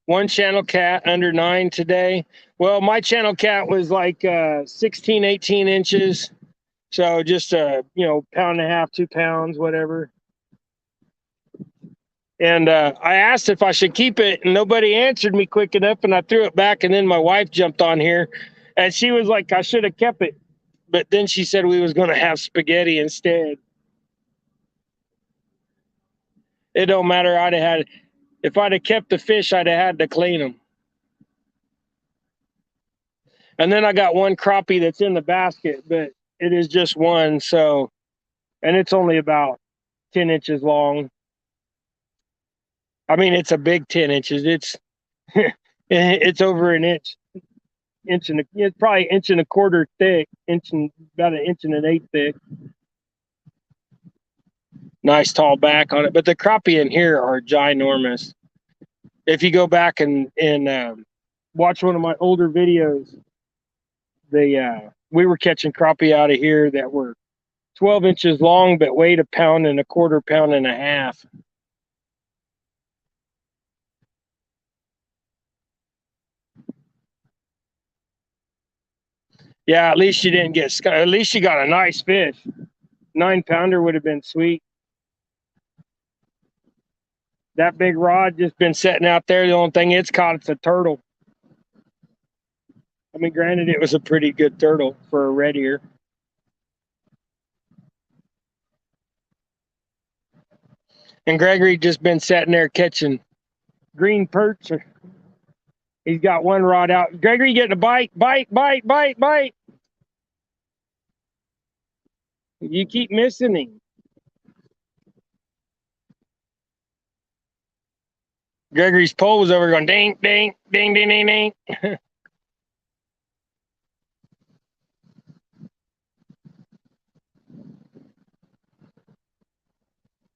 One channel cat under 9 today. Well, my channel cat was like 16, 18 inches. So just pound and a half, 2 pounds, whatever. And I asked if I should keep it, and nobody answered me quick enough, and I threw it back. And then my wife jumped on here, and she was like, "I should have kept it," but then she said we was going to have spaghetti instead. It don't matter. If I'd have kept the fish, I'd have had to clean them. And then I got one crappie that's in the basket, but it is just one, so, and it's only about 10 inches long. I mean, it's a big 10 inches. It's it's over an inch. It's probably inch and a quarter thick, about an inch and an eighth thick. Nice tall back on it, but the crappie in here are ginormous. If you go back and watch one of my older videos, we were catching crappie out of here that were 12 inches long, but weighed a pound and a quarter, pound and a half. Yeah, at least you didn't get. At least you got a nice fish. 9-pounder would have been sweet. That big rod just been sitting out there. The only thing it's caught is a turtle. I mean, granted, it was a pretty good turtle for a red ear. And Gregory just been sitting there catching green perch. He's got one rod out. Gregory getting a bite. You keep missing him. Gregory's pole was over going ding, ding, ding, ding, ding, ding.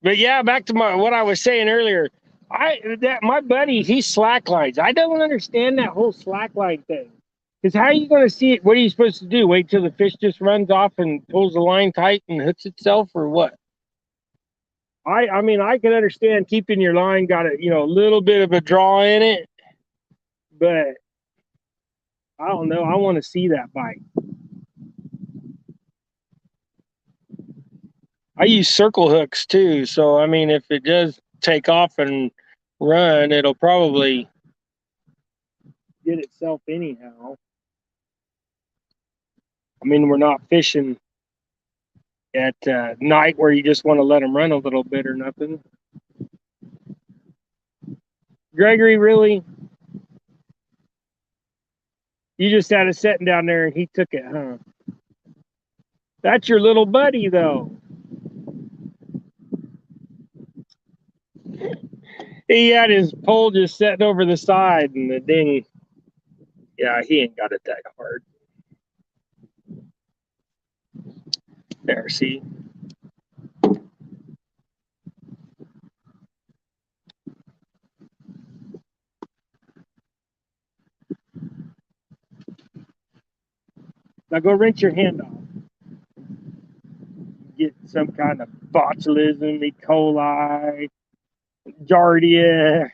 But yeah, back to what I was saying earlier. My buddy, he slacklines. I don't understand that whole slackline thing. Because how are you going to see it? What are you supposed to do? Wait till the fish just runs off and pulls the line tight and hooks itself, or what? I mean, I can understand keeping your line got a little bit of a draw in it, but I don't know. I want to see that bite. I use circle hooks too, so I mean, if it does take off and run, it'll probably get itself anyhow. I mean, we're not fishing at night where you just want to let them run a little bit or nothing. Gregory, really? You just had it sitting down there and he took it, huh? That's your little buddy, though. He had his pole just sitting over the side and the ding. Yeah, he ain't got it that hard. There, see? Now go rinse your hand off. Get some kind of botulism, E. coli, giardia.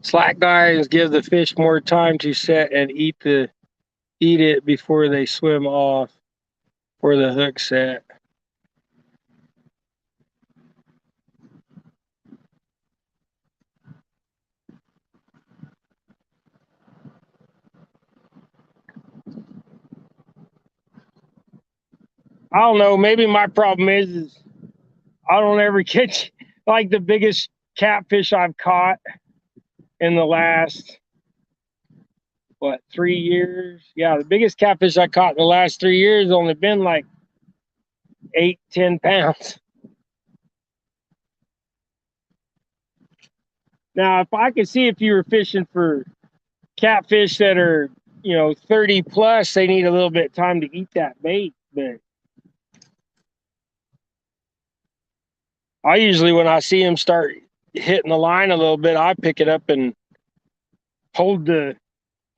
Slack guys give the fish more time to set and eat it before they swim off for the hook set. I don't know. Maybe my problem is I don't ever catch like the biggest catfish I've caught in the last 3 years. Yeah, the biggest catfish I caught in the last 3 years only been like 8-10 pounds. Now, if I could see if you were fishing for catfish that are 30 plus, they need a little bit of time to eat that bait. But I usually, when I see them start hitting the line a little bit, I pick it up and hold the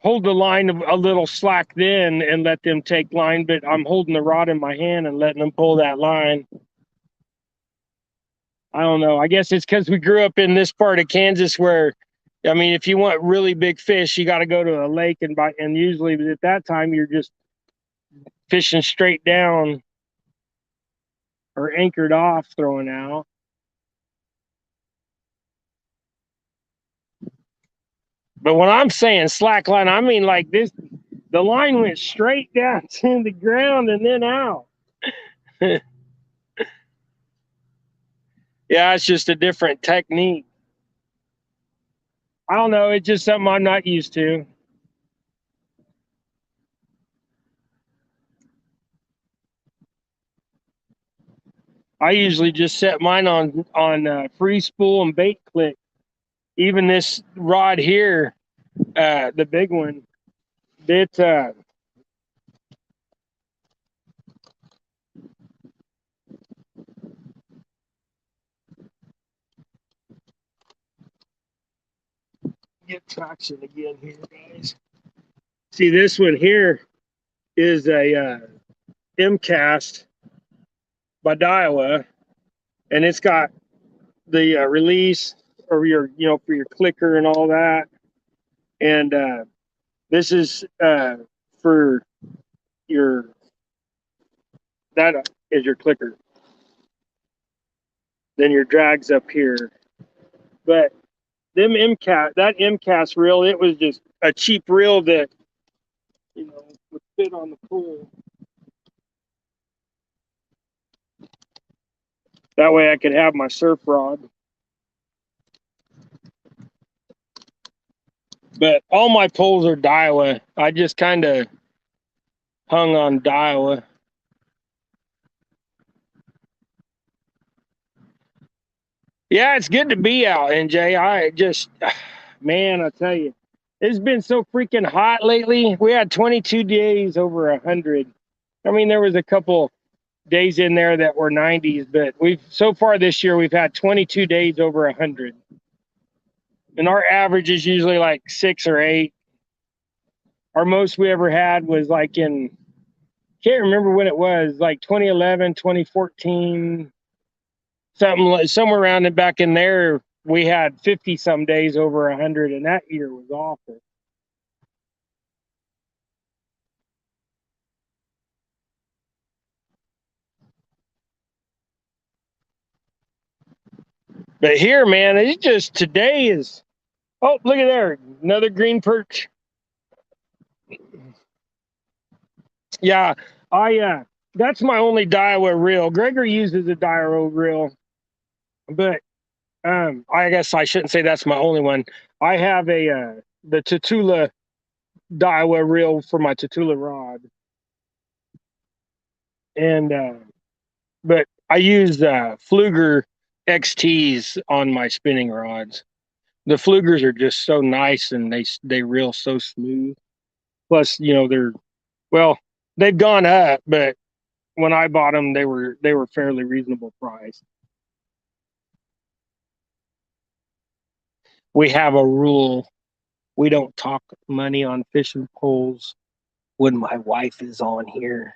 line a little slack then and let them take line. But I'm holding the rod in my hand and letting them pull that line. I don't know. I guess it's because we grew up in this part of Kansas where, I mean, if you want really big fish, you got to go to a lake and buy. And usually at that time, you're just fishing straight down or anchored off, throwing out. But when I'm saying slack line, I mean like this. The line went straight down to the ground and then out. Yeah, it's just a different technique. I don't know. It's just something I'm not used to. I usually just set mine on free spool and bait click. Even this rod here, the big one, it get traction again here, guys. See, this one here is a MCast by Daiwa, and it's got the release or your for your clicker and all that. And this is for your that is your clicker. Then your drag's up here. But that MCast reel, it was just a cheap reel that would fit on the pool. That way I could have my surf rod. But all my poles are Daiwa. I just kind of hung on Daiwa. Yeah, it's good to be out, NJ. Man, I tell you, it's been so freaking hot lately. We had 22 days over 100. I mean, there was a couple days in there that were 90s, but so far this year we've had 22 days over 100. And our average is usually like 6 or 8. Our most we ever had was like can't remember when it was, like 2011, 2014, somewhere around and back in there. We had 50 some days over 100, and that year was awful. But here, man, it's just today is. Oh, look at there, another green perch. Yeah, that's my only Daiwa reel. Gregory uses a Daiwa reel, but I guess I shouldn't say that's my only one. I have the Tatula Daiwa reel for my Tatula rod, and but I use Fluger XTs on my spinning rods. The Flugers are just so nice, and they reel so smooth. Plus, well, they've gone up, but when I bought them, they were fairly reasonable price. We have a rule: we don't talk money on fishing poles when my wife is on here.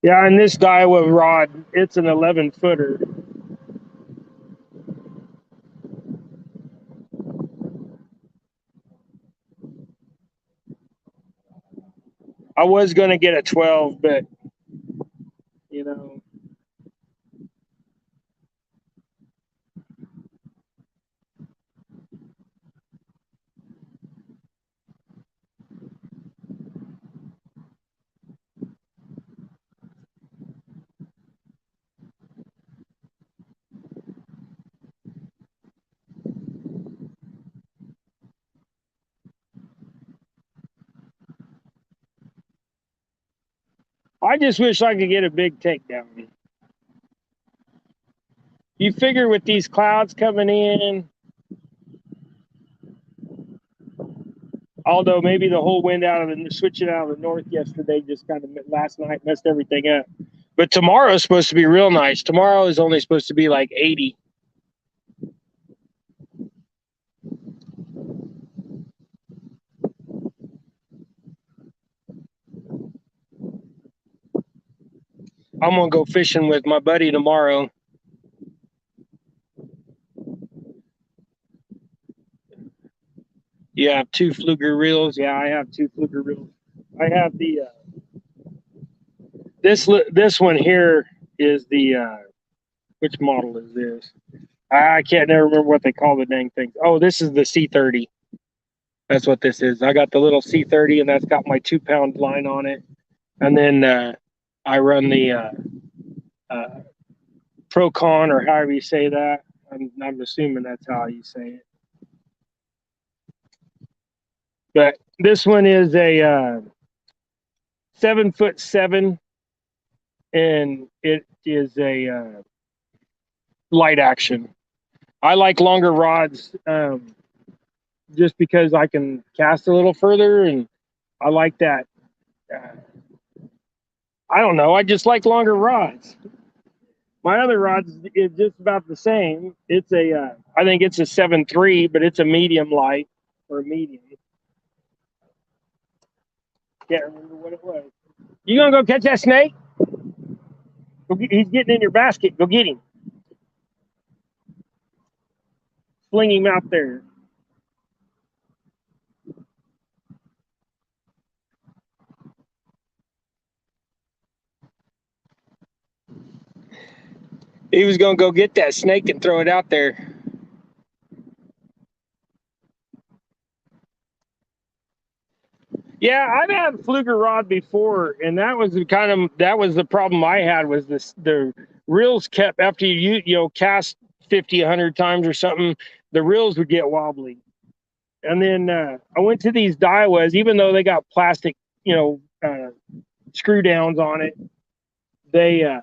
Yeah, and this Daiwa rod, it's an 11-footer. I was going to get a 12, but, you know, I just wish I could get a big takedown. You figure with these clouds coming in, although maybe the whole wind out of the switching out of the north yesterday just kind of last night messed everything up. But tomorrow is supposed to be real nice. Tomorrow is only supposed to be like 80. I'm gonna go fishing with my buddy tomorrow. You have two Fluger reels. Yeah, I have two Fluger reels. I have the this one here is the which model is this? I can't never remember what they call the dang thing. Oh, this is the C30. That's what this is. I got the little C30, and that's got my 2-pound line on it. And then I run the Procon, or however you say that. I'm assuming that's how you say it. But this one is a 7'7", and it is a light action. I like longer rods just because I can cast a little further, and I like that. I don't know. I just like longer rods. My other rods is just about the same. It's a, I think it's a 7.3, but it's a medium light or a medium. Can't remember what it was. You gonna go catch that snake? He's getting in your basket. Go get him. Fling him out there. He was gonna go get that snake and throw it out there. Yeah, I've had Fluger rod before, and that was the problem I had was the reels kept after you cast 50, 100 times or something, the reels would get wobbly. And then I went to these Daiwas, even though they got plastic, screw downs on it, they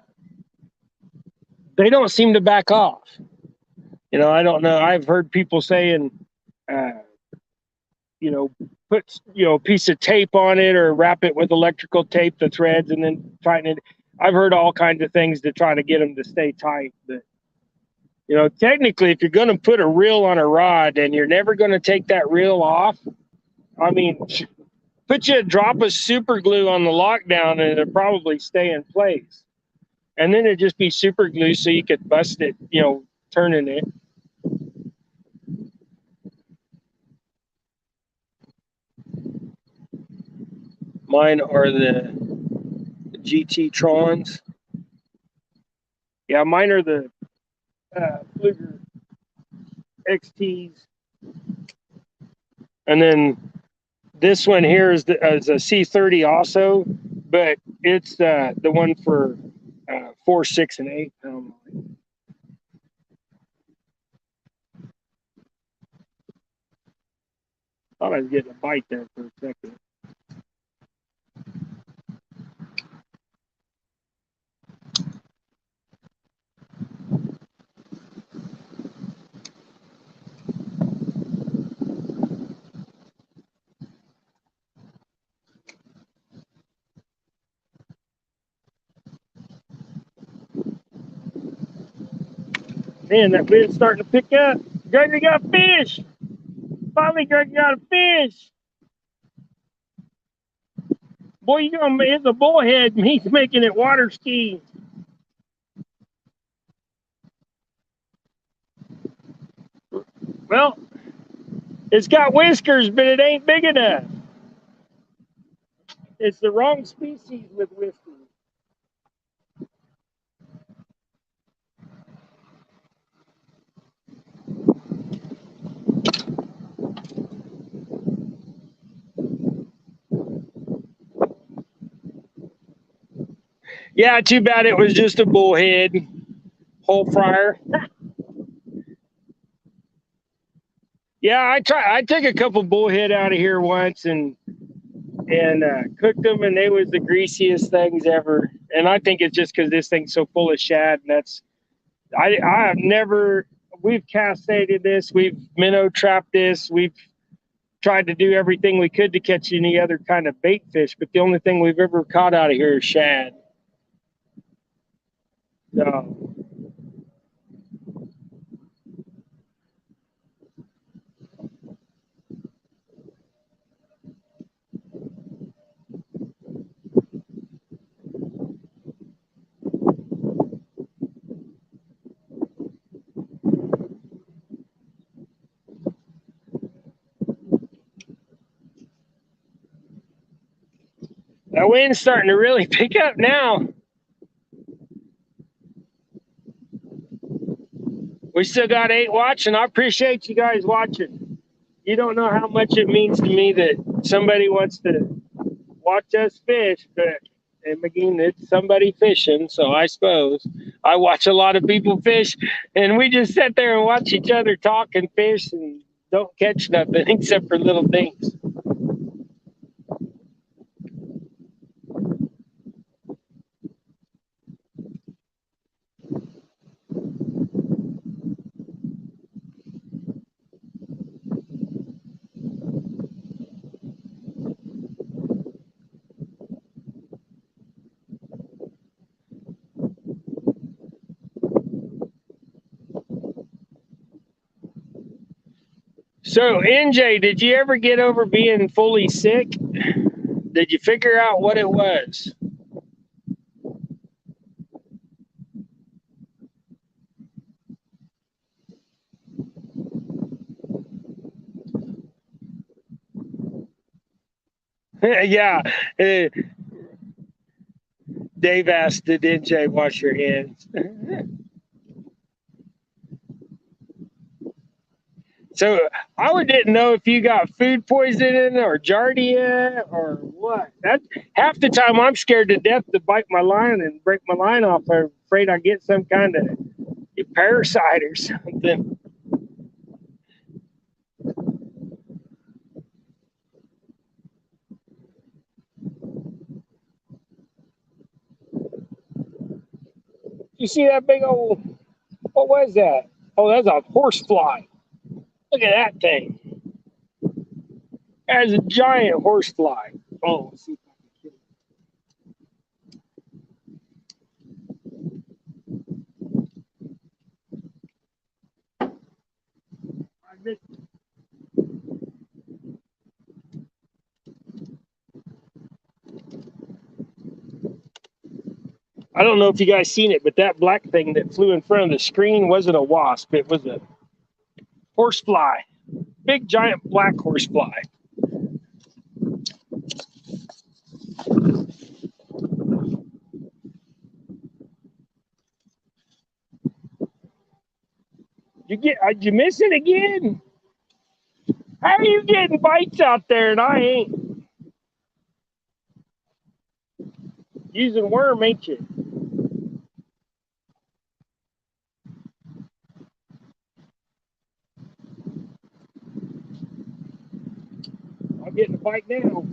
don't seem to back off. I don't know. I've heard people saying, uh, put a piece of tape on it or wrap it with electrical tape, the threads, and then tighten it. I've heard all kinds of things to try to get them to stay tight. But technically, if you're going to put a reel on a rod and you're never going to take that reel off, I mean, put you a drop of super glue on the lockdown and it'll probably stay in place. And then it'd just be super glue so you could bust it, turning it. Mine are the GT Trons. Yeah, mine are the Fluger XTs. And then this one here is a C30 also, but it's the one for 4, 6, and 8 pound. Thought I was getting a bite there for a second. Man, that wind's starting to pick up. Gregory got a fish. Finally, Gregory got a fish. Boy, you gonna hit the bullhead and he's making it water ski. Well, it's got whiskers, but it ain't big enough. It's the wrong species with whiskers. Yeah, too bad it was just a bullhead whole fryer. Yeah, I took a couple bullhead out of here once and cooked them, and they was the greasiest things ever. And I think it's just because this thing's so full of shad, and that's I have never. We've castrated this, we've minnow trapped this, we've tried to do everything we could to catch any other kind of bait fish, but the only thing we've ever caught out of here is shad. So that wind's starting to really pick up now. We still got 8 watching. I appreciate you guys watching. You don't know how much it means to me that somebody wants to watch us fish, but and again, it's somebody fishing, so I suppose I watch a lot of people fish, and we just sit there and watch each other talk and fish and don't catch nothing except for little things. So, NJ, did you ever get over being fully sick? Did you figure out what it was? Yeah. uh, Dave asked, did NJ wash your hands? So I didn't know if you got food poisoning or giardia or what. That half the time I'm scared to death to bite my line and break my line off. I'm afraid I get some kind of parasite or something. You see that big old, what was that? Oh, that's a horsefly. Look at that thing. That's a giant horsefly. Oh, let's see if I can get it. I don't know if you guys seen it, but that black thing that flew in front of the screen wasn't a wasp. It was a horsefly. Big giant black horsefly. Did you miss it again? How are you getting bites out there and I ain't? Using worm, ain't you? I'm getting a bite now.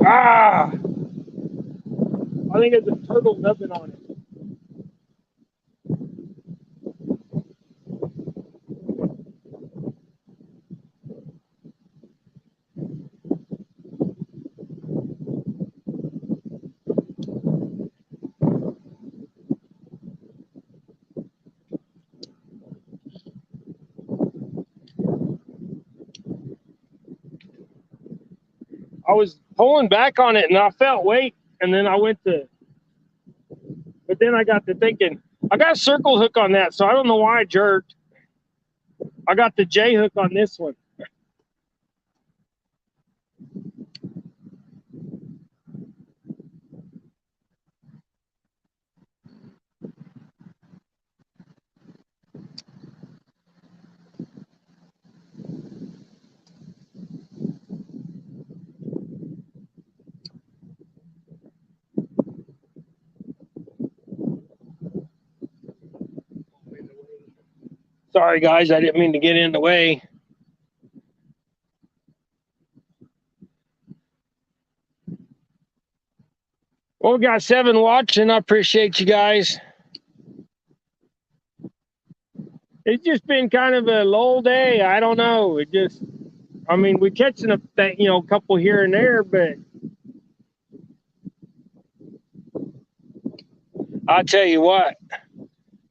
Ah, I think it's a turtle nubbin on it. I was pulling back on it and I felt weight, and then I went to, but then I got to thinking, I got a circle hook on that, so I don't know why I jerked. I got the J hook on this one. Sorry guys, I didn't mean to get in the way. Well, we got 7 watching. I appreciate you guys. It's just been kind of a lull day. I don't know. It just, I mean, we're catching a couple here and there, but I'll tell you what,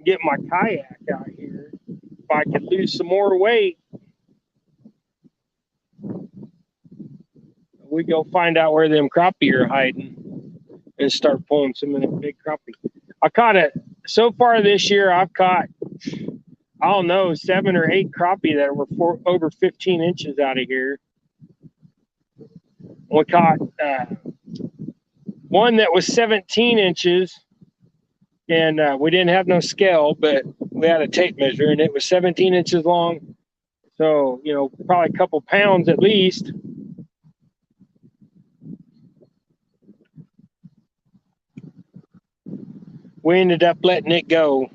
get my kayak out here. If I could lose some more weight, we go find out where them crappie are hiding and start pulling some of them big crappie. I caught it so far this year. I've caught, I don't know, 7 or 8 crappie that were over 15 inches out of here. We caught one that was 17 inches, and we didn't have no scale, but we had a tape measure, and it was 17 inches long. So, probably a couple pounds at least. We ended up letting it go.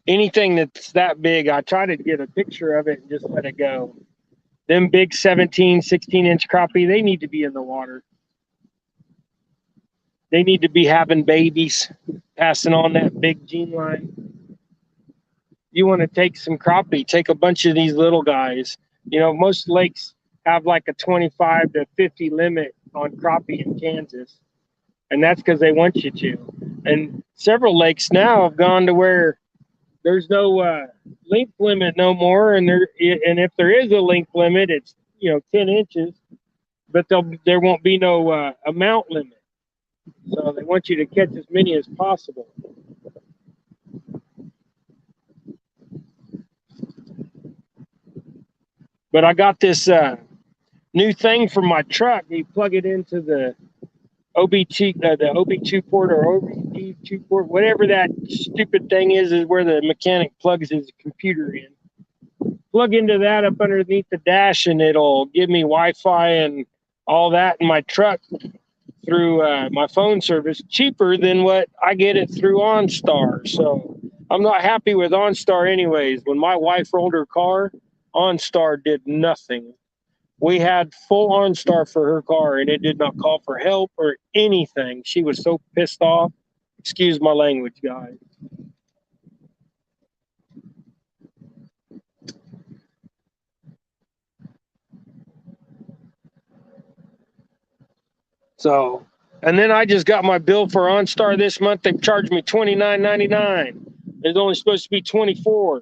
Anything that's that big, I try to get a picture of it and just let it go. Them big 17, 16-inch crappie, they need to be in the water. They need to be having babies, passing on that big gene line. You want to take some crappie, take a bunch of these little guys. Most lakes have like a 25 to 50 limit on crappie in Kansas, and that's because they want you to. And several lakes now have gone to where there's no length limit no more, and if there is a length limit, it's 10 inches, but there won't be no amount limit. So they want you to catch as many as possible. But I got this new thing for my truck. You plug it into the OB2, the OB2 port or OB2 port, whatever that stupid thing is where the mechanic plugs his computer in. Plug into that up underneath the dash, and it'll give me Wi-Fi and all that in my truck through my phone service, cheaper than what I get it through OnStar. So I'm not happy with OnStar anyways. When my wife rolled her car, OnStar did nothing. We had full OnStar for her car, and it did not call for help or anything. She was so pissed off. Excuse my language, guys. So, and then I just got my bill for OnStar this month. They've charged me $29.99. It's only supposed to be $24.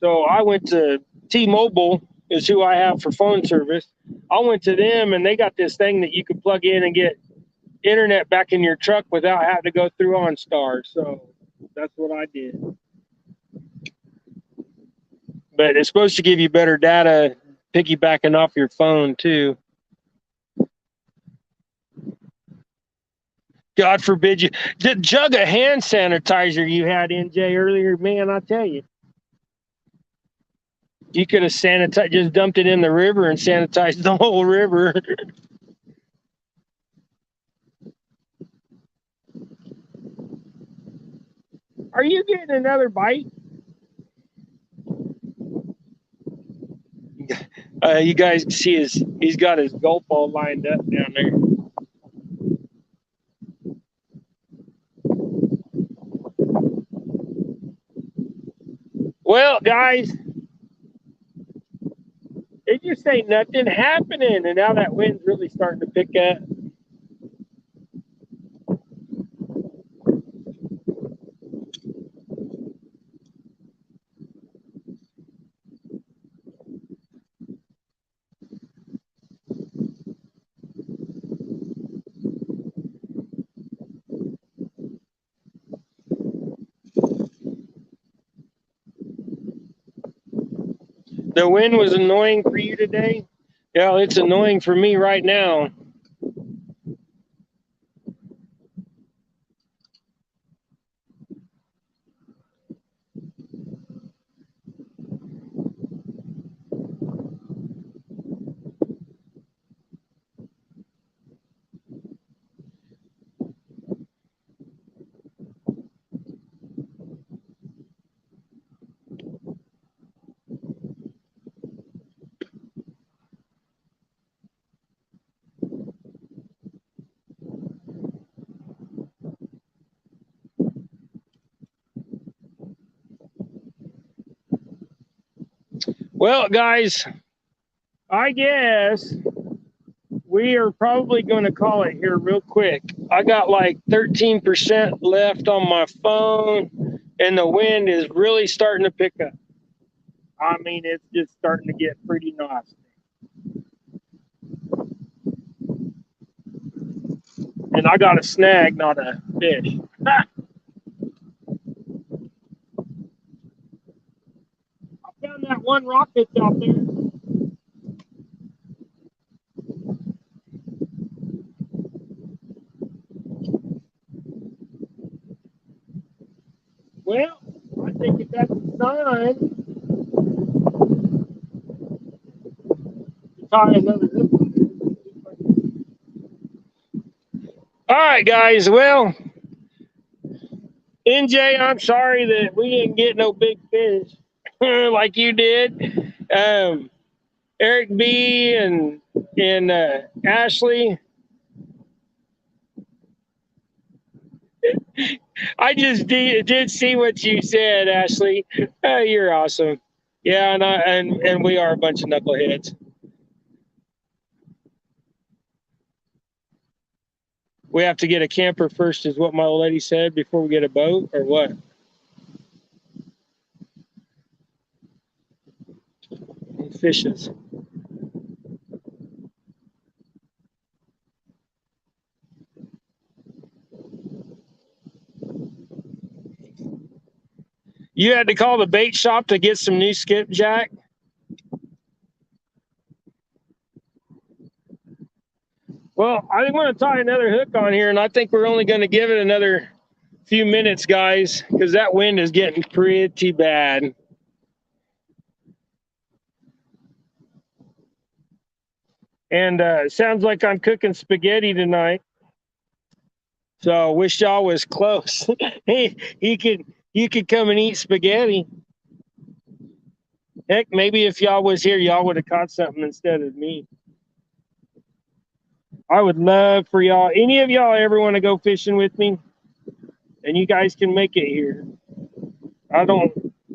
So I went to T-Mobile, is who I have for phone service. I went to them, and they got this thing that you can plug in and get internet back in your truck without having to go through OnStar. So that's what I did. But it's supposed to give you better data piggybacking off your phone too. God forbid you. The jug of hand sanitizer you had, NJ, earlier, man, I tell you. You could have sanitized, just dumped it in the river and sanitized the whole river. Are you getting another bite? You guys can see he's got his gulp all lined up down there. Well, guys, it just ain't nothing happening, and now that wind's really starting to pick up. The wind was annoying for you today? Yeah, it's annoying for me right now. Well, guys, I guess we are probably going to call it here real quick. I got like 13% left on my phone, and the wind is really starting to pick up. I mean, it's just starting to get pretty nasty. And I got a snag, not a fish. I found that one rock that's out there. Well, I think if that's a sign to tie another hook. All right, guys. Well, NJ, I'm sorry that we didn't get no big fish like you did. Eric B and Ashley. I just did see what you said, Ashley. You're awesome. Yeah, and we are a bunch of knuckleheads. We have to get a camper first, is what my old lady said, before we get a boat, or what? Fishes. You had to call the bait shop to get some new skipjack? Well, I want to tie another hook on here, and I think we're only going to give it another few minutes, guys, because that wind is getting pretty bad. And sounds like I'm cooking spaghetti tonight. So wish y'all was close. Hey, you could come and eat spaghetti. Heck, maybe if y'all was here, y'all would have caught something instead of me. I would love for y'all. Any of y'all ever want to go fishing with me? And you guys can make it here. I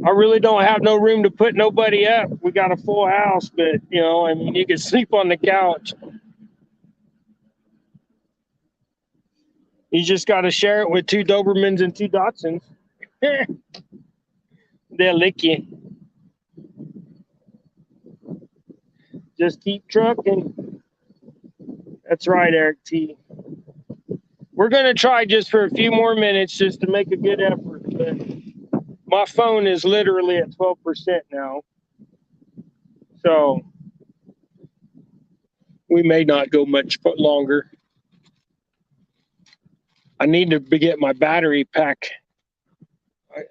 really don't have no room to put nobody up. We got a full house, but I mean, you can sleep on the couch. You just got to share it with 2 Dobermans and 2 Dachshunds. They'll lick you. Just keep trucking. That's right, Eric T. We're going to try just for a few more minutes just to make a good effort. But my phone is literally at 12% now. So we may not go much longer. I need to get my battery pack.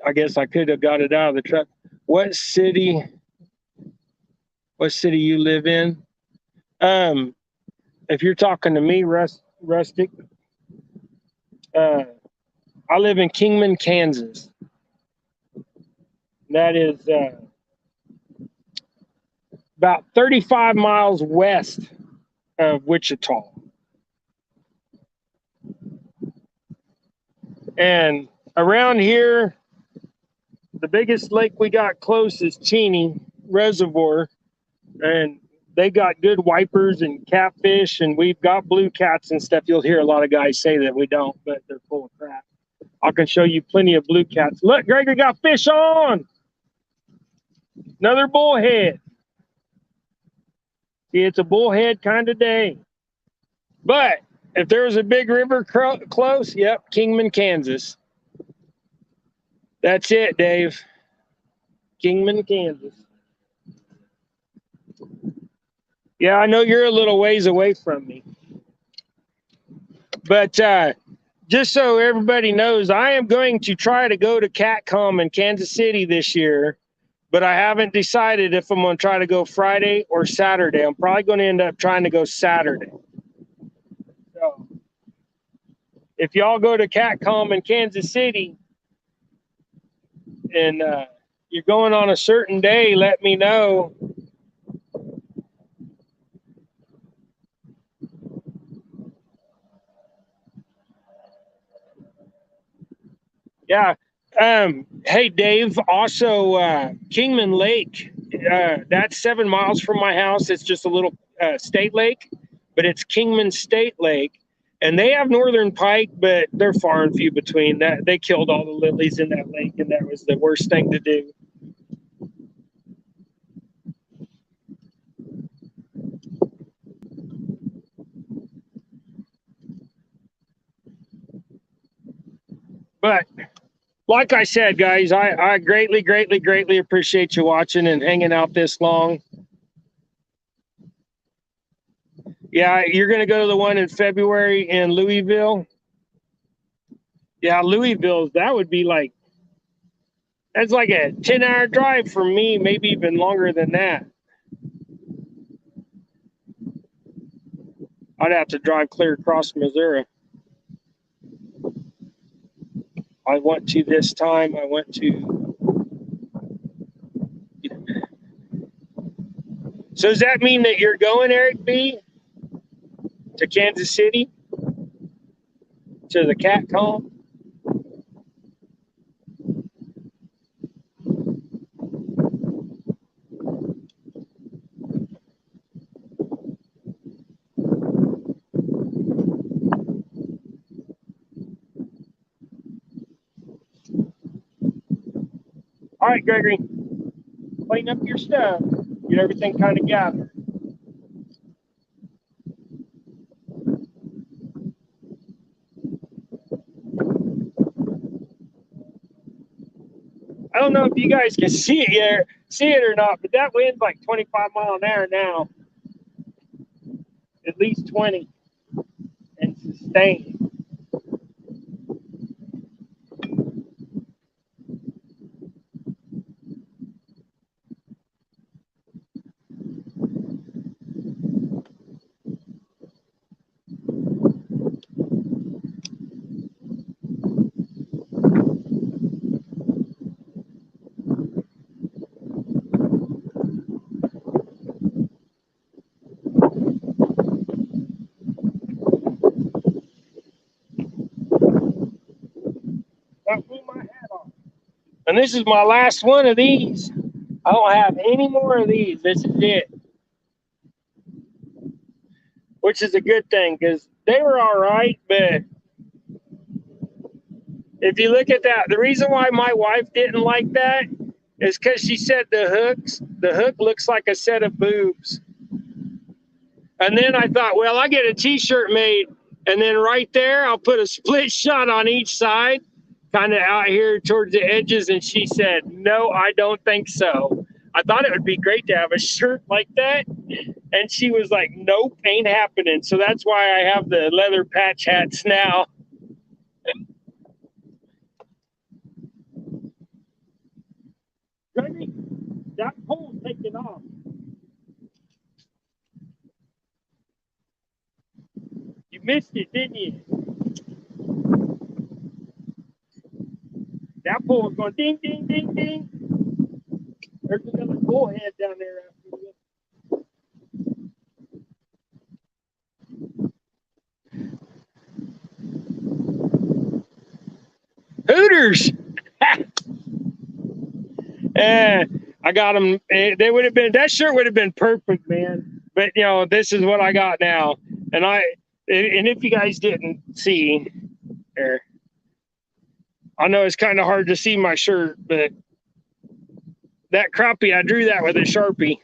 I guess I could have got it out of the truck. What city you live in? If you're talking to me, Rustic, I live in Kingman, Kansas. That is about 35 miles west of Wichita. And around here, the biggest lake we got close is Cheney Reservoir, and they got good wipers and catfish, and we've got blue cats and stuff. You'll hear a lot of guys say that we don't, but they're full of crap. I can show you plenty of blue cats. Look, Gregory got fish on. Another bullhead. See, it's a bullhead kind of day. But if there was a big river close, yep, Kingman, Kansas. That's it, Dave. Kingman, Kansas. Yeah, I know you're a little ways away from me. But just so everybody knows, I am going to try to go to CatCom in Kansas City this year, but I haven't decided if I'm going to try to go Friday or Saturday. I'm probably going to end up trying to go Saturday. So if y'all go to CatCom in Kansas City and you're going on a certain day, let me know. Yeah. Hey, Dave, also Kingman Lake, that's 7 miles from my house. It's just a little state lake, but it's Kingman State Lake. And they have northern pike, but they're far and few between. That they killed all the lilies in that lake, and that was the worst thing to do. But like I said, guys, I greatly, greatly, greatly appreciate you watching and hanging out this long. Yeah, you're going to go to the one in February in Louisville. Yeah, Louisville, that would be like, that's like a 10-hour drive for me, maybe even longer than that. I'd have to drive clear across Missouri. I went to this time, I went to. So does that mean that you're going, Eric B., to Kansas City? To the CatCom? All right, Gregory, clean up your stuff. Get everything kind of gathered. I don't know if you guys can see it or not, but that wind's like 25 mile an hour now. At least 20 and sustained. That blew my hat off. And this is my last one of these. I don't have any more of these. This is it. Which is a good thing because they were all right, but if you look at that, the reason why my wife didn't like that is because she said the hook looks like a set of boobs. And then I thought, well, I get a t-shirt made, and then right there, I'll put a split shot on each side, kind of out here towards the edges. And she said, no, I don't think so. I thought it would be great to have a shirt like that. And she was like, nope, ain't happening. So that's why I have the leather patch hats now. Gregory, that pole's taking off. You missed it, didn't you? That pole was going ding, ding, ding, ding. There's another bullhead down there after you. years. I got them. They would have been, that shirt would have been perfect, man. But you know, this is what I got now. And if you guys didn't see there, I know it's kind of hard to see my shirt, but that crappie, I drew that with a Sharpie.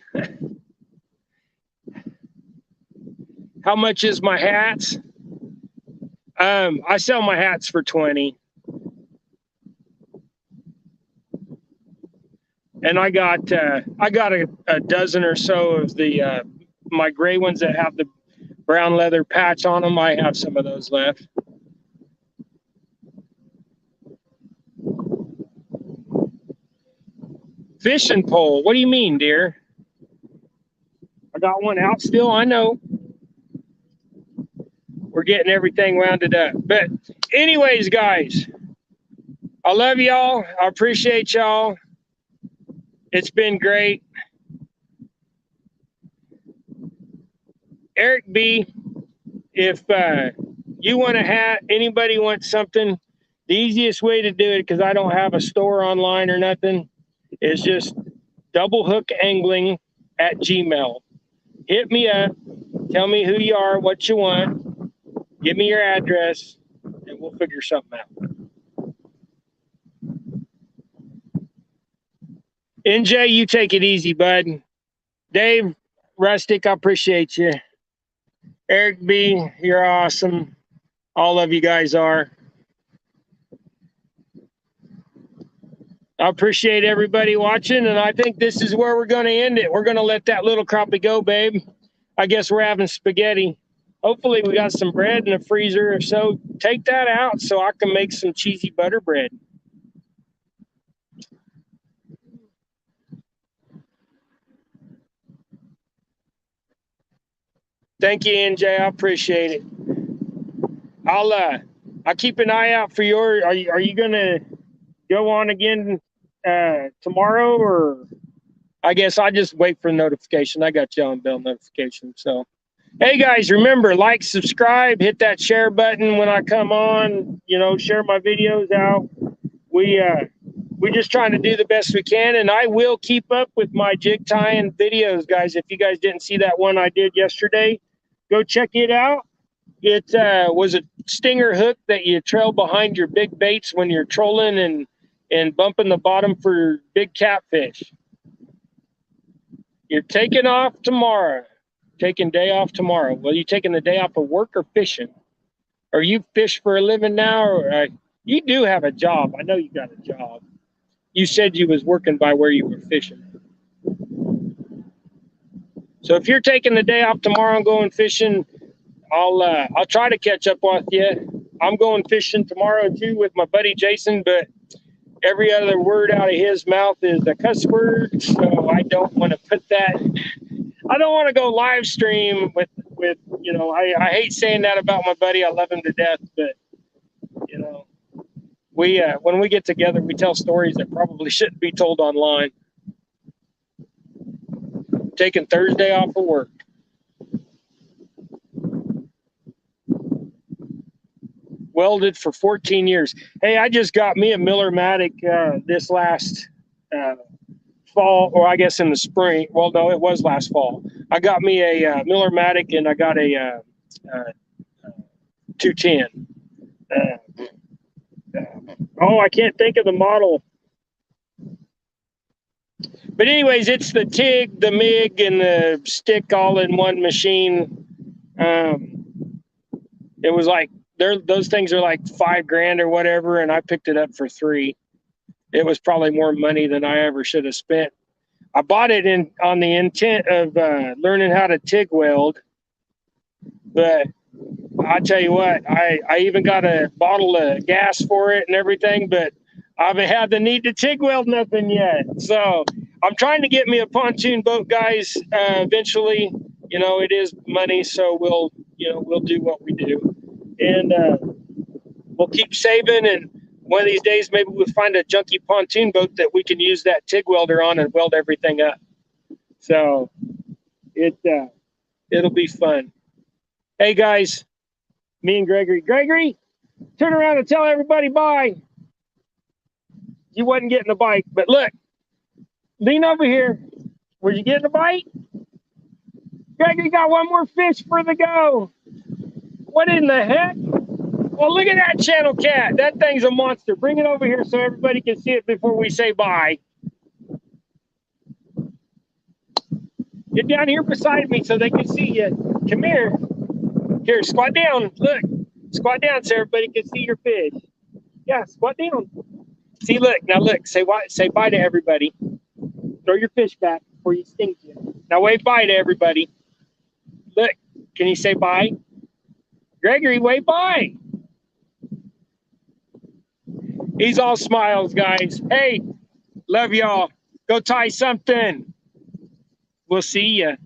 How much is my hats? I sell my hats for 20. And I got a dozen or so of the my gray ones that have the brown leather patch on them. I have some of those left. Fishing pole. What do you mean, dear? I got one out still. I know. We're getting everything rounded up. But anyways, guys, I love y'all. I appreciate y'all. It's been great. Eric B., if you want a hat, anybody wants something, the easiest way to do it, because I don't have a store online or nothing, is just doublehookangling@gmail. Hit me up. Tell me who you are, what you want. Give me your address, and we'll figure something out. NJ, you take it easy, bud. Dave, Rustic, I appreciate you. Eric B., you're awesome. All of you guys are. I appreciate everybody watching, and I think this is where we're going to end it. We're going to let that little crappie go, babe. I guess we're having spaghetti. Hopefully we got some bread in the freezer. If so, take that out so I can make some cheesy butter bread. Thank you, NJ. I appreciate it. I'll keep an eye out for your. Are you gonna go on again tomorrow, or I guess I just wait for the notification. I got you on bell notification. So, hey guys, remember, like, subscribe, hit that share button when I come on. You know, share my videos out. We're just trying to do the best we can, and I will keep up with my jig tying videos, guys. If you guys didn't see that one I did yesterday, go check it out. It was a stinger hook that you trail behind your big baits when you're trolling and bumping the bottom for big catfish. You're taking off tomorrow. Taking day off tomorrow. Well, you taking the day off of work or fishing? Or you fish for a living now? Or you do have a job. I know you got a job. You said you was working by where you were fishing. So if you're taking the day off tomorrow and going fishing, I'll try to catch up with you. I'm going fishing tomorrow too with my buddy Jason, but every other word out of his mouth is a cuss word, so I don't want to put that. I don't want to go live stream with you know. I hate saying that about my buddy. I love him to death, but you know, we when we get together, we tell stories that probably shouldn't be told online. Taking Thursday off of work. Welded for 14 years. Hey, I just got me a Miller-Matic this last fall, or I guess in the spring. Well, no, it was last fall. I got me a Miller-Matic, and I got a 210. I can't think of the model. But anyways, it's the TIG, the MIG, and the stick all in one machine. It was like, those things are like $5,000 or whatever, and I picked it up for $3,000. It was probably more money than I ever should have spent. I bought it on the intent of learning how to TIG weld, but I tell you what, I even got a bottle of gas for it and everything, but I haven't had the need to TIG weld nothing yet. So I'm trying to get me a pontoon boat, guys. Eventually, you know, it is money, so we'll do what we do. And we'll keep saving, and one of these days maybe we'll find a junky pontoon boat that we can use that TIG welder on and weld everything up. So it'll be fun. Hey guys, me and Gregory, turn around and tell everybody bye. You wasn't getting a bite. But look, lean over here. Were you getting a bite? Gregory got one more fish for the go. What in the heck? Well, look at that channel cat. That thing's a monster. Bring it over here so everybody can see it before we say bye. Get down here beside me so they can see you. Come here. Here, squat down. Look. Squat down so everybody can see your fish. Yeah, squat down. See, look. Now look. Say bye to everybody. Throw your fish back before you stink you. Now wave bye to everybody. Look. Can you say bye? Gregory, wave bye. He's all smiles, guys. Hey, love y'all. Go tie something. We'll see ya.